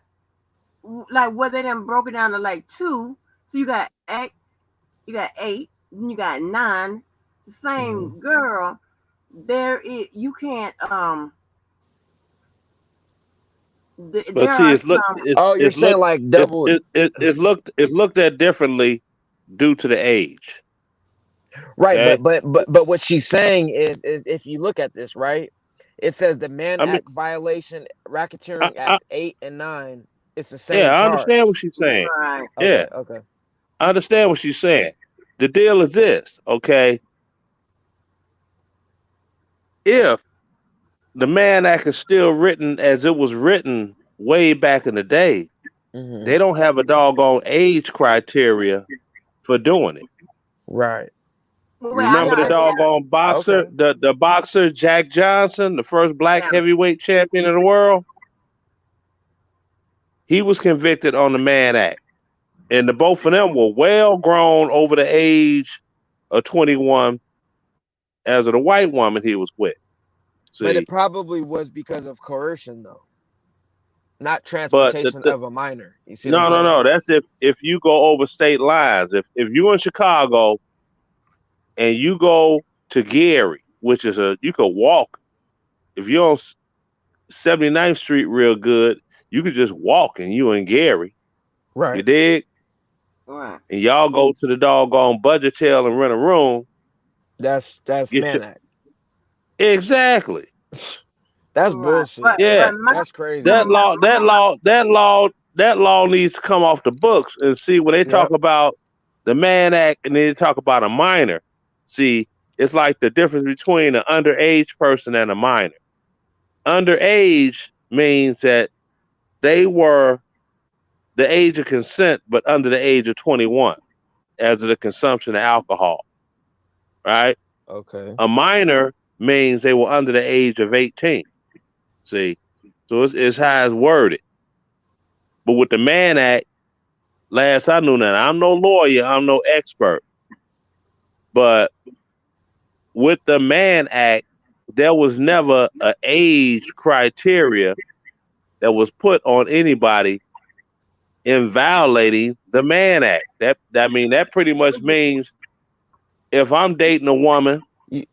S1: like where they done broke it down to like two. So you got 8, then you got 9. The
S2: Hmm.
S1: same girl. There is you can't
S4: But
S1: there
S4: see,
S1: are
S4: it's look,
S1: some
S2: Oh, you're
S4: it's
S2: saying
S4: looked,
S2: like double.
S4: it's looked at differently due to the age.
S2: Right,
S4: Okay,
S2: but what she's saying is if you look at this, right, it says the Mann
S4: I mean,
S2: Act violation,
S4: I,
S2: racketeering
S4: I,
S2: Act 8 and 9. It's the same
S4: yeah, I understand what
S2: charge.
S4: she's saying.
S1: right.
S4: Yeah,
S2: Okay, okay.
S4: I understand what she's saying. The deal is this, okay? If the Mann Act is still written as it was written way back in the day,
S2: Hmm.
S4: they don't have a doggone age criteria for doing it.
S2: Right.
S1: Well,
S4: You
S1: wait, I
S4: remember
S1: know.
S4: the doggone boxer,
S2: Okay.
S4: the boxer Jack Johnson, the first black
S1: Yeah,
S4: heavyweight champion in the world? He was convicted on the Mann Act. And the both of them were well grown over the age of 21 as of the white woman he was with.
S2: But it
S4: See,
S2: probably was because of coercion, though, not
S4: but
S2: transportation of a minor. You see what I'm
S4: no, no,
S2: saying?
S4: no. That's if you go over state lines. If you're in Chicago and you go to Gary, which is you could walk. If you're on 79th Street real good, you could just walk and you in Gary. You
S2: Right.
S4: dig?
S1: right.
S4: And y'all go to the doggone budget tail and rent a room.
S2: That's
S4: Get your
S2: Mann Act.
S4: exactly.
S2: That's
S1: Right.
S2: bullshit.
S4: Yeah.
S1: But
S2: That's
S1: but
S2: crazy.
S4: That law needs to come off the books and see when they talk
S2: Yep.
S4: about the Mann Act and then they talk about a minor. See, it's like the difference between an underage person and a minor. Underage means that they were the age of consent, but under the age of 21 as of the consumption of alcohol, right?
S2: Okay.
S4: A minor means they were under the age of 18. See, so it's how it's worded. But with the Mann Act, last I knew that, I'm no lawyer, I'm no expert, but with the Mann Act, there was never an age criteria that was put on anybody in violating the Mann Act. That mean that pretty much means if I'm dating a woman
S2: You,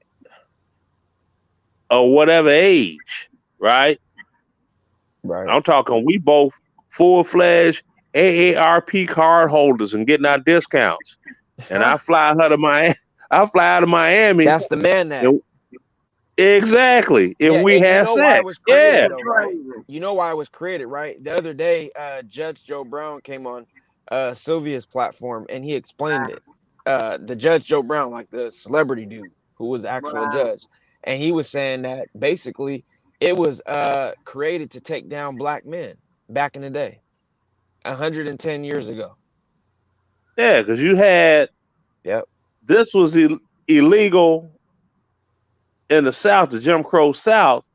S4: of whatever age, right?
S2: right.
S4: I'm talking we both full fledged AARP card holders and getting our discounts. And I fly her to Miami. I fly out of Miami.
S2: That's the man act.
S4: And, exactly. If
S2: Yeah,
S4: we
S2: and you
S4: have
S2: know why it was
S4: sex,
S1: This
S2: created
S4: yeah,
S1: is
S2: though, right?
S1: crazy.
S2: You know why it was created, right? The other day, Judge Joe Brown came on Sylvia's platform and he explained
S1: Right,
S2: it. The Judge Joe Brown, like the celebrity dude who was the actual
S1: right,
S2: judge, and he was saying that basically it was created to take down black men back in the day, 110 years ago.
S4: yeah, because you had
S2: Yep.
S4: this was illegal in the South, the Jim Crow South.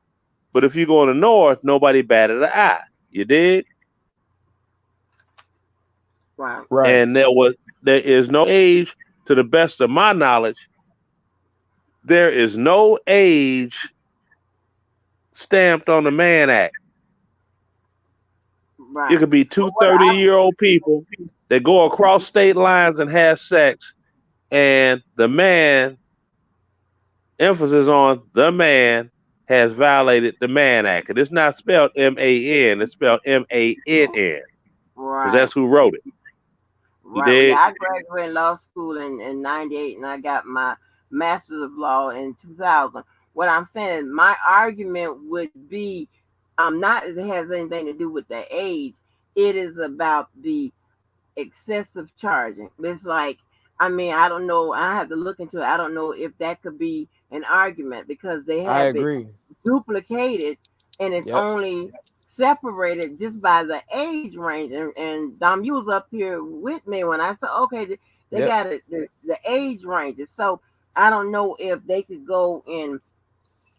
S4: But if you go in the North, nobody batted an eye. You did,
S1: right.
S2: Right.
S4: and there is no age, to the best of my knowledge, there is no age stamped on the Mann Act. It
S1: Right.
S4: could be
S1: But
S4: two
S1: what
S4: 30-year-old people that go across state lines and have sex, and the man, emphasis on the man, has violated the Mann Act. And it's not spelled MAN, it's spelled MANN, because
S1: right,
S4: that's who wrote it. You
S1: right. Well, yeah,
S4: did?
S1: I graduated law school in '98, and I got my master's of law in 2000. What I'm saying is, my argument would be, not that it has anything to do with the age. It is about the excessive charging. It's like, I mean, I don't know. I have to look into it. I don't know if that could be an argument because they
S2: I
S1: have it
S2: agree.
S1: duplicated and it's
S2: Yep.
S1: only separated just by the age range. And Dom, you was up here with me when I said, okay, they
S2: Yep.
S1: got it, the age ranges. So I don't know if they could go in,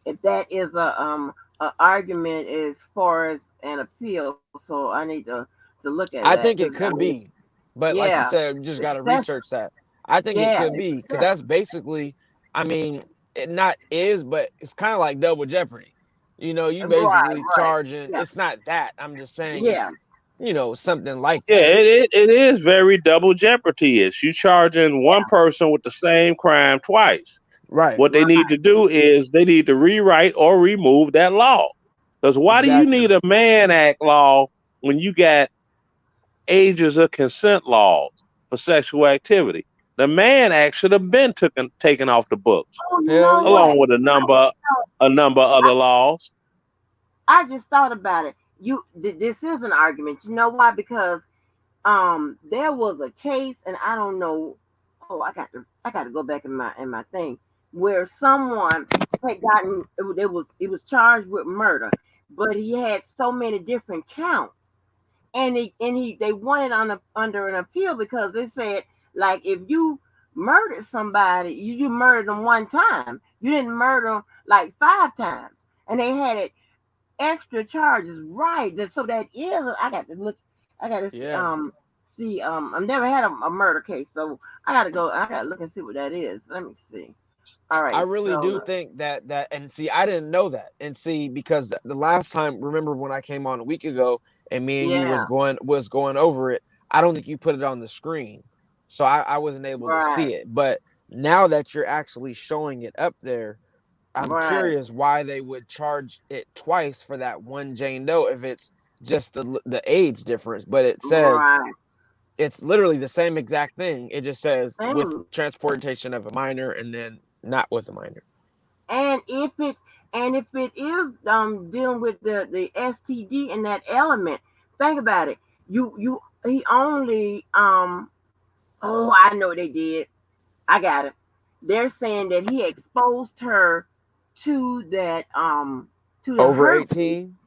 S1: if that is a argument as far as an appeal. So I need to look at that
S2: I
S1: because
S2: think
S1: I
S2: it could
S1: mean,
S2: be, but like
S1: yeah,
S2: you said, you just got to
S1: excessive.
S2: research that. I think it
S1: Yeah,
S2: could
S1: it's
S2: be because
S1: excessive.
S2: that's basically, I mean, it not is, but it's kind of like double jeopardy. You
S1: Right,
S2: basically
S1: right.
S2: charging.
S1: Yeah,
S2: It's not that. I'm just saying
S1: yeah.
S2: it's, something like
S4: Yeah,
S2: that.
S4: it is very double jeopardy. It's you charging one person with the same crime twice.
S2: Right.
S4: What they
S1: Right,
S4: need to do is they need to rewrite or remove that law. Because why do you
S2: Exactly.
S4: need a Mann Act law when you got ages of consent laws for sexual activity? The Mann Act should have been taken off the books,
S1: oh, you
S2: Hell
S1: know
S2: yeah.
S1: what?
S4: along with a number of other laws.
S1: I just thought about it. This is an argument. You know why? Because there was a case, and I don't know. Oh, I got to go back in my thing where someone had gotten it was charged with murder, but he had so many different counts, and they wanted under an appeal because they said, like, if you murdered somebody, you murdered them one time, you didn't murder them like 5 times, and they had it extra charges, right? So that is, I got to look. I got to see.
S2: Yeah.
S1: I've never had a murder case, so I got to go. I got to look and see what that is. Let me see. All
S2: I
S1: right,
S2: really do
S1: so
S2: think that and see, I didn't know that. And see, because the last time, remember when I came on a week ago and me and you
S1: yeah,
S2: was going over it, I don't think you put it on the screen. So I wasn't able to
S1: right,
S2: see it. But now that you're actually showing it up there, I'm
S1: right,
S2: curious why they would charge it twice for that one Jane Doe if it's just the age difference. But it says
S1: right.
S2: it's literally the same exact thing. It just says with
S1: Same.
S2: transportation of a minor and then not with a minor.
S1: And if it is dealing with the STD and that element, think about it. He only oh, I know what they did. I got it. They're saying that he exposed her to that to the
S2: Over
S1: herpes.
S2: 18.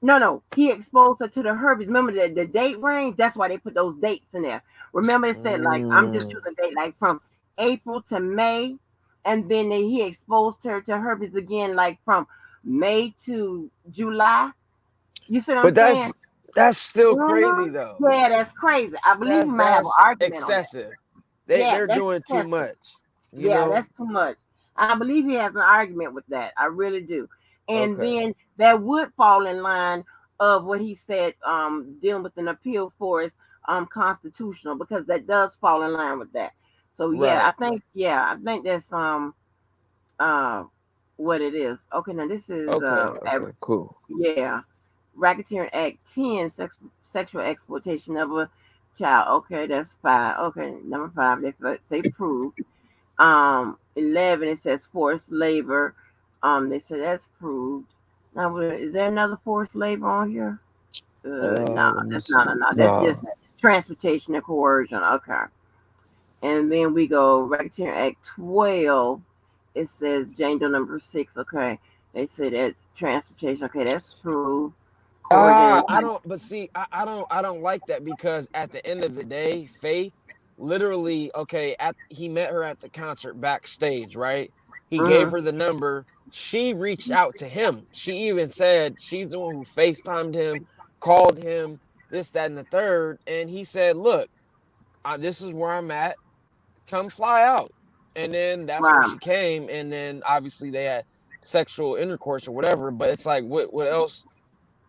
S1: No, no, he exposed her to the herpes. Remember the date range? That's why they put those dates in there. Remember it said, like, I'm just
S2: Mm.
S1: using date like from April to May, and then he exposed her to herpes again like from May to July. You see what I'm
S2: But
S1: saying?
S2: that's still
S1: Mhm.
S2: crazy though.
S1: Yeah, that's crazy. I believe
S2: That's
S1: we might have an
S2: that's
S1: argument on that.
S2: excessive.
S1: Yeah,
S2: They're
S1: that's
S2: doing too
S1: excessive.
S2: much. You
S1: Yeah,
S2: know?
S1: that's too much. I believe he has an argument with that. I really do. And
S2: Okay.
S1: then that would fall in line of what he said, dealing with an appeal for is constitutional because that does fall in line with that. So
S2: Right.
S1: I think that's uh what it is. Okay, now this is
S2: Okay. Okay. Cool.
S1: yeah, Racketeering Act 10, sexual exploitation of a child. Okay, that's 5. Okay, number 5, they say prove. 11 it says forced labor. They said that's proved. Now, is there another forced labor on here? No,
S2: Let me
S1: that's not
S2: see.
S1: enough. That's
S2: No.
S1: just transportation and coercion. Okay. And then we go Racketeering Act 12. It says Jane Doe number 6. Okay. They say that's transportation. Okay, that's proved. Coercion.
S2: I don't. But see, I don't like that because at the end of the day, Faith, literally, okay. He met her at the concert backstage, right? He gave
S1: Mm-hmm.
S2: her the number. She reached out to him. She even said she's the one who FaceTimed him, called him, this, that, and the third, and he said, "Look, this is where I'm at. Come fly out." And then that's where
S1: Right.
S2: she came, and then obviously they had sexual intercourse or whatever. But it's like, what else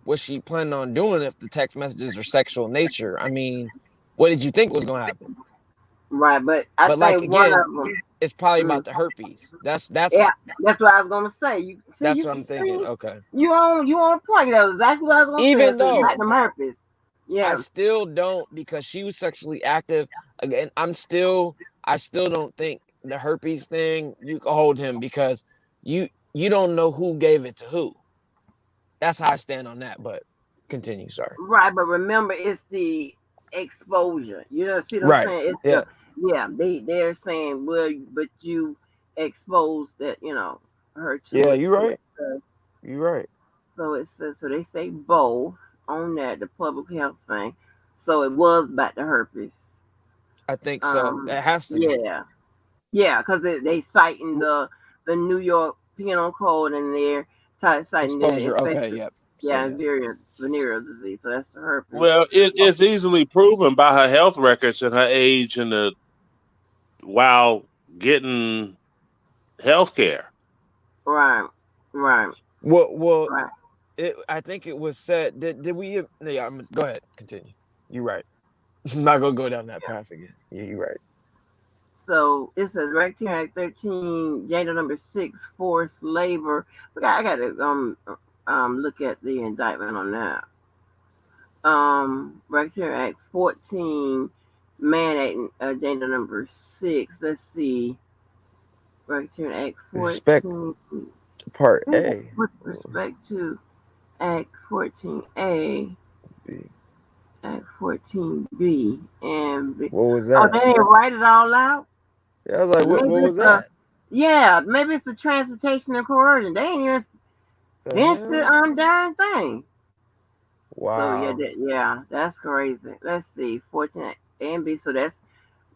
S2: was she planning on doing if the text messages are sexual in nature? I mean, what did you think was gonna happen?
S1: Right. But I
S2: But like
S1: think one
S2: again,
S1: of them.
S2: it's probably
S1: Mm,
S2: about the herpes. That's
S1: yeah, that's what I was gonna say. You see,
S2: that's
S1: you
S2: what I'm thinking.
S1: see,
S2: Okay.
S1: you on a point. That was exactly what I was gonna say.
S2: Even
S1: It's like
S2: though
S1: the herpes.
S2: I
S1: Yeah.
S2: still don't, because she was sexually active. Again, I still don't think the herpes thing you can hold him because you don't know who gave it to who. That's how I stand on that. But continue, sorry.
S1: Right, but remember, it's the exposure. You know, see what I'm
S2: Right.
S1: saying? It's
S2: Yeah.
S1: the yeah. They're saying, well, but you exposed that, her to
S2: Yeah,
S1: it.
S2: you
S1: So
S2: right.
S1: it says,
S2: You right.
S1: so they say both on that the public health thing. So it was about the herpes.
S2: I think so. It has to be.
S1: Yeah, yeah, because they citing the New York Penal Code in there, citing the
S2: Exposure. Okay.
S1: infectious,
S2: Yep. So
S1: yeah,
S2: yeah.
S1: venereal disease. So that's the herpes.
S4: Well, it's easily proven by her health records and her age and the while getting health care.
S1: Right, right,
S2: Well,
S1: right.
S2: I think it was said. Did we? Yeah. Go ahead. Continue. You're right. I'm not gonna go down that path again. Yeah, you're right.
S1: So it says right here at 13, Jada number 6, forced labor. I got to look at the indictment on that. Right here at 14, man at Jada number 6. Let's see. Right here at
S2: Respect
S1: 14.
S2: to Part A.
S1: With respect to Act 14A, Act 14B, and B.
S2: What was
S1: Oh,
S2: that?
S1: they didn't write it all out?
S2: Yeah, I was like,
S1: Maybe
S2: what was
S1: it's a,
S2: that?
S1: yeah, maybe it's the transportation and coercion. They ain't even
S2: The
S1: finished the
S2: hell?
S1: darn thing. So yeah,
S2: Wow.
S1: yeah, that's crazy. Let's see, 14A and B. So that's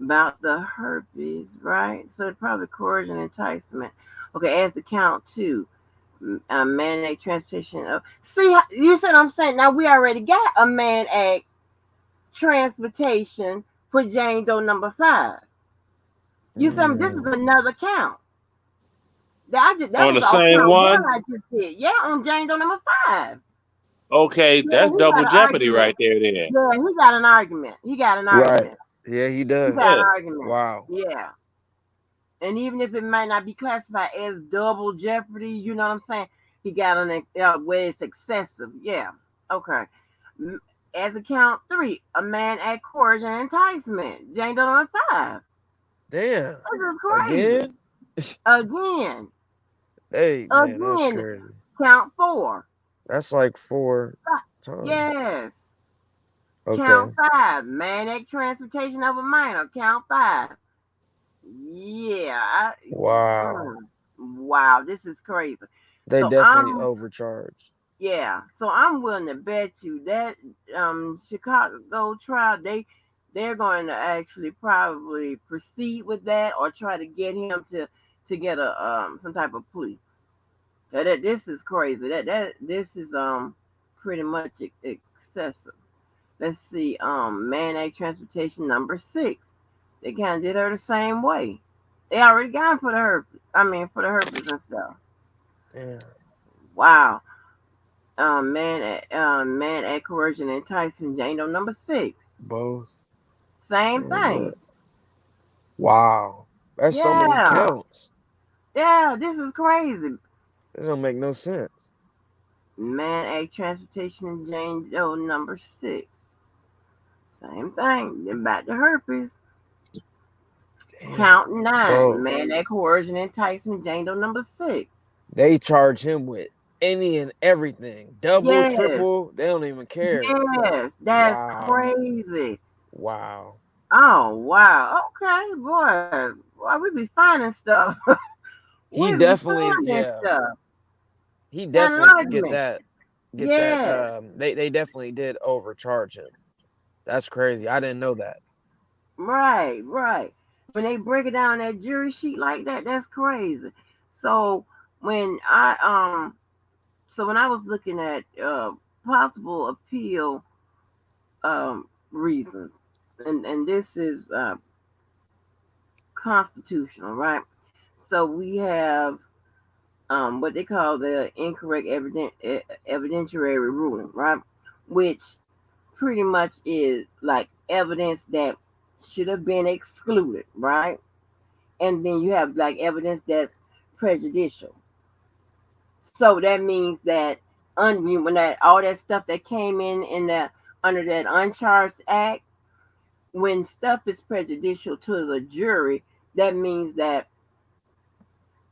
S1: about the herpes, right? So it's probably coercion enticement. Okay, as the count two. Man act transportation. See, you said I'm saying now we already got a man act transportation for Jane Doe number 5. You said this is
S2: Mm,
S1: another count. That
S4: On
S1: was
S4: the
S1: off
S4: same
S1: count one
S4: one,
S1: I just did. Yeah, on Jane Doe number 5.
S4: okay,
S1: Yeah,
S4: that's
S1: he got
S4: double
S1: an
S4: jeopardy
S1: argument.
S4: right there. Then,
S1: Yeah, he got an argument. He got an
S2: right.
S1: argument.
S2: Yeah, he
S1: He
S2: does.
S1: got an
S4: yeah.
S1: argument.
S2: Wow.
S1: Yeah. And even if it might not be classified as double jeopardy, you know what I'm saying? He got an where it's excessive. Yeah. Okay. As a count 3, a man at coercion and enticement. Jane Doe on 5.
S2: Damn.
S1: This is crazy.
S2: Again?
S1: Again.
S2: Hey, man, that's
S1: Again.
S2: crazy.
S1: Count 4.
S2: That's like 4 times.
S1: Yes. Count
S2: Okay.
S1: 5. Man at transportation of a minor. Count 5. Yeah.
S2: Wow.
S1: Wow. This is crazy.
S2: They
S1: So
S2: definitely overcharged.
S1: yeah. So I'm willing to bet you that Chicago trial they're going to actually probably proceed with that or try to get him to get a some type of plea. This is crazy. That this is pretty much excessive. Let's see. Man act transportation number 6. They kind of did her the same way. They already got him for the herpes. I mean for the herpes and stuff.
S2: Yeah.
S1: Wow. Man at coercion and enticement, Jane Doe number 6.
S2: Both.
S1: Same
S2: And
S1: thing.
S2: wow. That's so many
S1: Yeah.
S2: counts.
S1: Yeah, this is crazy.
S2: It don't make no sense.
S1: Man at transportation, Jane Doe number 6. Same thing. Then back to herpes.
S2: Damn,
S1: Count 9,
S2: bro.
S1: man. That coercion, enticement, Django number 6.
S2: They charge him with any and everything, double,
S1: Yes,
S2: triple. They don't even care.
S1: yes, that's
S2: Wow,
S1: crazy.
S2: wow.
S1: Oh wow, okay, boy, we be finding stuff.
S2: He
S1: We be
S2: definitely,
S1: finding
S2: yeah,
S1: stuff.
S2: he definitely could
S1: Enlighten me.
S2: get that.
S1: Yeah,
S2: They definitely did overcharge him. That's crazy. I didn't know that.
S1: right, right. When they break it down that jury sheet like that, that's crazy. So when I when I was looking at possible appeal reasons, and this is constitutional, right? So we have what they call the incorrect evidentiary ruling, right? Which pretty much is like evidence that should have been excluded, right? And then you have like evidence that's prejudicial. So that means that when that all that stuff that came in that under that uncharged act, when stuff is prejudicial to the jury, that means that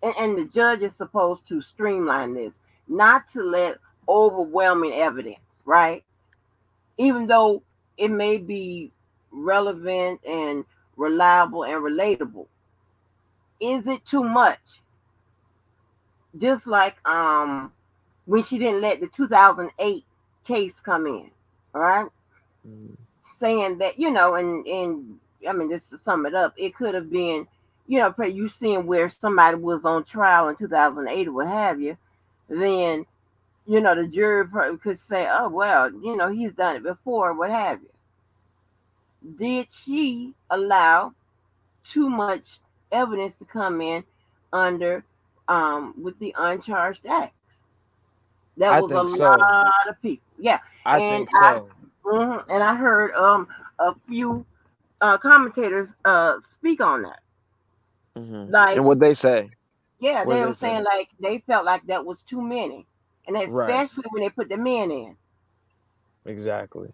S1: and the judge is supposed to streamline this, not to let overwhelming evidence, right? Even though it may be relevant and reliable and relatable, is it too much? Just like when she didn't let the 2008 case come in, all right?
S2: Mm.
S1: Saying that and I mean, just to sum it up, it could have been, you seeing where somebody was on trial in 2008 or what have you, then the jury could say, oh well, he's done it before, what have you. Did she allow too much evidence to come in under with the uncharged acts? That
S2: I
S1: was a
S2: think so.
S1: lot of people. Yeah,
S2: I
S1: and
S2: think
S1: I
S2: so.
S1: and I heard a few commentators speak on that.
S2: And
S1: Like,
S2: what they say?
S1: yeah,
S2: What did
S1: they
S2: they
S1: were
S2: say?
S1: saying like they felt like that was too many, and
S2: Right.
S1: especially when they put the men in.
S2: Exactly.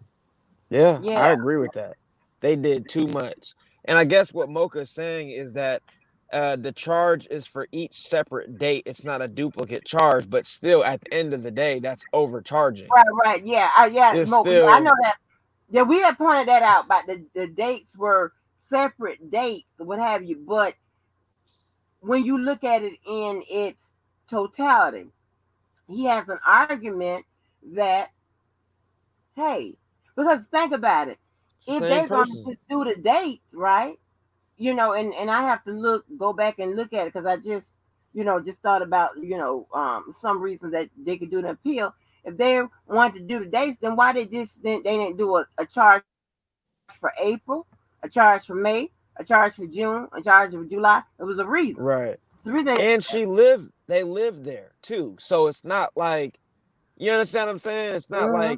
S2: Yeah,
S1: Yeah,
S2: I agree with that. They did too much. And I guess what Mocha is saying is that the charge is for each separate date. It's not a duplicate charge, but still, at the end of the day, that's overcharging.
S1: right, right. Yeah, yeah,
S2: It's
S1: Mocha. Yeah, I
S2: still
S1: know that. Yeah, we had pointed that out, but the dates were separate dates, what have you. But when you look at it in its totality, he has an argument that, hey, because think about it,
S2: the
S1: if
S2: same
S1: they're going to
S2: person.
S1: just do the dates, right? And I have to go back and look at it because I just thought about, some reasons that they could do an appeal. If they wanted to do the dates, then why they didn't do a charge for April, a charge for May, a charge for June, a charge for July? It was a reason.
S2: Right.
S1: It's the reason.
S2: And they lived there too. So it's not like, you understand what I'm saying? It's not
S1: Mhm.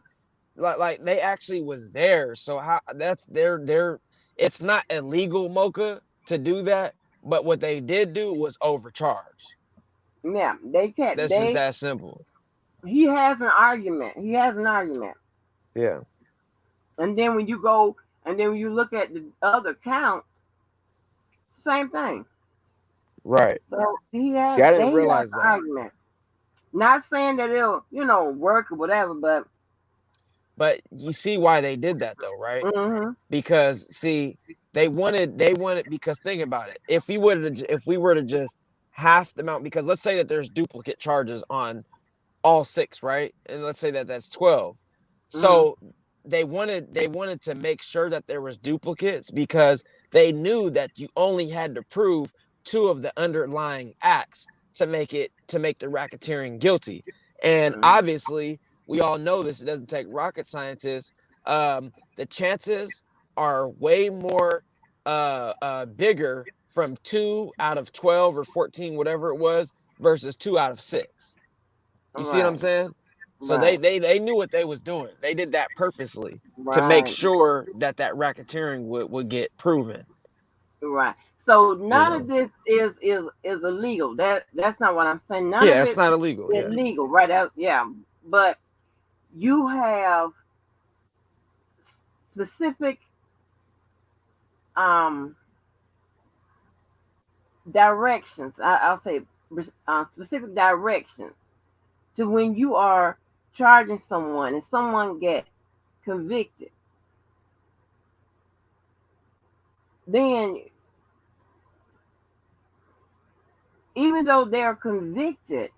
S2: like they actually was there. So how that's their it's not illegal, Mocha, to do that. But what they did do was overcharge.
S1: Yeah, they can't.
S2: That's just that simple.
S1: He has an argument. He has an argument.
S2: Yeah.
S1: And then when you go, and then when you look at the other counts, same thing.
S2: Right.
S1: So
S2: See, I didn't
S1: he has
S2: realize
S1: an
S2: that.
S1: argument. Not saying that it'll, work or whatever, but
S2: But you see why they did that though, right?
S1: hmm
S2: Because see, they wanted because think about it. If we were to just half the amount, because let's say that there's duplicate charges on all six, right? And let's say that that's 12.
S1: hmm
S2: So they wanted to make sure that there was duplicates because they knew that you only had to prove two of the underlying acts to make the racketeering guilty. And obviously, we all know this. It doesn't take rocket scientists. The chances are way more bigger from 2 out of 12 or 14, whatever it was, versus 2 out of 6. You see what I'm
S1: right,
S2: saying? So they
S1: right,
S2: they they knew what they was doing. They did that purposely to make
S1: right,
S2: sure that racketeering would get proven.
S1: right. So
S2: You
S1: none of
S2: know.
S1: this is illegal. That's not what I'm saying. None of
S2: Yeah, it's
S1: it
S2: not illegal.
S1: is
S2: Yeah.
S1: illegal, right? Yeah, but you have specific um directions. I'll say specific directions to when you are charging someone and someone get convicted. Then, even though they're convicted,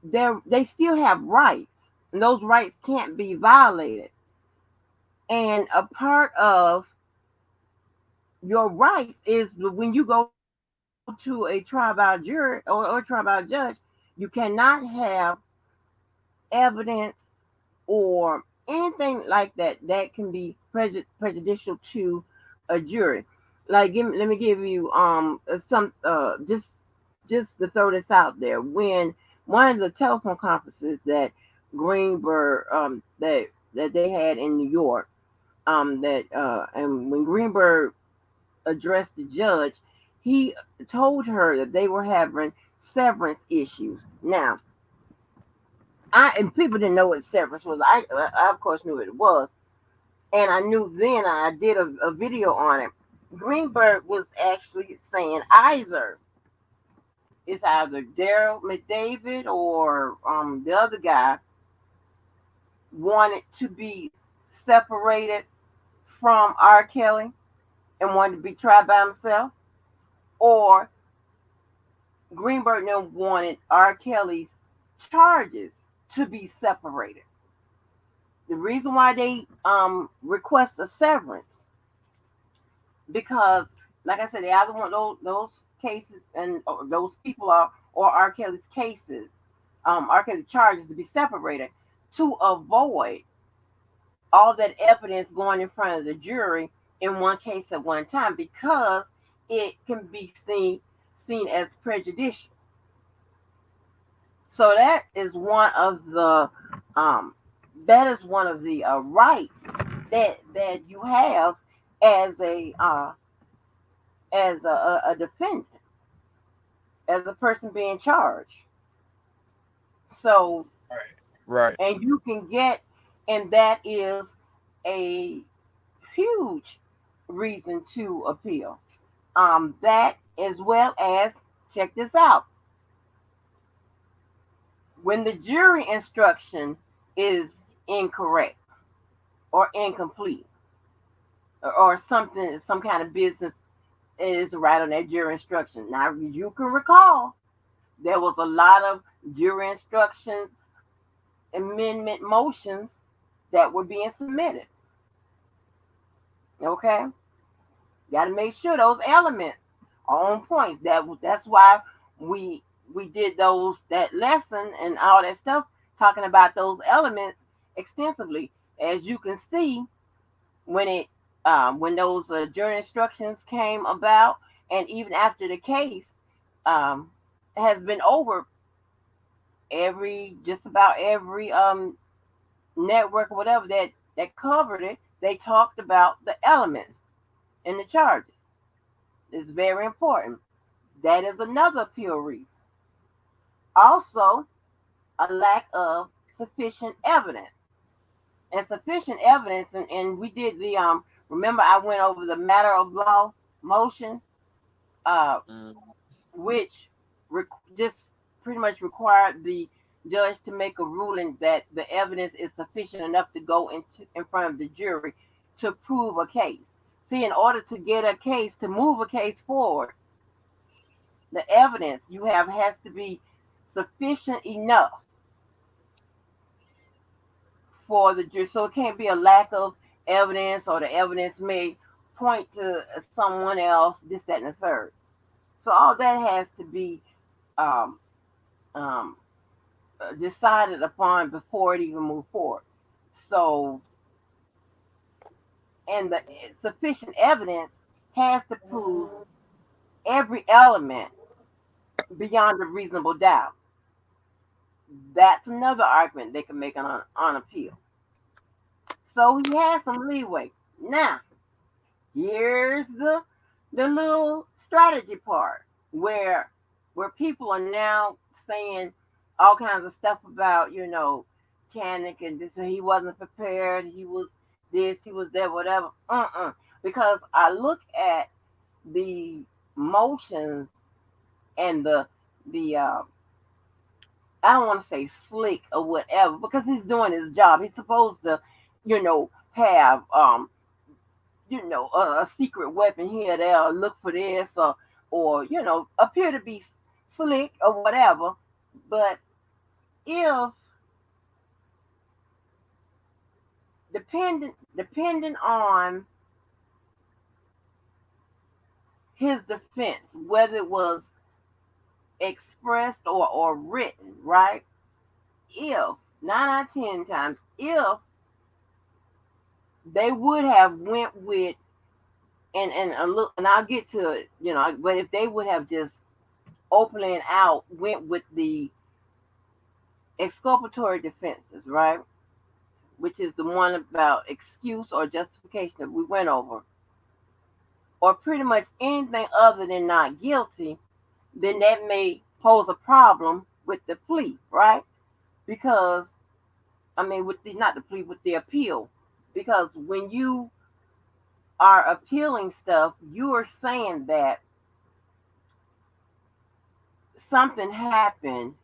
S1: they still have rights, and those rights can't be violated. And a part of your rights is when you go to a trial by jury or trial by judge, you cannot have evidence or anything like that that can be prejudicial to a jury. Like, let me give you some just to throw this out there. When one of the telephone conferences that Greenberg that they had in New York, that and when Greenberg addressed the judge, he told her that they were having severance issues. Now, I and people didn't know what severance was. I of course knew what it was, and I knew then. I did a video on it. Greenberg was actually saying it's either Daryl McDavid or the other guy wanted to be separated from R. Kelly and wanted to be tried by himself, or Greenberg now wanted R. Kelly's charges to be separated. The reason why they request a severance, because like I said, they either want those cases and those people are, or R. Kelly's cases, R. Kelly's charges to be separated to avoid all that evidence going in front of the jury in one case at one time, because it can be seen as prejudicial. So um, that is one of the rights that you have as a defendant, as a person being charged. So,
S2: Right.
S1: and you can get, and that is a huge reason to appeal. That, as well as, check this out, when the jury instruction is incorrect or incomplete, or something, some kind of business is right on that jury instruction. Now, you can recall there was a lot of jury instructions amendment motions that were being submitted. Okay, got to make sure those elements are on point. That's why we we did that lesson and all that stuff, talking about those elements extensively. As you can see, when it when those jury instructions came about, and even after the case um, has been over, every just about every network or whatever that covered it, they talked about the elements in the charges. It's very important. That is another appeal reason. Also, a lack of sufficient evidence. And sufficient evidence, and we did the remember I went over the matter of law motion, uh
S2: Mm,
S1: which just pretty much required the judge to make a ruling that the evidence is sufficient enough to go in front of the jury to prove a case. See, in order to get a case, to move a case forward, the evidence you have has to be sufficient enough for the jury. So it can't be a lack of evidence, or the evidence may point to someone else, this, that, and the third. So all that has to be um, um, decided upon before it even moved forward. So, and the sufficient evidence has to prove every element beyond a reasonable doubt. That's another argument they can make on appeal. So he has some leeway. Now, here's the little strategy part where people are now saying all kinds of stuff about, Kanik, and this, and he wasn't prepared, he was this, he was that, whatever. Because I look at the motions and the I don't want to say slick or whatever because he's doing his job. He's supposed to, have a secret weapon here, there, or look for this, or appear to be slick or whatever. But if depending on his defense, whether it was expressed or written, right? If 9 out of 10 times, if they would have went with and a look, and I'll get to it, but if they would have just openly and out went with the exculpatory defenses, right? Which is the one about excuse or justification that we went over, or pretty much anything other than not guilty, then that may pose a problem with the plea, right? Because I mean, with the not the plea, with the appeal, because when you are appealing stuff, you are saying that something happened,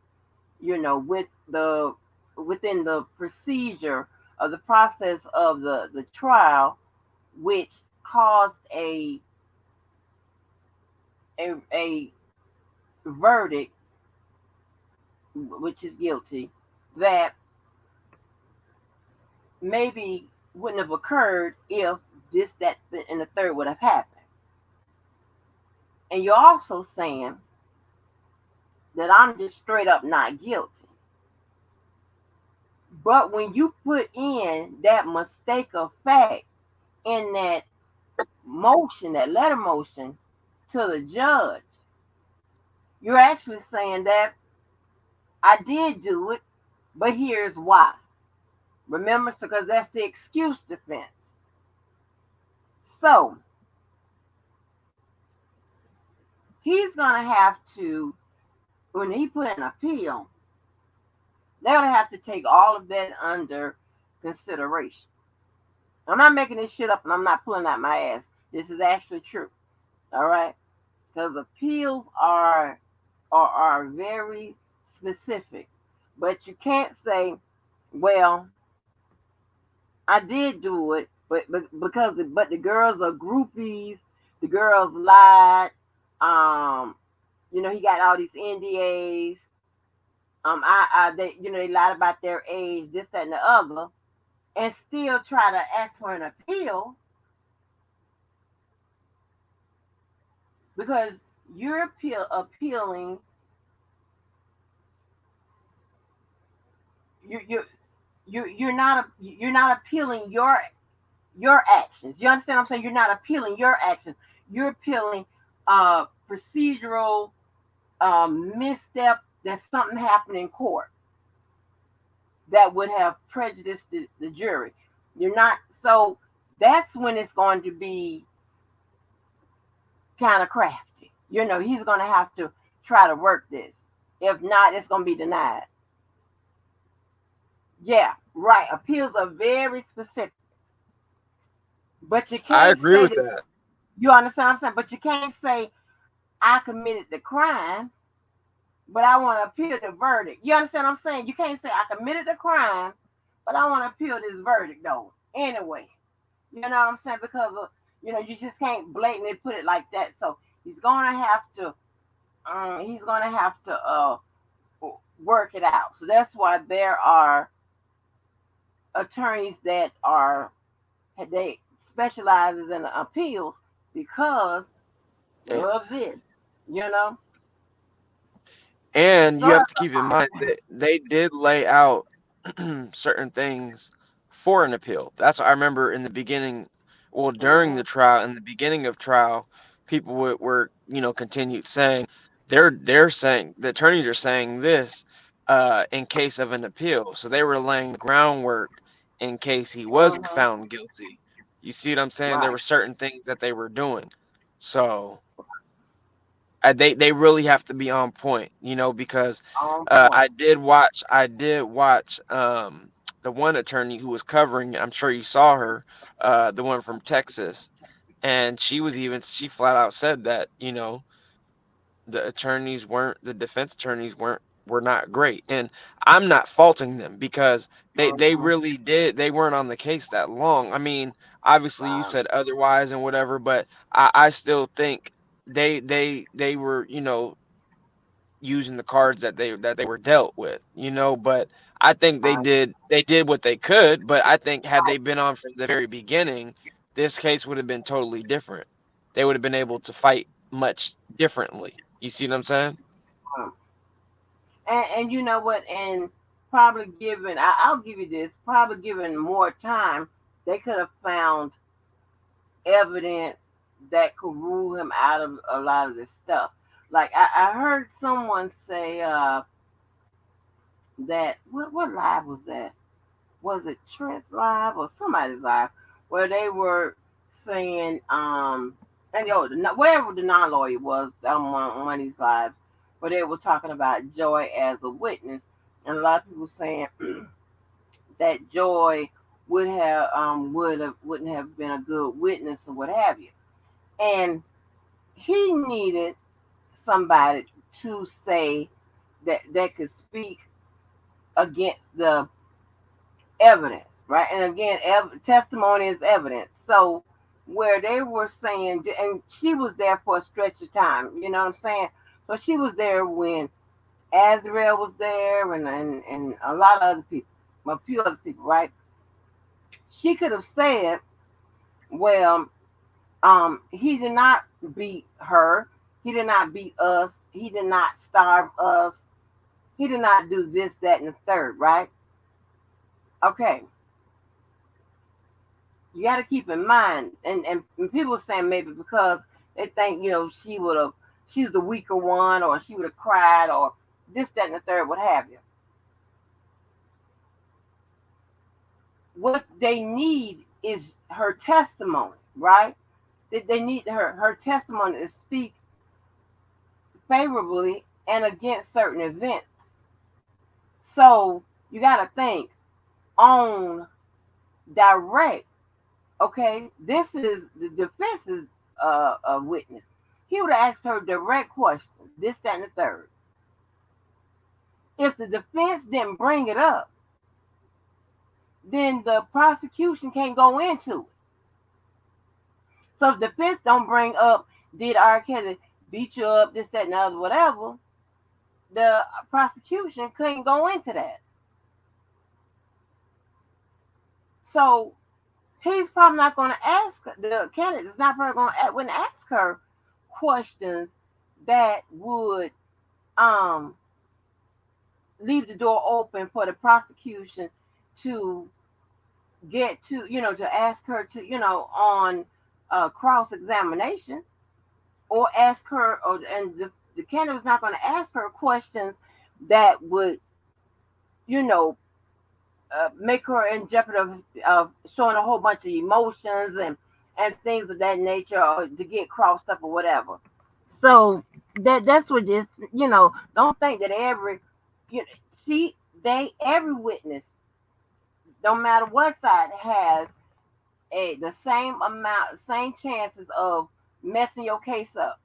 S1: with the within the procedure of the process of the trial, which caused a verdict, which is guilty, that maybe wouldn't have occurred if this, that, and the third would have happened. And you're also saying that I'm just straight up not guilty. But when you put in that mistake of fact in that motion, that letter motion to the judge, you're actually saying that I did do it, but here's why. Remember, so because that's the excuse defense. So he's gonna have to, when he put an appeal, they're gonna have to take all of that under consideration. I'm not making this shit up and I'm not pulling out my ass. This is actually true. All right? Because appeals are very specific. But you can't say, well, I did do it, but the girls are groupies, the girls lied, he got all these NDAs, they lied about their age, this, that, and the other, and still try to ask for an appeal because you're appealing you're not appealing your actions. You understand what I'm saying? You're not appealing your actions. You're appealing procedural misstep that something happened in court that would have prejudiced the jury. You're not, so that's when it's going to be kind of crafty. He's going to have to try to work this. If not, it's going to be denied. Yeah, right. Appeals are very specific. But you
S2: I
S1: can't
S2: agree
S1: say
S2: with
S1: that,
S2: that.
S1: you understand what I'm saying? But you can't say, I committed the crime, but I want to appeal the verdict. You understand what I'm saying? You can't say, I committed the crime, but I want to appeal this verdict, though. Anyway, you know what I'm saying? Because, you just can't blatantly put it like that. So he's going to have to, work it out. So that's why there are attorneys that they specializes in appeals because
S2: And,
S1: of this, you know.
S2: and you
S1: Sorry
S2: have to keep in mind that they did lay out certain things for an appeal. That's what I remember in the beginning, well, during
S1: about.
S2: the trial, in the beginning of trial, people were continued saying they're saying the attorneys are saying this in case of an appeal. So they were laying the groundwork in case he was
S1: Hmm.
S2: found guilty. You see what I'm saying? There
S1: Right.
S2: were certain things that they were doing. So they really have to be on point, because
S1: On point.
S2: I did watch the one attorney who was covering. I'm sure you saw her, the one from Texas. And she flat out said that, the defense attorneys were not great. And I'm not faulting them because they
S1: Mhm.
S2: really they weren't on the case that long. I mean, obviously you
S1: Wow.
S2: said otherwise and whatever, but I still think they were, using the cards that they were dealt with, but I think they
S1: I,
S2: did what they could. But I think had they been on from the very beginning, this case would have been totally different. They would have been able to fight much differently. You see what I'm saying?
S1: um, and you know what? And probably given, I'll give you this. Probably given more time, they could have found evidence that could rule him out of a lot of this stuff. Like I heard someone say that what live was that? Was it Trent's live or somebody's live where they were saying and wherever the non-lawyer was on one of these lives where they were talking about Joy as a witness, and a lot of people saying that Joy wouldn't have been a good witness or what have you, and he needed somebody to say that could speak against the evidence, right? And again, testimony is evidence. So where they were saying, and she was there for a stretch of time, you know what I'm saying? So she was there when Azrael was there, and a lot of other people, a few other people, right? She could have said, well, he did not beat her, he did not beat us, he did not starve us, he did not do this, that, and the third, right? Okay, you got to keep in mind, and people are saying maybe because they think she would have, she's the weaker one, or she would have cried, or this, that, and the third, what have you. What they need is her testimony, right? They need her testimony to speak favorably and against certain events. So you got to think on direct. Okay, this is the defense's a witness. He would have asked her direct questions, this, that, and the third. If the defense didn't bring it up, then the prosecution can't go into it. So if the defense don't bring up, did R. Kelly beat you up, this, that, and the other, whatever, the prosecution couldn't go into that. So he's probably not going to ask, the candidate is not probably going to wouldn't ask her questions that would um leave the door open for the prosecution to get to, to ask her to, on cross examination, or ask her, and the candidate was not going to ask her questions that would, you know, make her in jeopardy of showing a whole bunch of emotions and things of that nature, or to get crossed up or whatever. So that's what this, don't think that you know, she, every witness, no matter what side, has the same amount, same chances of messing your case up,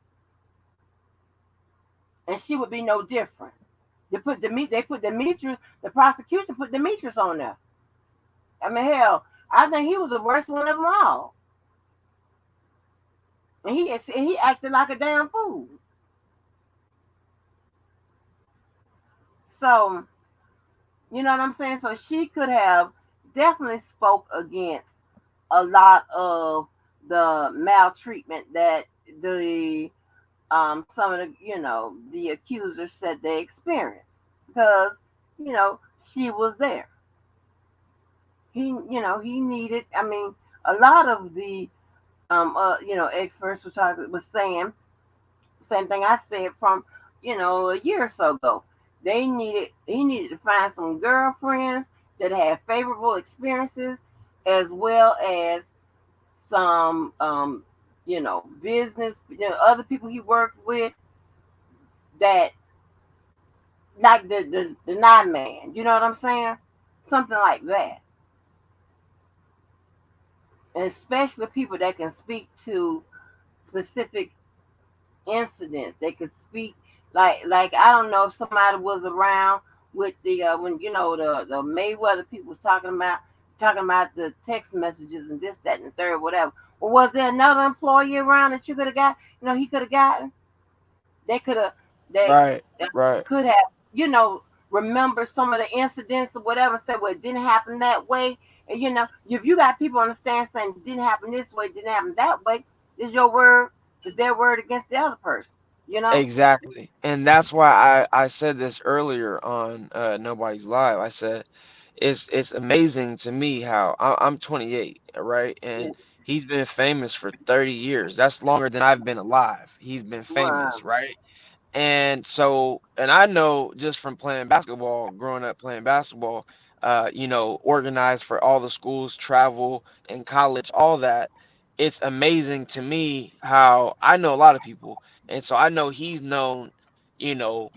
S1: and she would be no different. They put Demetrius, the prosecution put Demetrius on there. I mean, hell, I think he was the worst one of them all, and he acted like a damn fool. So you know what I'm saying. So she could have definitely spoke against a lot of the maltreatment that the some of the the accusers said they experienced, because you know she was there. He needed. I mean, a lot of the experts was saying the same thing I said from a year or so ago. He needed to find some girlfriends that had favorable experiences, as well as some business, other people he worked with, that like the nine man, you know what I'm saying? Something like that. and especially people that can speak to specific incidents. They could speak like I don't know if somebody was around with the when the Mayweather people was talking about the text messages and this, that, and the third, whatever. Well, was there another employee around that you could have got? He could have gotten. They could have. They
S2: Right, right.
S1: could have. Remember some of the incidents or whatever. Said, well, it didn't happen that way. And if you got people on the stand saying it didn't happen this way, it didn't happen that way, is your word is their word against the other person. You know.
S2: Exactly. And that's why I said this earlier on Nobody's Live. I said it's amazing to me how I'm 28, right?
S1: Yeah.
S2: And he's been famous for 30 years. That's longer than I've been alive. He's been
S1: Right.
S2: famous, right? And so, and I know just from playing basketball, growing up playing basketball, organized for all the schools, travel and college, all that. It's amazing to me how I know a lot of people. And so I know he's known,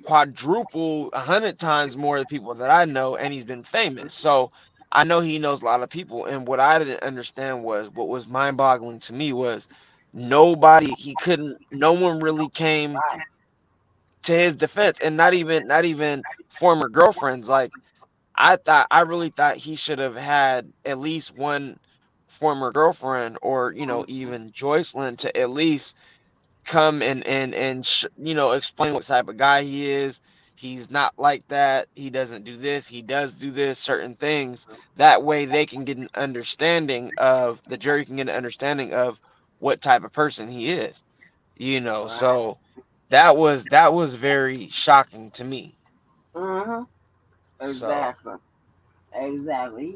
S2: quadruple 100 times more of the people that I know, and he's been famous. So I know he knows a lot of people. And what I didn't understand was what was mind boggling to me was no one really came
S1: Right.
S2: to his defense, and not even former girlfriends. Like I really thought he should have had at least one former girlfriend, or
S1: Mhm.
S2: even Joycelyn, to at least come and explain what type of guy he is. He's not like that. He doesn't do this. He does do this, certain things. That way they can get an understanding of the jury can get an understanding of what type of person he is.
S1: Right.
S2: So that was very shocking to me.
S1: Mhm.
S2: So
S1: Exactly. Exactly.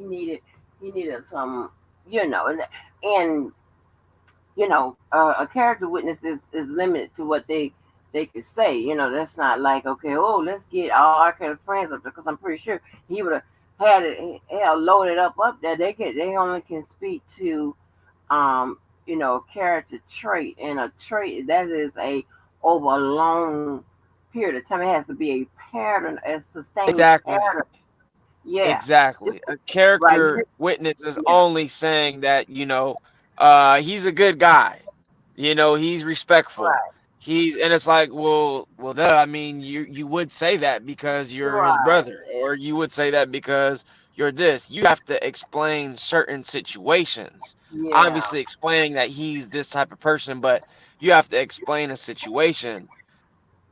S1: He needed some. And a character witness is limited to what they could say. That's not like, okay, oh, let's get all our kind of friends up there, because I'm pretty sure he would have had it hell loaded up there. They only can speak to character trait, and a trait that is a over a long period of time. It has to be a pattern, a sustained
S2: exactly,
S1: pattern. Yeah. This-
S2: exactly. A
S1: right.
S2: character witness is
S1: Yeah.
S2: only saying that he's a good guy. He's respectful.
S1: Right.
S2: And it's like, well, duh. I mean, you would say that because you're his
S1: Right.
S2: brother, or you would say that because you're this. You have to explain certain situations.
S1: Yeah.
S2: Obviously, explaining that he's this type of person, but you have to explain a situation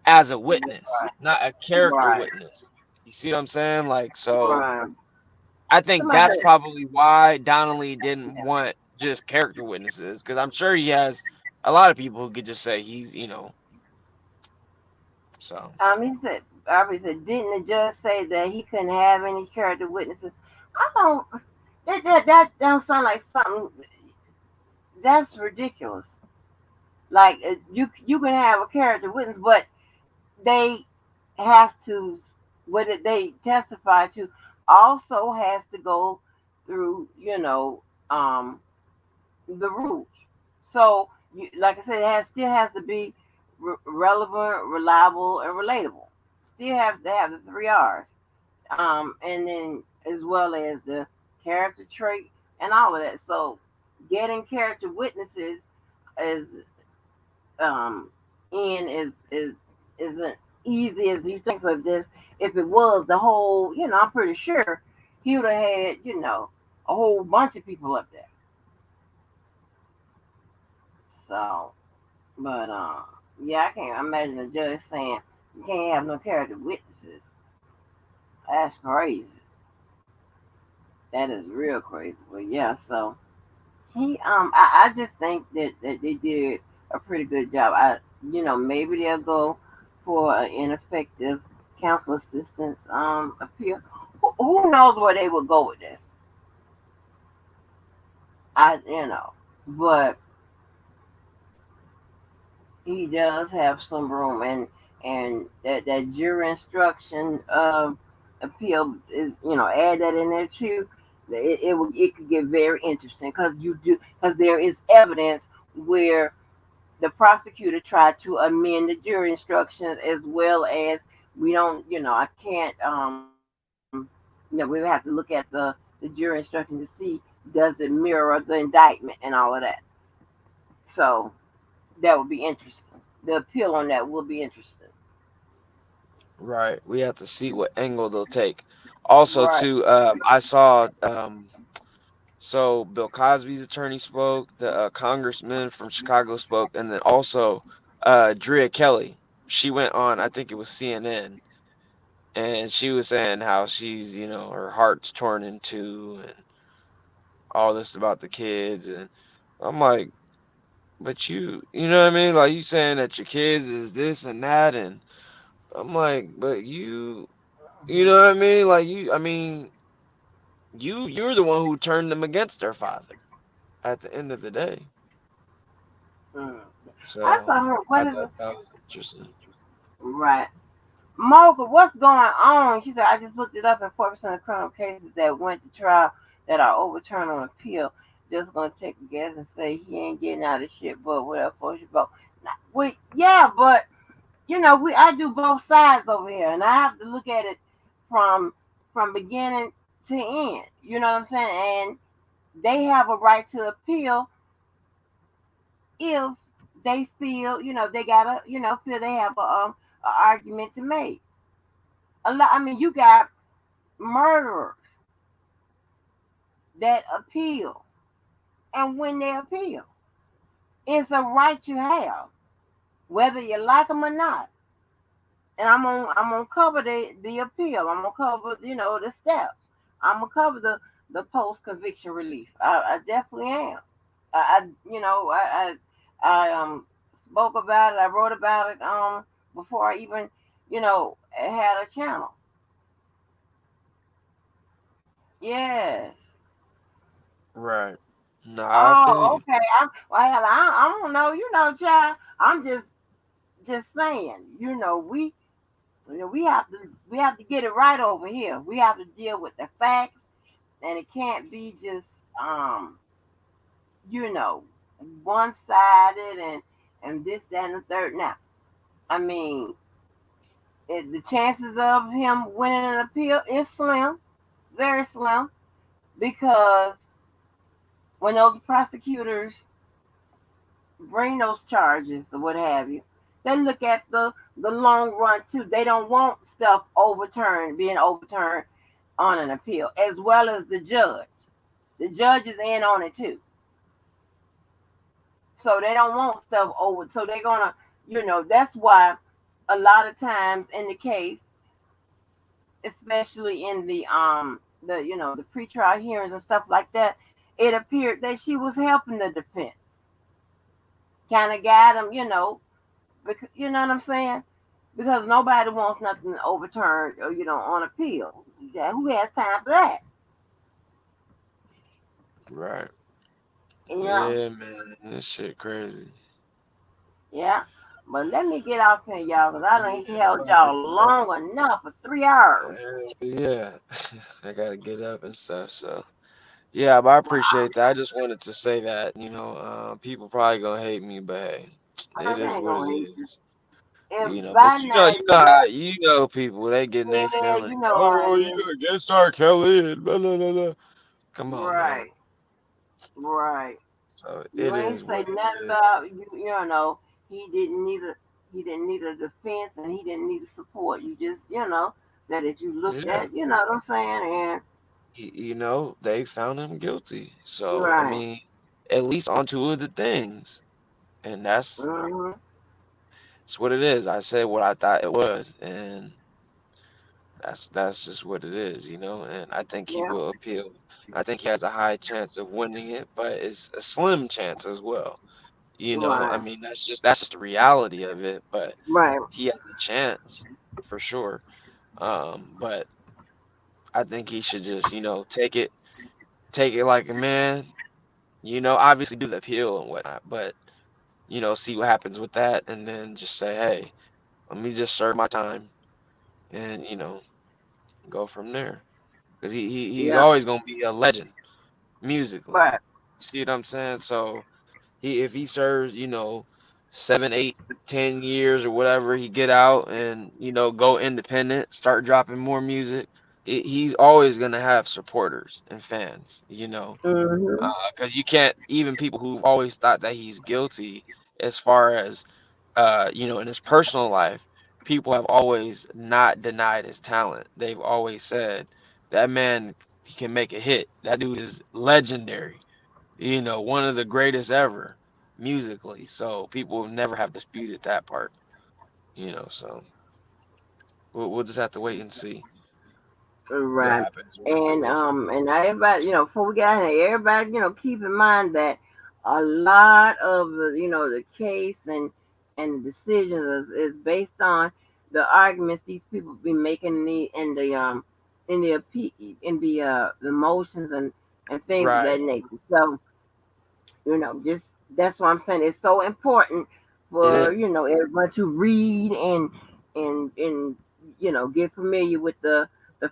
S2: as a witness,
S1: Right.
S2: not a character
S1: Right.
S2: witness. You see what I'm saying? Like, so
S1: Right.
S2: I think
S1: Somebody
S2: that's
S1: said,
S2: probably why Donnelly didn't want just character witnesses, because I'm sure he has a lot of people who could just say so.
S1: he said, didn't the judge say that he couldn't have any character witnesses? I don't. That don't sound like something. That's ridiculous. Like, you can have a character witness, but they have to, what they testify to also has to go through, the rules. So, like I said, still has to be relevant, reliable, and relatable. Still have to have the three R's, and then as well as the character trait and all of that. So, getting character witnesses is um, in is isn't easy as you think. So if it was the whole, I'm pretty sure he would have had, a whole bunch of people up there. So, but yeah, I can't imagine a judge saying you can't have no character witnesses. That's crazy. That is real crazy. But yeah, so I just think that they did a pretty good job. Maybe they'll go for an ineffective counsel assistance appeal. Who knows where they would go with this? But he does have some room, and that jury instruction appeal is, add that in there too. It could get very interesting, because there is evidence where the prosecutor tried to amend the jury instructions, as well as we don't, I can't, we have to look at the jury instruction to see Does it mirror the indictment and all of that? So that would be interesting. The appeal on that will be interesting.
S2: Right. We have to see what angle they'll take. Also,
S1: Right.
S2: too, I saw so Bill Cosby's attorney spoke, the congressman from Chicago spoke, and then also Drea Kelly. She went on, I think it was CNN, and she was saying how she's, her heart's torn in two and all this about the kids. And I'm like, but you know what I mean? Like you saying that your kids is this and that, and I'm like, but you know what I mean? Like I mean, you're the one who turned them against their father at the end of the day.
S1: Mm. I
S2: So
S1: saw her.
S2: I
S1: What is
S2: thought
S1: it?
S2: that was interesting.
S1: Right. Mocha, what's going on? She said, I just looked it up, and 4% of criminal cases that went to trial that are overturned on appeal, just going to take a guess and say he ain't getting out of shit, but whatever floats your boat. Yeah, but, I do both sides over here, and I have to look at it from beginning to end. You know what I'm saying? And they have a right to appeal if they feel, they gotta, feel they have a argument to make. A lot. I mean, you got murderers that appeal, and when they appeal, it's a right you have, whether you like them or not. And I'm gonna cover the appeal. I'm gonna cover the steps. I'm gonna cover the post conviction relief. I definitely am. I spoke about it. I wrote about it before I even had a channel. Yes.
S2: Right. Nah, I feel
S1: Oh,
S2: you.
S1: okay. I don't know. Child. I'm just saying. We have to get it right over here. We have to deal with the facts, and it can't be just you know one sided and this that and the third. Now, I mean, the chances of him winning an appeal is slim, very slim, because when those prosecutors bring those charges or what have you, they look at the long run too. They don't want stuff being overturned on an appeal, as well as the judge. The judge is in on it too, so they don't want stuff over. So they're gonna, that's why a lot of times in the case, especially in the pretrial hearings and stuff like that, it appeared that she was helping the defense, kind of guide them, because you know what I'm saying? Because nobody wants nothing overturned or on appeal. Yeah, who has time for that?
S2: Right.
S1: You know?
S2: Yeah, man. This shit crazy.
S1: Yeah. But let me get off here, y'all, because I done
S2: Yeah, I'm
S1: held
S2: about to
S1: y'all
S2: get up.
S1: long enough for 3 hours.
S2: Yeah. I gotta get up and stuff. So yeah, but I appreciate that. I just wanted to say that. People probably gonna hate me, but hey,
S1: I
S2: it is
S1: ain't
S2: what it
S1: gonna hate you.
S2: is.
S1: If
S2: But
S1: by now,
S2: people they getting their
S1: yeah,
S2: feelings.
S1: you know
S2: Oh,
S1: how it
S2: well, you
S1: is.
S2: against R. Kelly and blah blah blah blah. Come on, man.
S1: Right, right.
S2: So
S1: You
S2: it
S1: ain't
S2: is
S1: say
S2: what it
S1: nothing
S2: is.
S1: about he didn't need a defense and he didn't need a support. You just said that you looked
S2: Yeah.
S1: at, you know what I'm saying?
S2: They found him guilty.
S1: And
S2: So I
S1: right.
S2: mean, at least on two of the things, and
S1: Hmm.
S2: that's what it is. I said what I thought it was, and that's just what it is. And I think he
S1: Yeah.
S2: will appeal. I think he has a high chance of winning it, but it's a slim chance as well. I
S1: Right.
S2: mean, that's just the reality of it, but
S1: Right.
S2: he has a chance for sure. But I think he should just, take it like a man, obviously do the appeal and whatnot, but see what happens with that and then just say, hey, let me just serve my time and, go from there. Because he's
S1: Yeah.
S2: always gonna be a legend musically.
S1: Right.
S2: You see what I'm saying? So if he serves, 7, 8, 10 years or whatever, he get out and go independent, start dropping more music. he's always gonna have supporters and fans, you know,
S1: Mhm.
S2: because you can't, even people who've always thought that he's guilty as far as you know, in his personal life, people have always not denied his talent. They've always said that man, he can make a hit. That dude is legendary, you know, one of the greatest ever musically. So people never have disputed that part, you know. So we'll just have to wait and see what
S1: Right.
S2: happens with it.
S1: And now everybody, before we get out of here, everybody, keep in mind that a lot of the case and the decisions is based on the arguments these people be making in the motions and things of that
S2: Right.
S1: nature. So, just that's what I'm saying. It's so important
S2: It
S1: for
S2: is.
S1: everyone to read and get familiar with the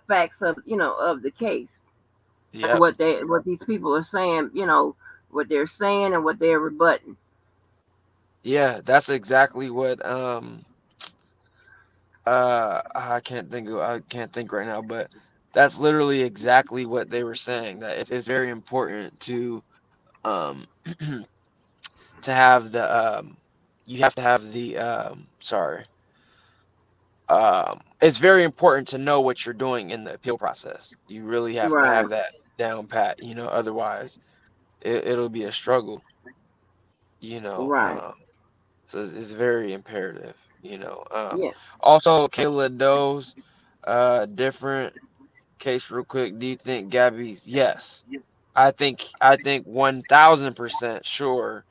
S1: facts of the case and
S2: Yep.
S1: what these people are saying. What they're saying and what they're rebutting.
S2: Yeah, that's exactly what I can't think right now, but that's literally exactly what they were saying, that it's very important um to have the you have to have the sorry, it's very important to know what you're doing in the appeal process. You really have to
S1: Right,
S2: have that down pat, you know, otherwise it'll be a struggle, you know.
S1: right.
S2: So it's very imperative, you know.
S1: Yeah.
S2: Also, Kayla Doe's different case real quick. Do you think Gabby's? Yes. I think 1000% sure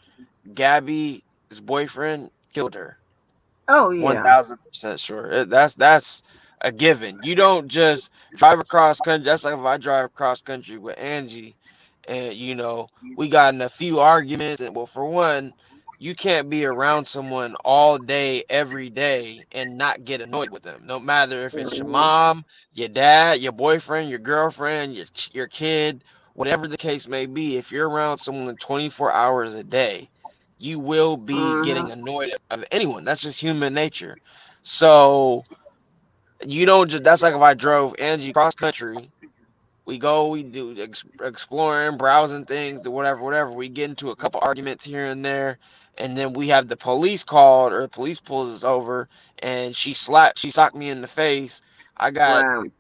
S2: Gabby's boyfriend killed her.
S1: Oh
S2: One
S1: yeah.
S2: thousand percent sure. That's a given. You don't just drive across country. That's like if I drive across country with Angie, and you know we got in a few arguments. And well, for one, you can't be around someone all day, every day, and not get annoyed with them. No matter if it's your
S1: Mhm.
S2: mom, your dad, your boyfriend, your girlfriend, your kid, whatever the case may be. If you're around someone 24 hours a day, you will be
S1: Mhm.
S2: getting annoyed of anyone. That's just human nature. So you don't just, that's like if I drove Angie cross country, we go, we do exploring, browsing things or whatever, whatever. We get into a couple arguments here and there, and then we have the police called or the police pulls us over, and she socked me in the face. I got
S1: Right.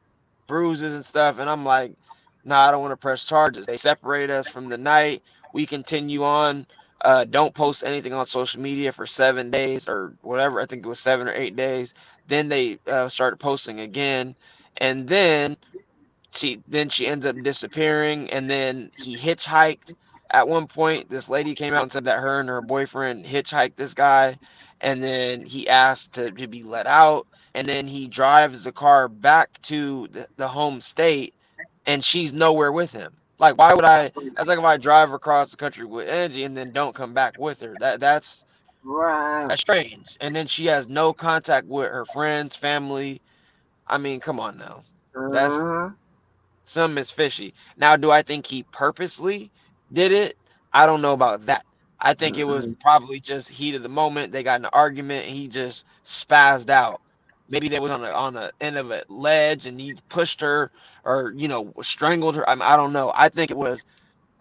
S2: bruises and stuff, and I'm like, nah, I don't want to press charges. They separate us from the night. We continue on. Don't post anything on social media for 7 days or whatever. I think it was 7 or 8 days. Then they started posting again, and then she ends up disappearing. And then he hitchhiked. At one point, this lady came out and said that her and her boyfriend hitchhiked this guy, and then he asked to be let out. And then he drives the car back to the home state, and she's nowhere with him. Like, why would I? That's like if I drive across the country with Angie and then don't come back with her.
S1: Right.
S2: That's strange. And then she has no contact with her friends, family. I mean, come on now. That's
S1: Mhm.
S2: some is fishy. Now, do I think he purposely did it? I don't know about that. I think it was
S1: Mhm.
S2: probably just heat of the moment. They got in an argument and he just spazzed out. Maybe they was on the end of a ledge and he pushed her or strangled her. I don't know. I think it was,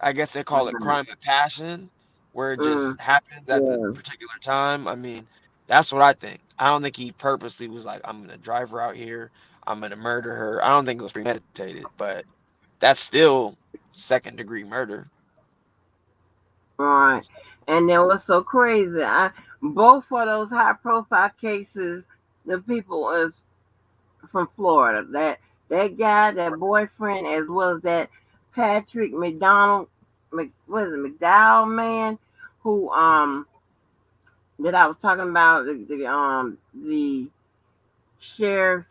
S2: I guess they call it
S1: Right.
S2: crime of passion, where it
S1: Mm.
S2: just happens at the
S1: Yeah.
S2: particular time. I mean, that's what I think. I don't think he purposely was like, I'm gonna drive her out here, I'm gonna murder her. I don't think it was premeditated, but that's still second degree murder.
S1: Right. And then what's so crazy? Both of those high profile cases, the people is from Florida. That guy, that boyfriend, as well as that Patrick McDonald, what is it, McDowell man, who that I was talking about, the sheriff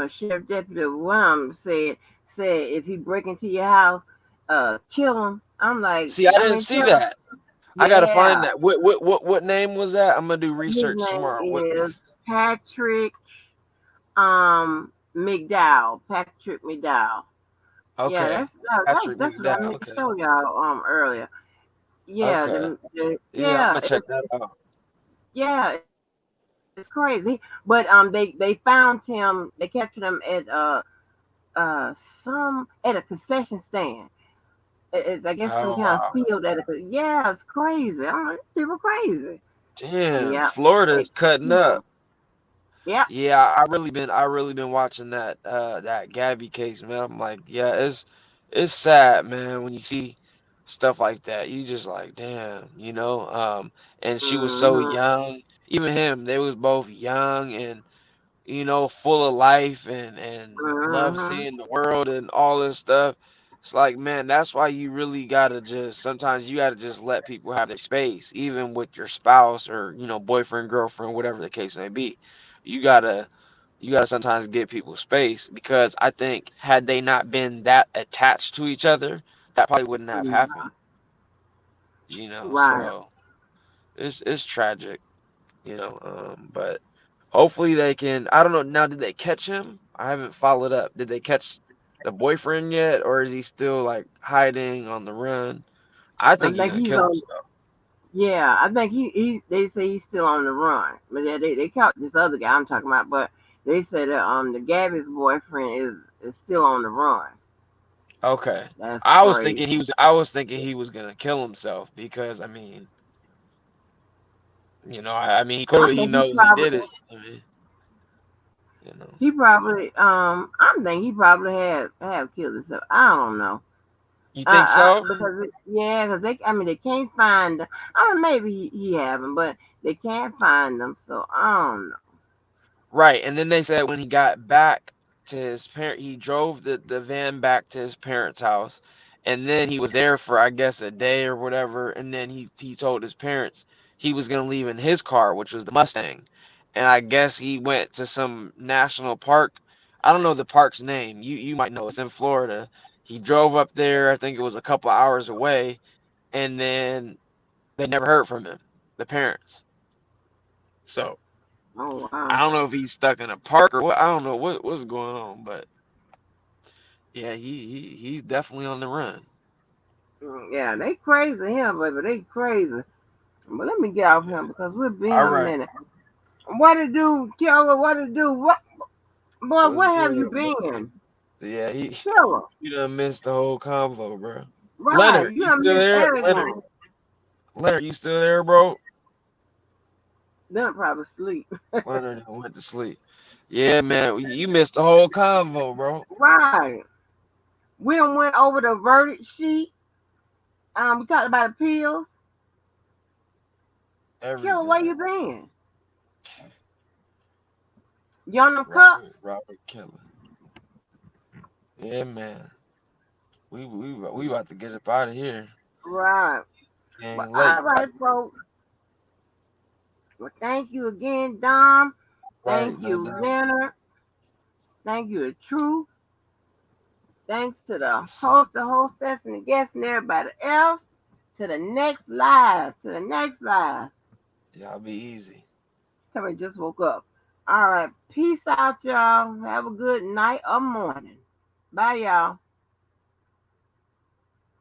S1: sheriff deputy said if he break into your house, kill him. I'm like,
S2: See, I
S1: I
S2: didn't
S1: mean,
S2: see that. I gotta find
S1: yeah.
S2: that. What name was that? I'm gonna do
S1: His
S2: research
S1: name
S2: tomorrow. What?
S1: is Patrick McDowell. Patrick McDowell. Yeah,
S2: Okay, Patrick
S1: that's what I
S2: McDowell.
S1: meant to
S2: Okay,
S1: show y'all earlier. Yeah,
S2: okay. Yeah, I'm
S1: yeah,
S2: gonna check that out.
S1: yeah, it's crazy. But they found him. They captured him at some at a concession stand. It's, I guess, some
S2: Oh
S1: kind of
S2: wow.
S1: field at a. Yeah, it's crazy. I'm like, people crazy.
S2: Damn,
S1: Yeah,
S2: Florida's
S1: they
S2: cutting
S1: people.
S2: up.
S1: Yep.
S2: Yeah, I really been watching that Gabby case, man. I'm like, yeah, it's sad, man, when you see stuff like that. You just like, damn, and she was so
S1: Hmm.
S2: young. Even him, they was both young and full of life and love
S1: Hmm.
S2: seeing the world and all this stuff. It's like, man, that's why you really gotta just sometimes you gotta just let people have their space, even with your spouse or boyfriend, girlfriend, whatever the case may be. You gotta you gotta sometimes give people space because I think had they not been that attached to each other, that probably wouldn't have happened.
S1: Right.
S2: So it's tragic, but hopefully they can. I don't know. Now, did they catch him? I haven't followed up. Did they catch the boyfriend yet, or is he still like hiding on the run? I
S1: I
S2: think he's
S1: think
S2: gonna
S1: he's
S2: kill
S1: on.
S2: himself.
S1: Yeah, I think he. They say he's still on the run, but yeah, they caught this other guy I'm talking about. But they said that the Gabby's boyfriend is still on the run.
S2: Okay.
S1: That's
S2: I was
S1: crazy.
S2: thinking he was. I was thinking he was gonna kill himself because I mean, I mean, he
S1: I
S2: clearly he
S1: think he
S2: knows he
S1: probably
S2: did it. I mean, you know.
S1: I think he probably had have killed himself. I don't know.
S2: You think so?
S1: Because they, I mean, they can't find. I mean, maybe he haven't, but they can't find them. So I don't know.
S2: Right, and then they said when he got back to his parent, he drove the van back to his parents' house, and then he was there for I guess a day or whatever, and then he told his parents he was gonna leave in his car, which was the Mustang, and I guess he went to some national park. I don't know the park's name. You might know. It's in Florida. He drove up there. I think it was a couple hours away, and then they never heard from him, the parents. So.
S1: Oh
S2: I
S1: wow.
S2: don't know if he's stuck in a park or what. I don't know what's going on, but yeah, he's definitely on the run.
S1: Yeah, they crazy here, baby. They crazy. But let me get off
S2: Yeah.
S1: him because we've been
S2: All
S1: a
S2: right.
S1: minute. What to do, Killer? What to do? What, boy?
S2: What's
S1: Where have you
S2: good, bro?
S1: been,
S2: Yeah,
S1: Killer?
S2: you done missed the whole convo, bro.
S1: Right,
S2: Leonard,
S1: you
S2: you
S1: done
S2: still
S1: missed
S2: there? Leonard,
S1: everything.
S2: Leonard, you still there, bro?
S1: Then probably sleep.
S2: Leonard done went to sleep. Yeah, man, you missed the whole convo, bro.
S1: Right. We done went over the verdict sheet. We talked about appeals. Killer, where
S2: Everything.
S1: you been? You on them
S2: Robert
S1: cups?
S2: Robert Kelly. Yeah, man. We about to get up out of here.
S1: Right. Well,
S2: Getting
S1: all
S2: late.
S1: right, folks. Well, thank you again, Dom.
S2: Right,
S1: Thank
S2: no
S1: you,
S2: doubt.
S1: Leonard. Thank you, the Truth. Thanks to the
S2: Yes, sir.
S1: host, the hostess, and the guests, and everybody else. To the next live. To the next live.
S2: Y'all be easy.
S1: Somebody just woke up. All right. Peace out, y'all. Have a good night or morning. Bye, y'all.